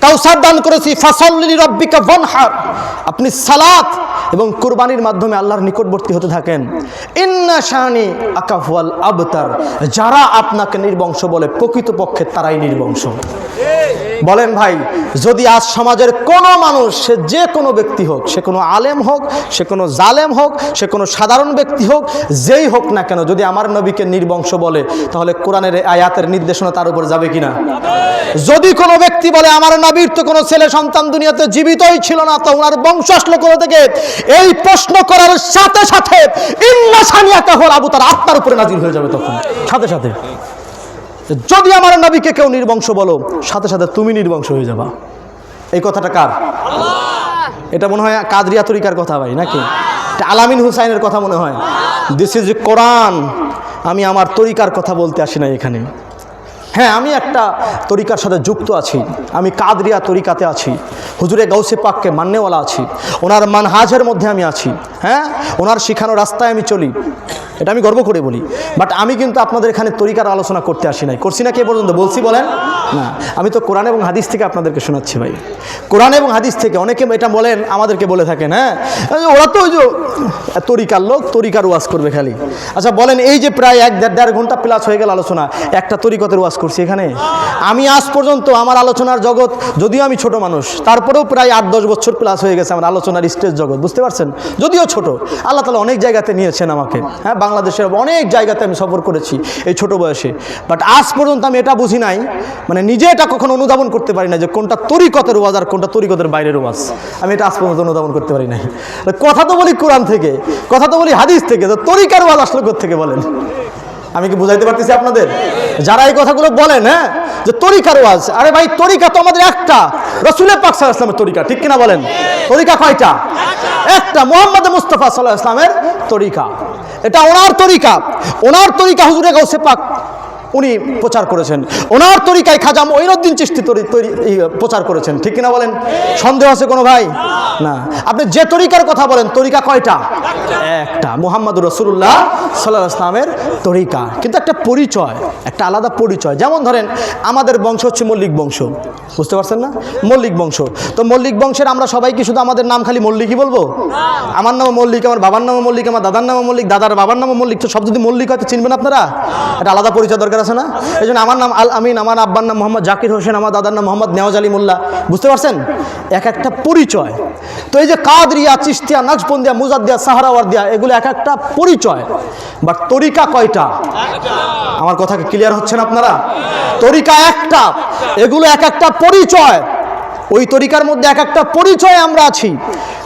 কাউসার দান করেছি। ফাসাল্লি লিরাব্বিকা ওয়ানহার, আপনি সালাত এবং কুরবানির মাধ্যমে আল্লাহর নিকটবর্তী হতে থাকেন। ইন্না শানি আকাফওয়াল আবতার, যারা আপনাকে নির্বংশ বলে প্রকৃতপক্ষে তারাই নির্বংশ। বলেন ভাই, যদি আজ সমাজের কোনো মানুষ, সে যে কোনো ব্যক্তি হোক, সে কোনো আলেম হোক, সে কোনো জালেম হোক, সে কোনো সাধারণ ব্যক্তি হোক, যেই হোক না কেন, যদি আমার নবীকে নির্বংশ বলে, তাহলে কোরআনের আয়াতের নির্দেশনা তার উপর যাবে কিনা? যদি কোনো ব্যক্তি বলে আমার নবীর তো কোনো ছেলে সন্তান দুনিয়াতে জীবিতই ছিল না, তো ওনার বংশ আসলো কোথা থেকে, এই প্রশ্ন করার সাথে সাথে ইন্না শানিয়াকা হুয়াল আবতার আপনার উপরে নাজিল হয়ে যাবে। তখন সাথে সাথে যদি আমার নবীকে কেউ নির্বংশ বলো, সাথে সাথে তুমি নির্বংশ হয়ে যাবা। এই কথাটা কার? এটা মনে হয় কাদরিয়া তরিকার কথা ভাই, নাকি এটা আলামিন হুসাইনের কথা মনে হয়? দিস ইজ কোরআন। আমি আমার তরিকার কথা বলতে আসি না এখানে। হ্যাঁ, আমি একটা তরিকার সাথে যুক্ত আছি, আমি কাদরিয়া তরিকাতে আছি, হুজুরে গাউসে পাককে মান্যওয়ালা আছি, ওনার মানহাজের মধ্যে আমি আছি, হ্যাঁ, ওনার শিখানো রাস্তায় আমি চলি, এটা আমি গর্ব করে বলি। বাট আমি কিন্তু আপনাদের এখানে তরিকার আলোচনা করতে আসি নাই। করছি না কে পর্যন্ত? বলছি বলেন না। আমি তো কোরআন এবং হাদিস থেকে আপনাদেরকে শোনাচ্ছি ভাই, কোরআন এবং হাদিস থেকে। অনেকে এটা বলেন, আমাদেরকে বলে থাকেন, হ্যাঁ ওরা তো ওই যে তরিকার লোক, তরিকার ওয়াজ করবে খালি। আচ্ছা বলেন, এই যে প্রায় 1-1.5 ঘন্টা প্লাস হয়ে গেল আলোচনা, একটা তরিকতের ওয়াজ করছি এখানে? আমি আজ পর্যন্ত আমার আলোচনার জগৎ, যদিও আমি ছোট মানুষ, তারপরেও প্রায় 8-10 বছর প্লাস হয়ে গেছে আমার আলোচনার স্টেজ জগৎ, বুঝতে পারছেন? যদিও ছোট, আল্লাহ তাআলা অনেক জায়গাতে নিয়েছেন আমাকে, হ্যাঁ, বাংলাদেশের অনেক জায়গাতে আমি সফর করেছি এই ছোট বয়সে। বাট আজ পর্যন্ত আমি এটা বুঝি নাই, মানে নিজে এটা কখনো অনুধাবন করতে পারি না যে কোনটা তরিকতের ওয়াজ আর কোনটা তরিকতের বাইরের ওয়াজ। আমি এটা আজ পর্যন্ত অনুধাবন করতে পারি নাই। কথা তো বলি কোরআন থেকে, কথা তো বলি হাদিস থেকে, তো তরিকার ওয়াজ আসলে কোত্থেকে বলেন? আমি কি বুঝাইতে পারতেছি আপনাদের? যারা এই কথাগুলো বলেন, হ্যাঁ, যে তরিকার ওয়াজ, আরে ভাই তরিকা তো আমাদের একটা, রাসূল পাক সাল্লাল্লাহু আলাইহি ওয়াসাল্লামের তরিকা, ঠিক কিনা বলেন? তরিকা কয়টা? একটা, মুহাম্মদ মুস্তাফা সাল্লাল্লাহু আলাইহি ওয়াসাল্লামের তরিকা, এটা ওনার তরিকা। ওনার তরিকা হুজুরে গাউসে পাক উনি প্রচার করেছেন, ওনার তরিকায় খাজা মঈনুদ্দিন চিশতি প্রচার করেছেন, ঠিক কিনা বলেন? সন্দেহ আছে কোনো ভাই? না। আপনি যে তরিকার কথা বলেন, তরিকা কয়টা? একটা, মুহাম্মদুর রাসূলুল্লাহ সাল্লাল্লাহু আলাইহি ওয়াসাল্লামের তরিকা। কিন্তু একটা পরিচয়, একটা আলাদা পরিচয়। যেমন ধরেন আমাদের বংশ হচ্ছে মল্লিক বংশ, বুঝতে পারছেন না? মল্লিক বংশ। তো মল্লিক বংশের আমরা সবাই কি শুধু আমাদের নাম খালি মল্লিকই বলবো? আমার নামও মল্লিক, আমার বাবার নামও মল্লিক, আমার দাদার নামও মল্লিক, দাদার বাবার নামও মল্লিক, তো সব যদি মল্লিক হয় তো চিনবেন আপনারা? এটা আলাদা পরিচয় দরকার আছে না? এই জন্য আমার নাম আল আমিন, আমার আব্বার নাম মোহাম্মদ জাকির হোসেন, আমার দাদার নাম মোহাম্মদ নেওয়াজ আলী মোল্লা, বুঝতে পারছেন? এক একটা পরিচয়। তো এই যে কাদরিয়া, চিশতিয়া, নকশবন্দিয়া, মুজাদ্দিয়া, সাহারাওয়ার্দিয়া, এগুলো এক একটা পরিচয়। বাট তরিকা কয়টা? আমার কথা কি ক্লিয়ার হচ্ছে না আপনারা? তরিকা একটা, এগুলো এক একটা পরিচয়। ওই তরিকার মধ্যে এক একটা পরিচয় আমরা আছি,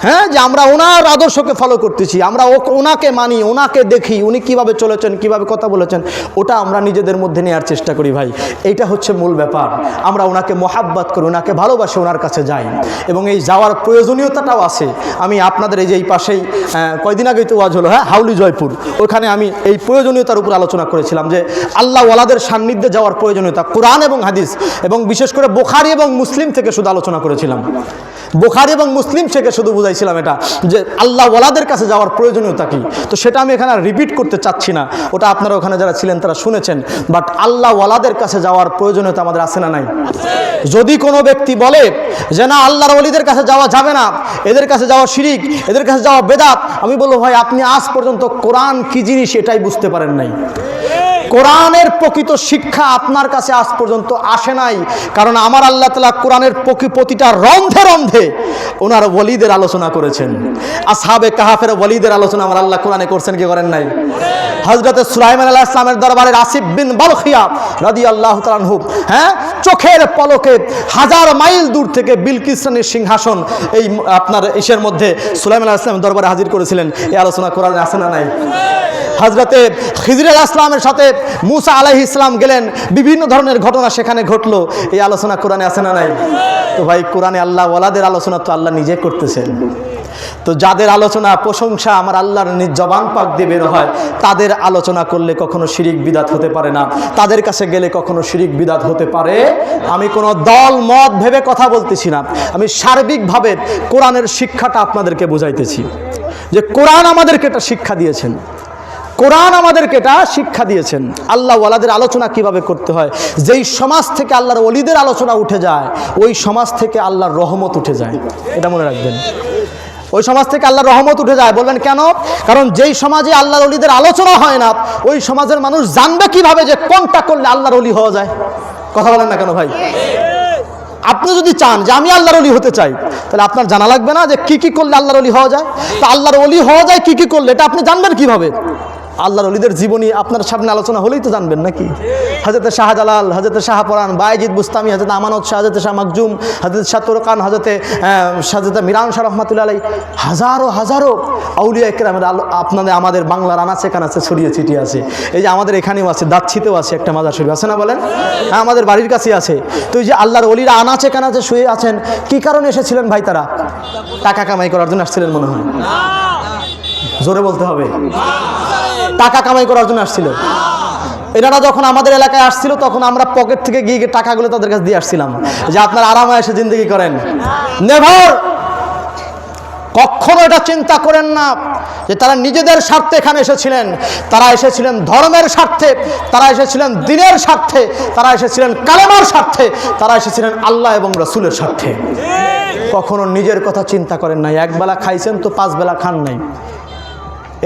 হ্যাঁ, যে আমরা ওনার আদর্শকে ফলো করতেছি, আমরা ওনাকে মানি, ওনাকে দেখি, উনি কিভাবে চলেছেন, কিভাবে কথা বলেছেন, ওটা আমরা নিজেদের মধ্যে নেওয়ার চেষ্টা করি ভাই। এইটা হচ্ছে মূল ব্যাপার। আমরা ওনাকে মোহাব্বত করি, ওনাকে ভালোবাসি, ওনার কাছে যাই, এবং এই যাওয়ার প্রয়োজনীয়তাটাও আছে। আমি আপনাদের এই যে এই পাশেই কয়দিন আগেই তো ওয়াজ হলো, হ্যাঁ, হাউলি জয়পুর, ওখানে আমি এই প্রয়োজনীয়তার উপর আলোচনা করেছিলাম যে আল্লাহ ওয়ালাদের সান্নিধ্যে যাওয়ার প্রয়োজনীয়তা, কোরআন এবং হাদিস, এবং বিশেষ করে বুখারী এবং মুসলিম থেকে শুধু আলোচনা করেছিলাম। বুখারী এবং মুসলিম থেকে শুধু বুঝাইছিলাম এটা, যে আল্লাহ ওয়ালাদের কাছে যাওয়ার প্রয়োজনীয়তা কি। তো সেটা আমি এখানে রিপিট করতে চাচ্ছি না, ওটা আপনারা ওখানে যারা ছিলেন তারা শুনেছেন। বাট আল্লাহ ওয়ালাদের কাছে যাওয়ার প্রয়োজনীয়তা আমাদের আছে না নাই? যদি কোনো ব্যক্তি বলে যে না আল্লাহর ওলিদের কাছে যাওয়া যাবে না, এদের কাছে যাওয়া শিরিক, এদের কাছে যাওয়া বেদাত, আমি বলবো ভাই আপনি আজ পর্যন্ত কোরআন কি জিনিস এটাই বুঝতে পারেন নাই। কোরআনের প্রকৃত শিক্ষা আপনার কাছে আজ পর্যন্ত আসে নাই, কারণ আমার আল্লাহ তাআলা কোরআনের প্রতিটা রন্ধে রন্ধে ওনার ওলিদের আলোচনা করেছেন। আসহাবে কাহাফের ওলিদের আলোচনা আমার আল্লাহ কোরআনে করছেন কি করেন নাই? হযরত সুলাইমান আলাইহিস সালামের দরবারে আসিফ বিন বালখিয়া রাদিয়াল্লাহু তাআলা আনহু, হ্যাঁ, চোখের পলকে 1000 মাইল দূর থেকে বিলকিস রানীর সিংহাসন এই আপনার ইসের মধ্যে সুলাইমান আলাইহিস সালামের দরবারে হাজির করেছিলেন। এই আলোচনা কোরআনে আছে না নাই? হযরতে খিজির আলাইহিস সালামের সাথে মুসা আলাইহিস সালাম গেলেন, বিভিন্ন ধরনের ঘটনা সেখানে ঘটলো, এই আলোচনা কোরআনে আছে না নাই? তো ভাই কোরআনে আল্লাহ ওয়ালাদের আলোচনা তো আল্লাহ নিজে করতেছেন। তো যাদের আলোচনা প্রশংসা আমার আল্লাহর জবান পাক দিয়ে বের হয়, তাদের আলোচনা করলে কখনো শিরিক বিদাত হতে পারে না, তাদের কাছে গেলে কখনো শিরিক বিদাত হতে পারে। আমি কোনো দল মত ভেবে কথা বলতেছি না, আমি সার্বিকভাবে কোরআনের শিক্ষাটা আপনাদেরকে বুঝাইতেছি, যে কোরআন আমাদেরকে এটা শিক্ষা দিয়েছেন, কোরআন আমাদেরকে এটা শিক্ষা দিয়েছেন। আল্লাহ ওয়ালাদের আলোচনা কিভাবে করতে হয়, যেই সমাজ থেকে আল্লাহর ওলিদের আলোচনা উঠে যায়, ওই সমাজ থেকে আল্লাহর রহমত উঠে যায়, এটা মনে রাখবেন। ওই সমাজ থেকে আল্লাহর রহমত উঠে যায়। বলবেন কেন? কারণ যেই সমাজে আল্লাহর ওলিদের আলোচনা হয় না, ওই সমাজের মানুষ জানবে কিভাবে যে কোনটা করলে আল্লাহর ওলি হওয়া যায়? কথা বলেন না কেন ভাই? আপনি যদি চান যে আমি আল্লাহর ওলি হতে চাই, তাহলে আপনার জানা লাগবে না যে কি কি করলে আল্লাহর ওলি হওয়া যায়? তা আল্লাহর ওলি হওয়া যায় কি কি করলে, এটা আপনি জানবেন কিভাবে? আল্লাহর ওলিদের জীবনী আপনার সামনে আলোচনা হলেই তো জানবেন নাকি? হযরত শাহজালাল, হযরত শাহপরান, বায়েজিদ বুস্তামি, হযরত আমানত শাহ, হযরত শাহ মাকজুম, হযরত শাহ তুরকান, হযরত মিরান শাহ রহমাতুল্লাহ আলাইহি, হাজারো হাজারো আউলিয়া ইকরামের আপনাদের আমাদের বাংলার আনাচে কানাচে ছড়িয়ে ছিটিয়ে আছে। এই যে আমাদের এখানেও আছে, দাচ্ছিতেও আছে একটা মাজার শরীফ, আছে না বলেন? হ্যাঁ, আমাদের বাড়ির কাছেই আছে। তো এই যে আল্লাহর ওলিরা আনাচে কানাচে শুয়ে আছেন, কি কারণে এসেছিলেন ভাই? তারা টাকা কামাই করার জন্য আসছিলেন মনে হয়, জোরে বলতে হবে। টাকা কামাই করার জন্য আসছিল। এনারা যখন আমাদের এলাকায় আসছিল, তখন আমরা পকেট থেকে গিয়ে টাকাগুলো তাদের কাছে দিয়ে আসছিলাম, যে আপনার আরামে এসে জিন্দগি করেন। নেভার, কখনো এটা চিন্তা করেন না যে তারা নিজেদের স্বার্থে এখানে এসেছিলেন। তারা এসেছিলেন ধর্মের স্বার্থে, তারা এসেছিলেন দ্বীনের স্বার্থে, তারা এসেছিলেন কালেমার স্বার্থে, তারা এসেছিলেন আল্লাহ এবং রাসূলের স্বার্থে। কখনো নিজের কথা চিন্তা করেন নাই। একবেলা খাইছেন তো 5 বেলা খান নাই।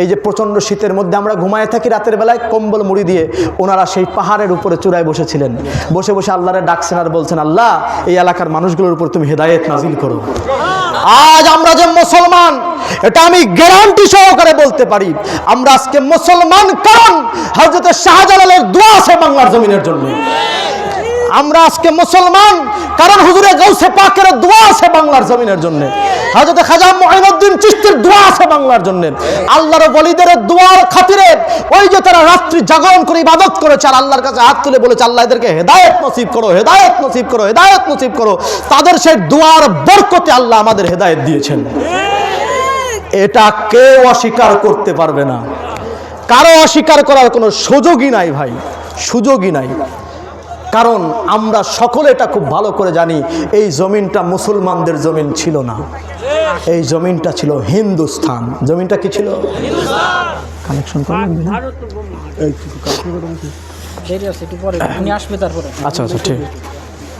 এই যে প্রচণ্ড শীতের মধ্যে আমরা ঘুমায় থাকি, রাতের বেলায় কম্বল মুড়ি দিয়ে ওনারা সেই পাহাড়ের উপরে চূড়ায় বসেছিলেন। বসে বসে আল্লাহরে ডাকছেন আর বলছেন, আল্লাহ এই এলাকার মানুষগুলোর উপর তুমি হেদায়েত নাজিল করো। আজ আমরা যে মুসলমান, এটা আমি গ্যারান্টি সহকারে বলতে পারি, আমরা আজকে মুসলমান কারণ হযরত শাহজালালের দোয়া আছে বাংলার জমিনের জন্য। আমরা আজকে মুসলমান কারণ হুজুরে গাউসে পাকের দোয়া আছে বাংলার জমিনের জন্য। হযরত খাজা মুঈনুদ্দিন চিশতির দোয়া আছে বাংলার জন্য। আল্লাহর ওলিদের দোয়ার খাতিরে ওই যে তারা রাত্রি জাগরণ করে ইবাদত করেছে আর আল্লাহর কাছে হাত তুলে বলেছে, আল্লাহ এদেরকে হেদায়েত নসিব করো, হেদায়েত নসিব করো, হেদায়েত নসিব করো। তাদের সেই দোয়ার বরকতে আল্লাহ আমাদের হেদায়েত দিয়েছেন। এটা কেউ অস্বীকার করতে পারবে না, কারো অস্বীকার করার কোনো সুযোগই নাই ভাই, সুযোগই নাই। কারণ আমরা সকলে এটা খুব ভালো করে জানি, এই জমিনটা মুসলমানদের জমিন ছিল না, এই জমিনটা ছিল হিন্দুস্তান। জমিনটা কি ছিল? কানেকশন করবেন? আচ্ছা আচ্ছা, ঠিক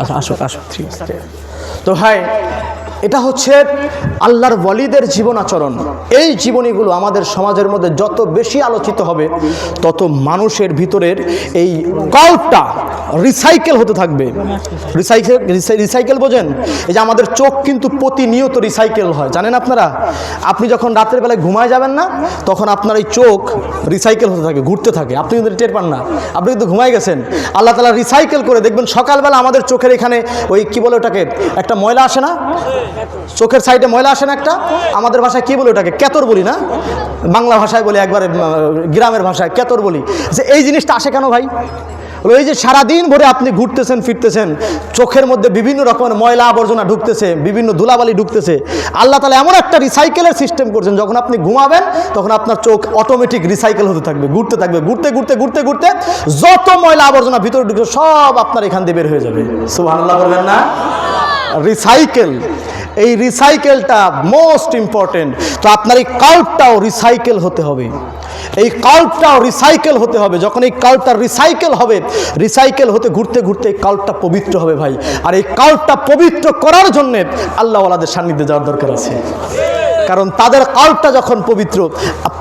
আচ্ছা, আসুক আসুক, ঠিক আছে। তো ভাই, এটা হচ্ছে আল্লাহর ওয়ালিদের জীবন আচরণ। এই জীবনীগুলো আমাদের সমাজের মধ্যে যত বেশি আলোচিত হবে, তত মানুষের ভিতরের এই কল্পটা রিসাইকেল হতে থাকবে। রিসাইকেল বোঝেন? এই যে আমাদের চোখ কিন্তু প্রতিনিয়ত রিসাইকেল হয়, জানেন আপনারা? আপনি যখন রাতের বেলায় ঘুমায় যাবেন না, তখন আপনার এই চোখ রিসাইকেল হতে থাকে, ঘুরতে থাকে। আপনি কিন্তু টের পান না, আপনি কিন্তু ঘুমায় গেছেন। আল্লাহ তাআলা রিসাইকেল করে দেখবেন, সকালবেলা আমাদের চোখের এখানে ওই কি বলে ওটাকে একটা ময়লা আসে না, চোখের সাইডে ময়লা আসে না একটা, আমাদের ভাষায় কি বলে ওটাকে, কেতর বলি না, বাংলা ভাষায় বলি, একবারে গ্রামের ভাষায় কেতর বলি। যে এই জিনিসটা আসে কেন ভাই? ওই যে সারাদিন ভরে আপনি ঘুরতেছেন ফিরতেছেন, চোখের মধ্যে বিভিন্ন রকমের ময়লা আবর্জনা ঢুকতেছে, বিভিন্ন ধুলাবালি ঢুকতেছে। আল্লাহ তাআলা এমন একটা রিসাইকেলের সিস্টেম করছেন, যখন আপনি ঘুমাবেন তখন আপনার চোখ অটোমেটিক রিসাইকেল হতে থাকবে, ঘুরতে থাকবে, ঘুরতে ঘুরতে ঘুরতে ঘুরতে যত ময়লা আবর্জনা ভিতরে ঢুকবে সব আপনার এখান দিয়ে বের হয়ে যাবে। সুবহানাল্লাহ বলবেন না? রিসাইকেল, এই রিসাইকেলটা মোস্ট ইম্পর্টেন্ট। তো আপনার এই কাল্পটাও রিসাইকেল হতে হবে, এই কাল্পটাও রিসাইকেল হতে হবে। যখন এই কাল্পটা রিসাইকেল হবে, রিসাইকেল হতে ঘুরতে ঘুরতে এই কাল্পটা পবিত্র হবে ভাই। আর এই কাল্পটা পবিত্র করার জন্য আল্লাহওয়ালাদের সান্নিধ্যে যাওয়ার দরকার আছে, কারণ তাদের কাল্পটা যখন পবিত্র,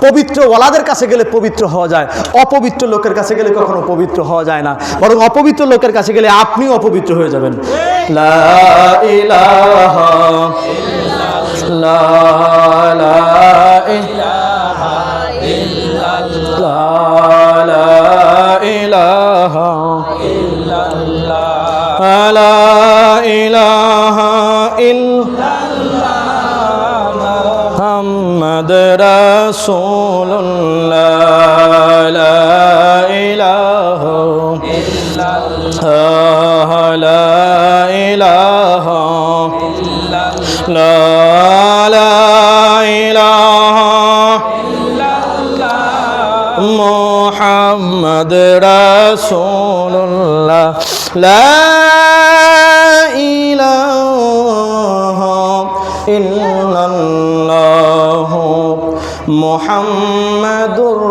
পবিত্র ওয়ালাদের কাছে গেলে পবিত্র হওয়া যায়, অপবিত্র লোকের কাছে গেলে কখনো পবিত্র হওয়া যায় না, বরং অপবিত্র লোকের কাছে গেলে আপনিও অপবিত্র হয়ে যাবেন। লা ইলাহা ইল্লাল্লাহ, লা ইলাহা ইল্লাল্লাহ, লা ইলাহা ইল্লাল্লাহ, লা ইলাহা ইল্লাল্লাহ, মুহাম্মদ রাসূলুল্লাহ, লা ইলাহা ইল্লাল্লাহ, লা ইলাহা ইল্লাল্লাহ, লা ইলাহা ইল্লাল্লাহ, মুহাম্মদ রাসূলুল্লাহ, লা ইলাহা ইল্লাল্লাহ, মুহাম্মাদুর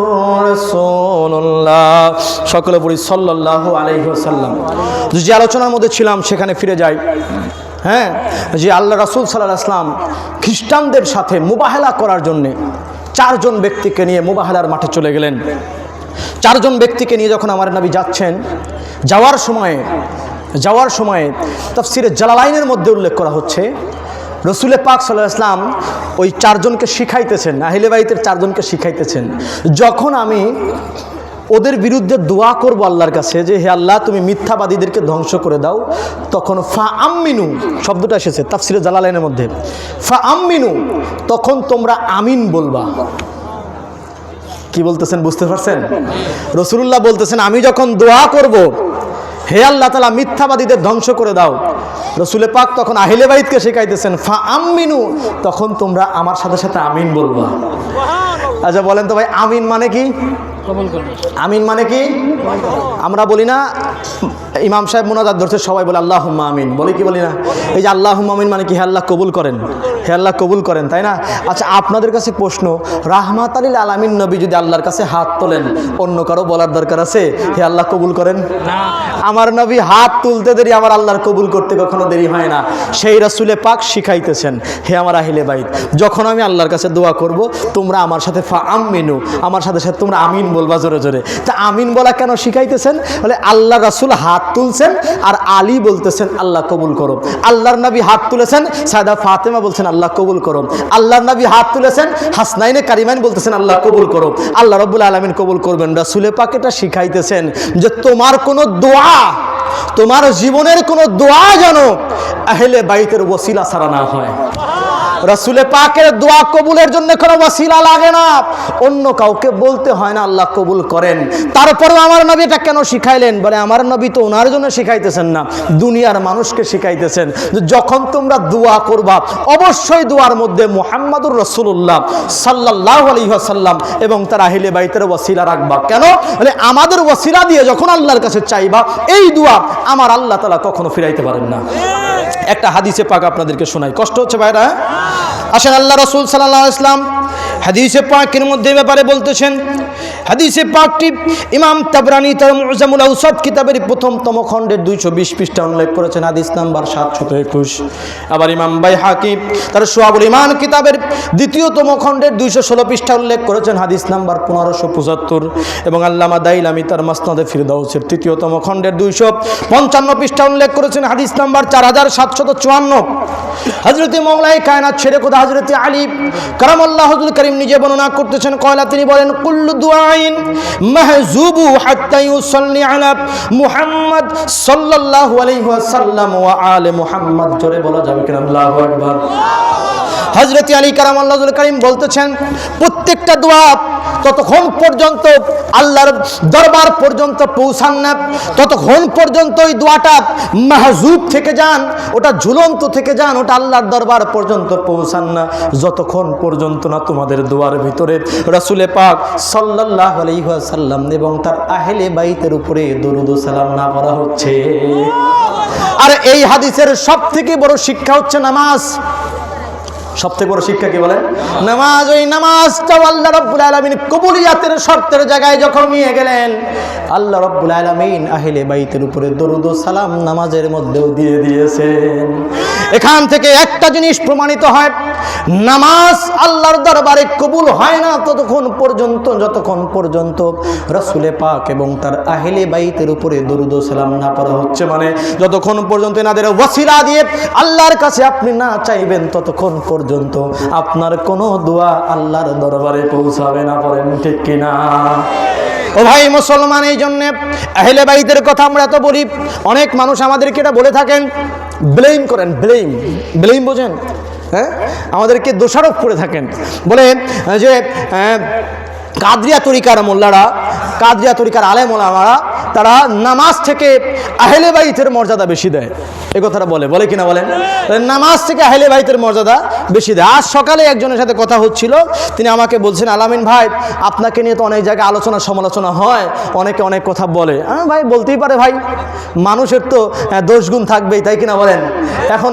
রাসূলুল্লাহ। সকলে পড়ি সাল্লাল্লাহু আলাইহি ওয়াসাল্লাম। যে আলোচনার মধ্যে ছিলাম সেখানে ফিরে যাই। হ্যাঁ, যে আল্লাহ রাসূল সাল্লাল্লাহু আলাইহি ওয়াসাল্লাম খ্রিস্টানদের সাথে মুবাহালা করার জন্যে 4 জন ব্যক্তিকে নিয়ে মুবাহালার মাঠে চলে গেলেন। 4 জন ব্যক্তিকে নিয়ে যখন আমার নবী যাচ্ছেন, যাওয়ার সময়ে তাফসিরে জালালাইনের মধ্যে উল্লেখ করা হচ্ছে, রসুল পাক সাল্লাল্লাহু আলাইহি ওয়াসাল্লাম ওই 4 জনকে শিখাইতেছেন, আহলে বাইতের 4 জনকে শিখাইতেছেন, যখন আমি ওদের বিরুদ্ধে দোয়া করব আল্লাহর কাছে যে হে আল্লাহ তুমি মিথ্যাবাদীদেরকে ধ্বংস করে দাও, তখন ফা আমিনু শব্দটা এসেছে তাফসিরে জালালাইনের মধ্যে, ফা আমিনু, তখন তোমরা আমিন বলবা। কি বলতেছেন বুঝতে পারছেন? রাসূলুল্লাহ বলতেছেন আমি যখন দোয়া করব হে আল্লাহ তাআলা মিথ্যাবাদীদের ধ্বংস করে দাও, রসুল পাক তখন আহলে বাইতকে শেখাইতেছেন ফা আমিনু, তখন তোমরা আমার সাথে সাথে আমিন বলবা। আচ্ছা বলেন তো ভাই, আমিন মানে কি? আমিন মানে কি? আমরা বলি না, ইমাম সাহেব মুনাজাত ধরছে সবাই বলে আল্লাহুম্মা আমিন, বলি কি বলি না? এই যে আল্লাহুম্মা আমিন মানে কি? হে আল্লাহ কবুল করেন, হে আল্লাহ কবুল করেন, তাই না? আচ্ছা আপনাদের কাছে প্রশ্ন, রাহমাতাল লিল আলামিন নবী যদি আল্লাহর কাছে হাত তোলেন, অন্য কারো বলার দরকার আছে হে আল্লাহ কবুল করেন? না। আমার নবী হাত তুলতে দেরি, আমার আল্লাহর কবুল করতে কখনো দেরি হয় না। সেই রাসূলে পাক শিখাইতেছেন হে আমার আহলে বাইত, যখন আমি আল্লাহর কাছে দোয়া করব তোমরা আমার সাথে ফা আমিনু, আমার সাথে সাথে তোমরা আমিন বলবা জোরে জোরে। তা আমিন বলা কেন শিখাইতেছেন? বলে আল্লাহ রাসূল হাত তুলছেন আর আলী বলতেছেন আল্লাহ কবুল করো। আল্লাহর নবী হাত তুলেছেন, সায়দা ফাতেমা বলছেন আল্লাহ কবুল করো। আল্লাহর নবী হাত তুলেছেন, হাসনাইনে কারিমাইন বলতেছেন আল্লাহ কবুল করো। আল্লাহ রাব্বুল আলামিন কবুল করবেন। রাসূলে পাক এটা শিখাইতেছেন যে তোমার কোনো দোয়া, তোমার জীবনের কোনো দোয়া যেন আহলে বাইতের ওসিলা ছাড়া না হয়। রাসূলে পাকের দোয়া কবুলের জন্য কোনো ওসিলা লাগে না, অন্য কাউকে বলতে হয় না আল্লাহ কবুল করেন। তারপরেও আমার নবী এটা কেন শিখাইলেন? বলে আমার নবী তো ওনার জন্য শিখাইতেছেন না, দুনিয়ার মানুষকে শিখাইতেছেন যে যখন তোমরা দোয়া করবা অবশ্যই দোয়ার মধ্যে মুহাম্মাদুর রাসূলুল্লাহ সাল্লাল্লাহু আলাইহি ওয়াসাল্লাম এবং তার আহলে বাইতের ওসিলা রাখবা। কেন? বলে আমাদের ওসিলা দিয়ে যখন আল্লাহর কাছে চাইবা এই দোয়া আমার আল্লাহ তাআলা কখনো ফিরাইতে পারেন না। একটা হাদিসে পাক আপনাদেরকে শোনাই, কষ্ট হচ্ছে ভাইরা? আসেন, আল্লাহ রাসূল সাল্লাল্লাহু আলাইহি ওয়াসাল্লাম হাদিসে পাকের মধ্যে ব্যাপারে বলতেছেন। হাদিসে পাকটি ইমাম তাবরানী তার মুজামুল আওসাত কিতাবের প্রথমতম খণ্ডের 220 পৃষ্ঠা উল্লেখ করেছেন, হাদিস নাম্বার 721। আবার ইমাম বাইহাকি তার শুআবুল ঈমান কিতাবের দ্বিতীয়তম খণ্ডের 216 পৃষ্ঠা উল্লেখ করেছেন, হাদিস নাম্বার 1575। এবং আল্লামা দাইলামি তার মাসনাদে ফিরদাউসের তৃতীয়তম খণ্ডের 255 পৃষ্ঠা উল্লেখ করেছেন, হাদিস নাম্বার 4754। হযরতে মাওলাই কায়নাত শেরে খোদা হযরতে আলী কারামাল্লাহু ওয়াজহুল কারীম নিজে বর্ণনা করতেছেন, কয়লা তিনি বলেন কুল্লু দুআইন মাহজুবু হাত্তা ইউসাল্লি আলা মুহাম্মদ সাল্লাল্লাহু আলাইহি ওয়াসাল্লাম ওয়া আলে মুহাম্মদ। জোরে বলা যাবে কিনা? আল্লাহু আকবার। হযরত আলী কারামাল্লাহুল কারীম বলতেছেন, প্রত্যেকটা দোয়া ততক্ষণ পর্যন্ত আল্লাহর দরবার পর্যন্ত পৌঁছান না, ততক্ষণ পর্যন্ত ওই দোয়াটা মাহজুব থেকে যান, ওটা ঝুলন্ত থেকে যান, ওটা আল্লাহর দরবার পর্যন্ত পৌঁছান না, যতক্ষণ পর্যন্ত না তোমাদের দোয়ার ভিতরে রাসূল পাক সাল্লাল্লাহু আলাইহি ওয়াসাল্লাম এবং তার আহলে বাইতের উপরে দরুদ ও সালাম না করা হচ্ছে। আর এই হাদিসের সবথেকে বড় শিক্ষা হচ্ছে নামাজ। সবথেকে বড় শিক্ষা কি বলেন? নামাজ। ওই নামাজটা আল্লাহ রাব্বুল আলামিন কবুলিয়াতের শর্তের জায়গায় যখন নিয়ে গেলেন, আল্লাহ রাব্বুল আলামিন আহলে বাইতের উপরে দরুদ ও সালাম নামাজের মধ্যেও দিয়ে দিয়েছেন। এখান থেকে একটা জিনিস প্রমাণিত হয়, নামাজ আল্লাহর দরবারে কবুল হয় না ততক্ষণ পর্যন্ত যতক্ষণ পর্যন্ত রাসূল পাক এবং তার আহলে বাইতের উপরে দরুদ ও সালাম না পড়া হচ্ছে। মানে যতক্ষণ পর্যন্ত এনাদের ওসিলা দিয়ে আল্লাহর কাছে আপনি না চাইবেন, ততক্ষণ পর্যন্ত আপনার কোনো দোয়া আল্লাহর দরবারে পৌঁছাবে না। পড়েন ঠিক কিনা? ও ভাই মুসলমান, এই জন্য আহলে বাইতের কথা আমরা তো বলি, অনেক মানুষ আমাদেরকে এটা বলে থাকেন, ব্লেম করেন। ব্লেম বোঝেন? হ্যাঁ, আমাদেরকে দোষারোপ করে থাকেন, বলে যে কাদরিয়া তরিকার মোল্লারা, কাদরিয়া তরিকার আলেম ওলামারা, তারা নামাজ থেকে আহলে বাইতের মর্যাদা বেশি দেয়। এই কথাটা বলে কিনা বলেন? নামাজ থেকে আহলে বাইতের মর্যাদা বেশি দেয়। আজ সকালে একজনের সাথে কথা হচ্ছিল, তিনি আমাকে বলছেন, আলামিন ভাই আপনাকে নিয়ে তো অনেক জায়গায় আলোচনা সমালোচনা হয়, অনেকে অনেক কথা বলে। ভাই বলতেই পারে ভাই, মানুষের তো দোষগুণ থাকবেই, তাই কিনা বলেন? এখন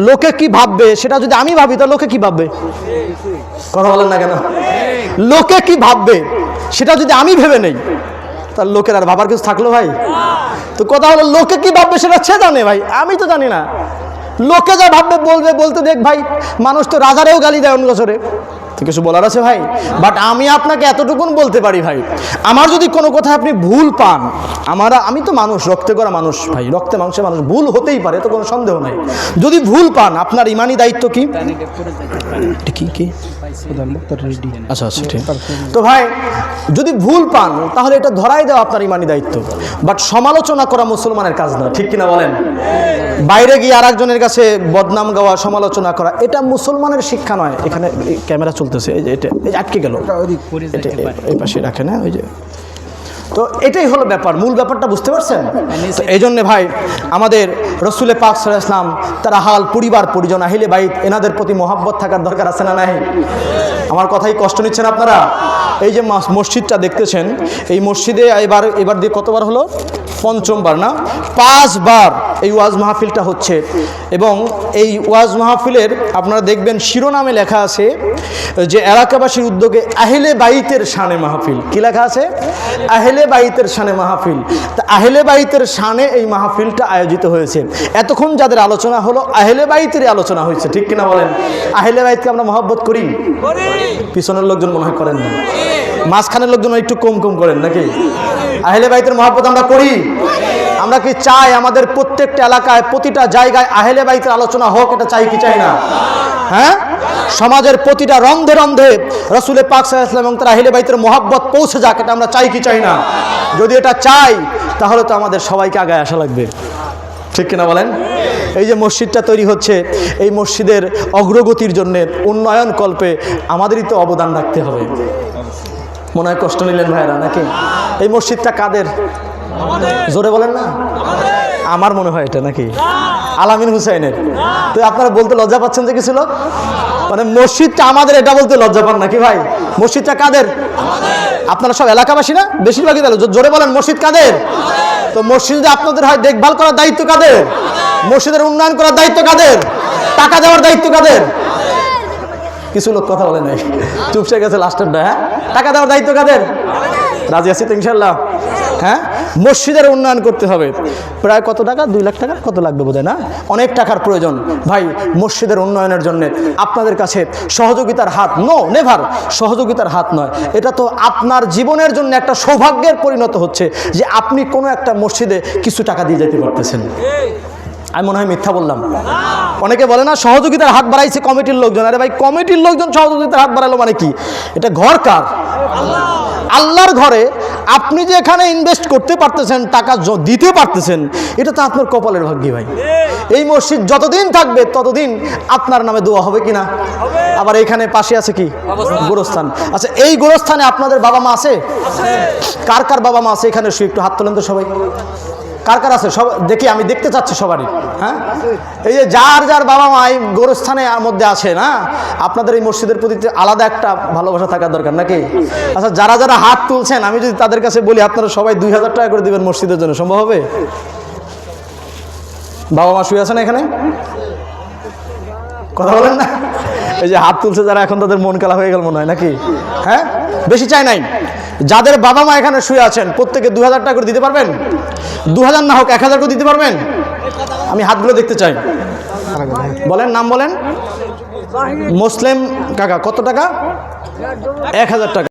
লোকে কি ভাববে সেটা যদি আমি ভাবি, তা লোকে কি ভাববে? কথা বলেন না কেন? লোকে কি ভাববে সেটা যদি আমি ভেবে নেই, তার লোকের আর ভাবার কিছু থাকলো ভাই? তো কথা হলো, লোকে কি ভাববে সেটা সে জানে ভাই, আমি তো জানি না। লোকে যা ভাববে বলতে দেখ ভাই, মানুষ তো রাজারেও গালি দেয় অন্য বছরে, তো কিছু বলার আছে ভাই? বাট আমি আপনাকে এতটুকুন বলতে পারি ভাই, আমার যদি কোনো কথা আপনি ভুল পান, আমি তো মানুষ, রক্তে করা মানুষ ভাই, রক্তে মাংসে মানুষ, ভুল হতেই পারে, তো কোনো সন্দেহ নাই। যদি ভুল পান, আপনার ইমানি দায়িত্ব কি? আচ্ছা ঠিক। তো ভাই যদি ভুল পান, তাহলে এটা ধরাই দেওয়া আপনার ইমানি দায়িত্ব। বাট সমালোচনা করা মুসলমানের কাজ না, ঠিক কিনা বলেন? বাইরে গিয়ে আর একজনের কাছে বদনাম গাওয়া, সমালোচনা করা, এটা মুসলমানের শিক্ষা নয়। এখানে ক্যামেরা চলতেছে, এই যে এটা আটকে গেল, এই পাশে রাখে না, ওই যে। তো এটাই হলো ব্যাপার, মূল ব্যাপারটা বুঝতে পারছেন? তো এই জন্যে ভাই আমাদের রসুল পাক সাল্লাল্লাহু আলাইহি ওয়াসাল্লাম, তারা হাল পরিবার পরিজন আহলে বাইত, এনাদের প্রতি মহব্বত থাকার দরকার আছে না নাই? আমার কথাই কষ্ট নিচ্ছেন আপনারা? এই যে মসজিদটা দেখতেছেন, এই মসজিদে এবার দিয়ে কতবার হলো? পঞ্চমবার না? 5 বার এই ওয়াজ মাহফিলটা হচ্ছে। এবং এই ওয়াজ মাহফিলের আপনারা দেখবেন শিরোনামে লেখা আছে যে এলাকাবাসীর উদ্যোগে আহলে বাইতের শানে মাহফিল। কি লেখা আছে? আহলে বাইতের শানে মাহফিল। তা আহলে বাইতের শানে এই মাহফিলটা আয়োজিত হয়েছে। এতক্ষণ যাদের আলোচনা হলো, আহলে বাইতেরই আলোচনা হয়েছে, ঠিক কিনা বলেন? আহলে বাইতকে আমরা মহব্বত করি? পিছনের লোকজন মনে হয় করেন না, মাঝখানের লোকজন একটু কম করেন নাকি? আহলে বাইতের মহব্বত আমরা করি? আমরা কি চাই আমাদের প্রত্যেকটা এলাকায়, প্রতিটা জায়গায় আহলে বাইতের আলোচনা হোক? এটা চাই কি চাই না? হ্যাঁ, সমাজের প্রতিটা রন্ধে রন্ধে রাসূল পাক সাল্লাল্লাহু আলাইহি ওয়াসাল্লাম এবং তার আহলে বাইতের মহব্বত পৌঁছে যাক, এটা আমরা চাই কি চাই না? যদি এটা চাই, তাহলে তো আমাদের সবাইকে আগায় আসা লাগবে, ঠিক কিনা বলেন? এই যে মসজিদটা তৈরি হচ্ছে, এই মসজিদের অগ্রগতির জন্য, উন্নয়ন কল্পে আমাদেরই তো অবদান রাখতে হবে। মনে হয় কষ্ট নিলেন ভাইরা নাকি? এই মসজিদটা কাদের? জোরে বলেন না। আমার মনে হয় এটা নাকি আলামিন হুসাইনের। তো আপনারা বলতে লজ্জা পাচ্ছেন যে কিছু লোক, মানে মসজিদটা আমাদের এটা বলতে লজ্জা পান নাকি ভাই? মসজিদটা কাদের? আপনারা সব এলাকাবাসী না? বেশিরভাগই তাহলে জোরে বলেন, মসজিদ কাদের? তো মসজিদ আপনাদের হয় দেখভাল করার দায়িত্ব কাদের? মসজিদের উন্নয়ন করার দায়িত্ব কাদের? টাকা দেওয়ার দায়িত্ব কাদের? কিছু লোক কথা বলে নাই, চুপসে গেছে লাস্টেরটা। হ্যাঁ, টাকা দেওয়ার দায়িত্ব কাদের? রাজি আছি তো ইনশাল্লাহ? হ্যাঁ, মসজিদের উন্নয়ন করতে হবে। প্রায় কত টাকা? 2 লাখ টাকা কত লাগবে বোধহয়, না? অনেক টাকার প্রয়োজন ভাই মসজিদের উন্নয়নের জন্য। আপনাদের কাছে সহযোগিতার হাত, নো নেভার সহযোগিতার হাত নয়, এটা তো আপনার জীবনের জন্য একটা সৌভাগ্যের পরিণত হচ্ছে যে আপনি কোনো একটা মসজিদে কিছু টাকা দিয়ে যেতে পারতেছেন। আমি মনে হয় মিথ্যা বললাম? অনেকে বলে না সহযোগিতার হাত বাড়াইছে কমিটির লোকজন। আরে ভাই, কমিটির লোকজন সহযোগিতার হাত বাড়ালো মানে কি? এটা ঘর কার? আল্লাহর ঘরে আপনি যে এখানে ইনভেস্ট করতে পারতেছেন, টাকা দিতে পারতেছেন, এটা তো আপনার কপালের ভাগ্য ভাই। এই মসজিদ যতদিন থাকবে ততদিন আপনার নামে দোয়া হবে কিনা? আবার এখানে পাশে আছে কি গোরস্থান। আচ্ছা, এই গোরস্থানে আপনাদের বাবা মা আছে? কার কার বাবা মা আছে এখানে? একটু হাত তোলেন তো সবাই। কার কার আছে? সব দেখি, আমি দেখতে চাচ্ছি সবারই। হ্যাঁ, এই যে যার যার বাবা মা এই গোরস্থানের মধ্যে আছে না, আপনাদের এই মসজিদের প্রতি আলাদা একটা ভালোবাসা থাকার দরকার নাকি? আচ্ছা, যারা যারা হাত তুলছেন, আমি যদি তাদের কাছে বলি আপনারা সবাই 2000 টাকা করে দিবেন মসজিদের জন্য, সম্ভব হবে? বাবা মা শুয়ে আছেন এখানে? কথা বলেন না? এই যে হাত তুলছে যারা, এখন তাদের মন কালা হয়ে গেল মনে হয় নাকি? হ্যাঁ, বেশি চাই নাই। যাদের বাবা মা এখানে শুয়ে আছেন প্রত্যেকে 2000 টাকা করে দিতে পারবেন? 2000 না হোক 1000 করে দিতে পারবেন? আমি হাতগুলো দেখতে চাই। বলেন, নাম বলেন। মুসলিম কাকা, কত টাকা? 1000 টাকা।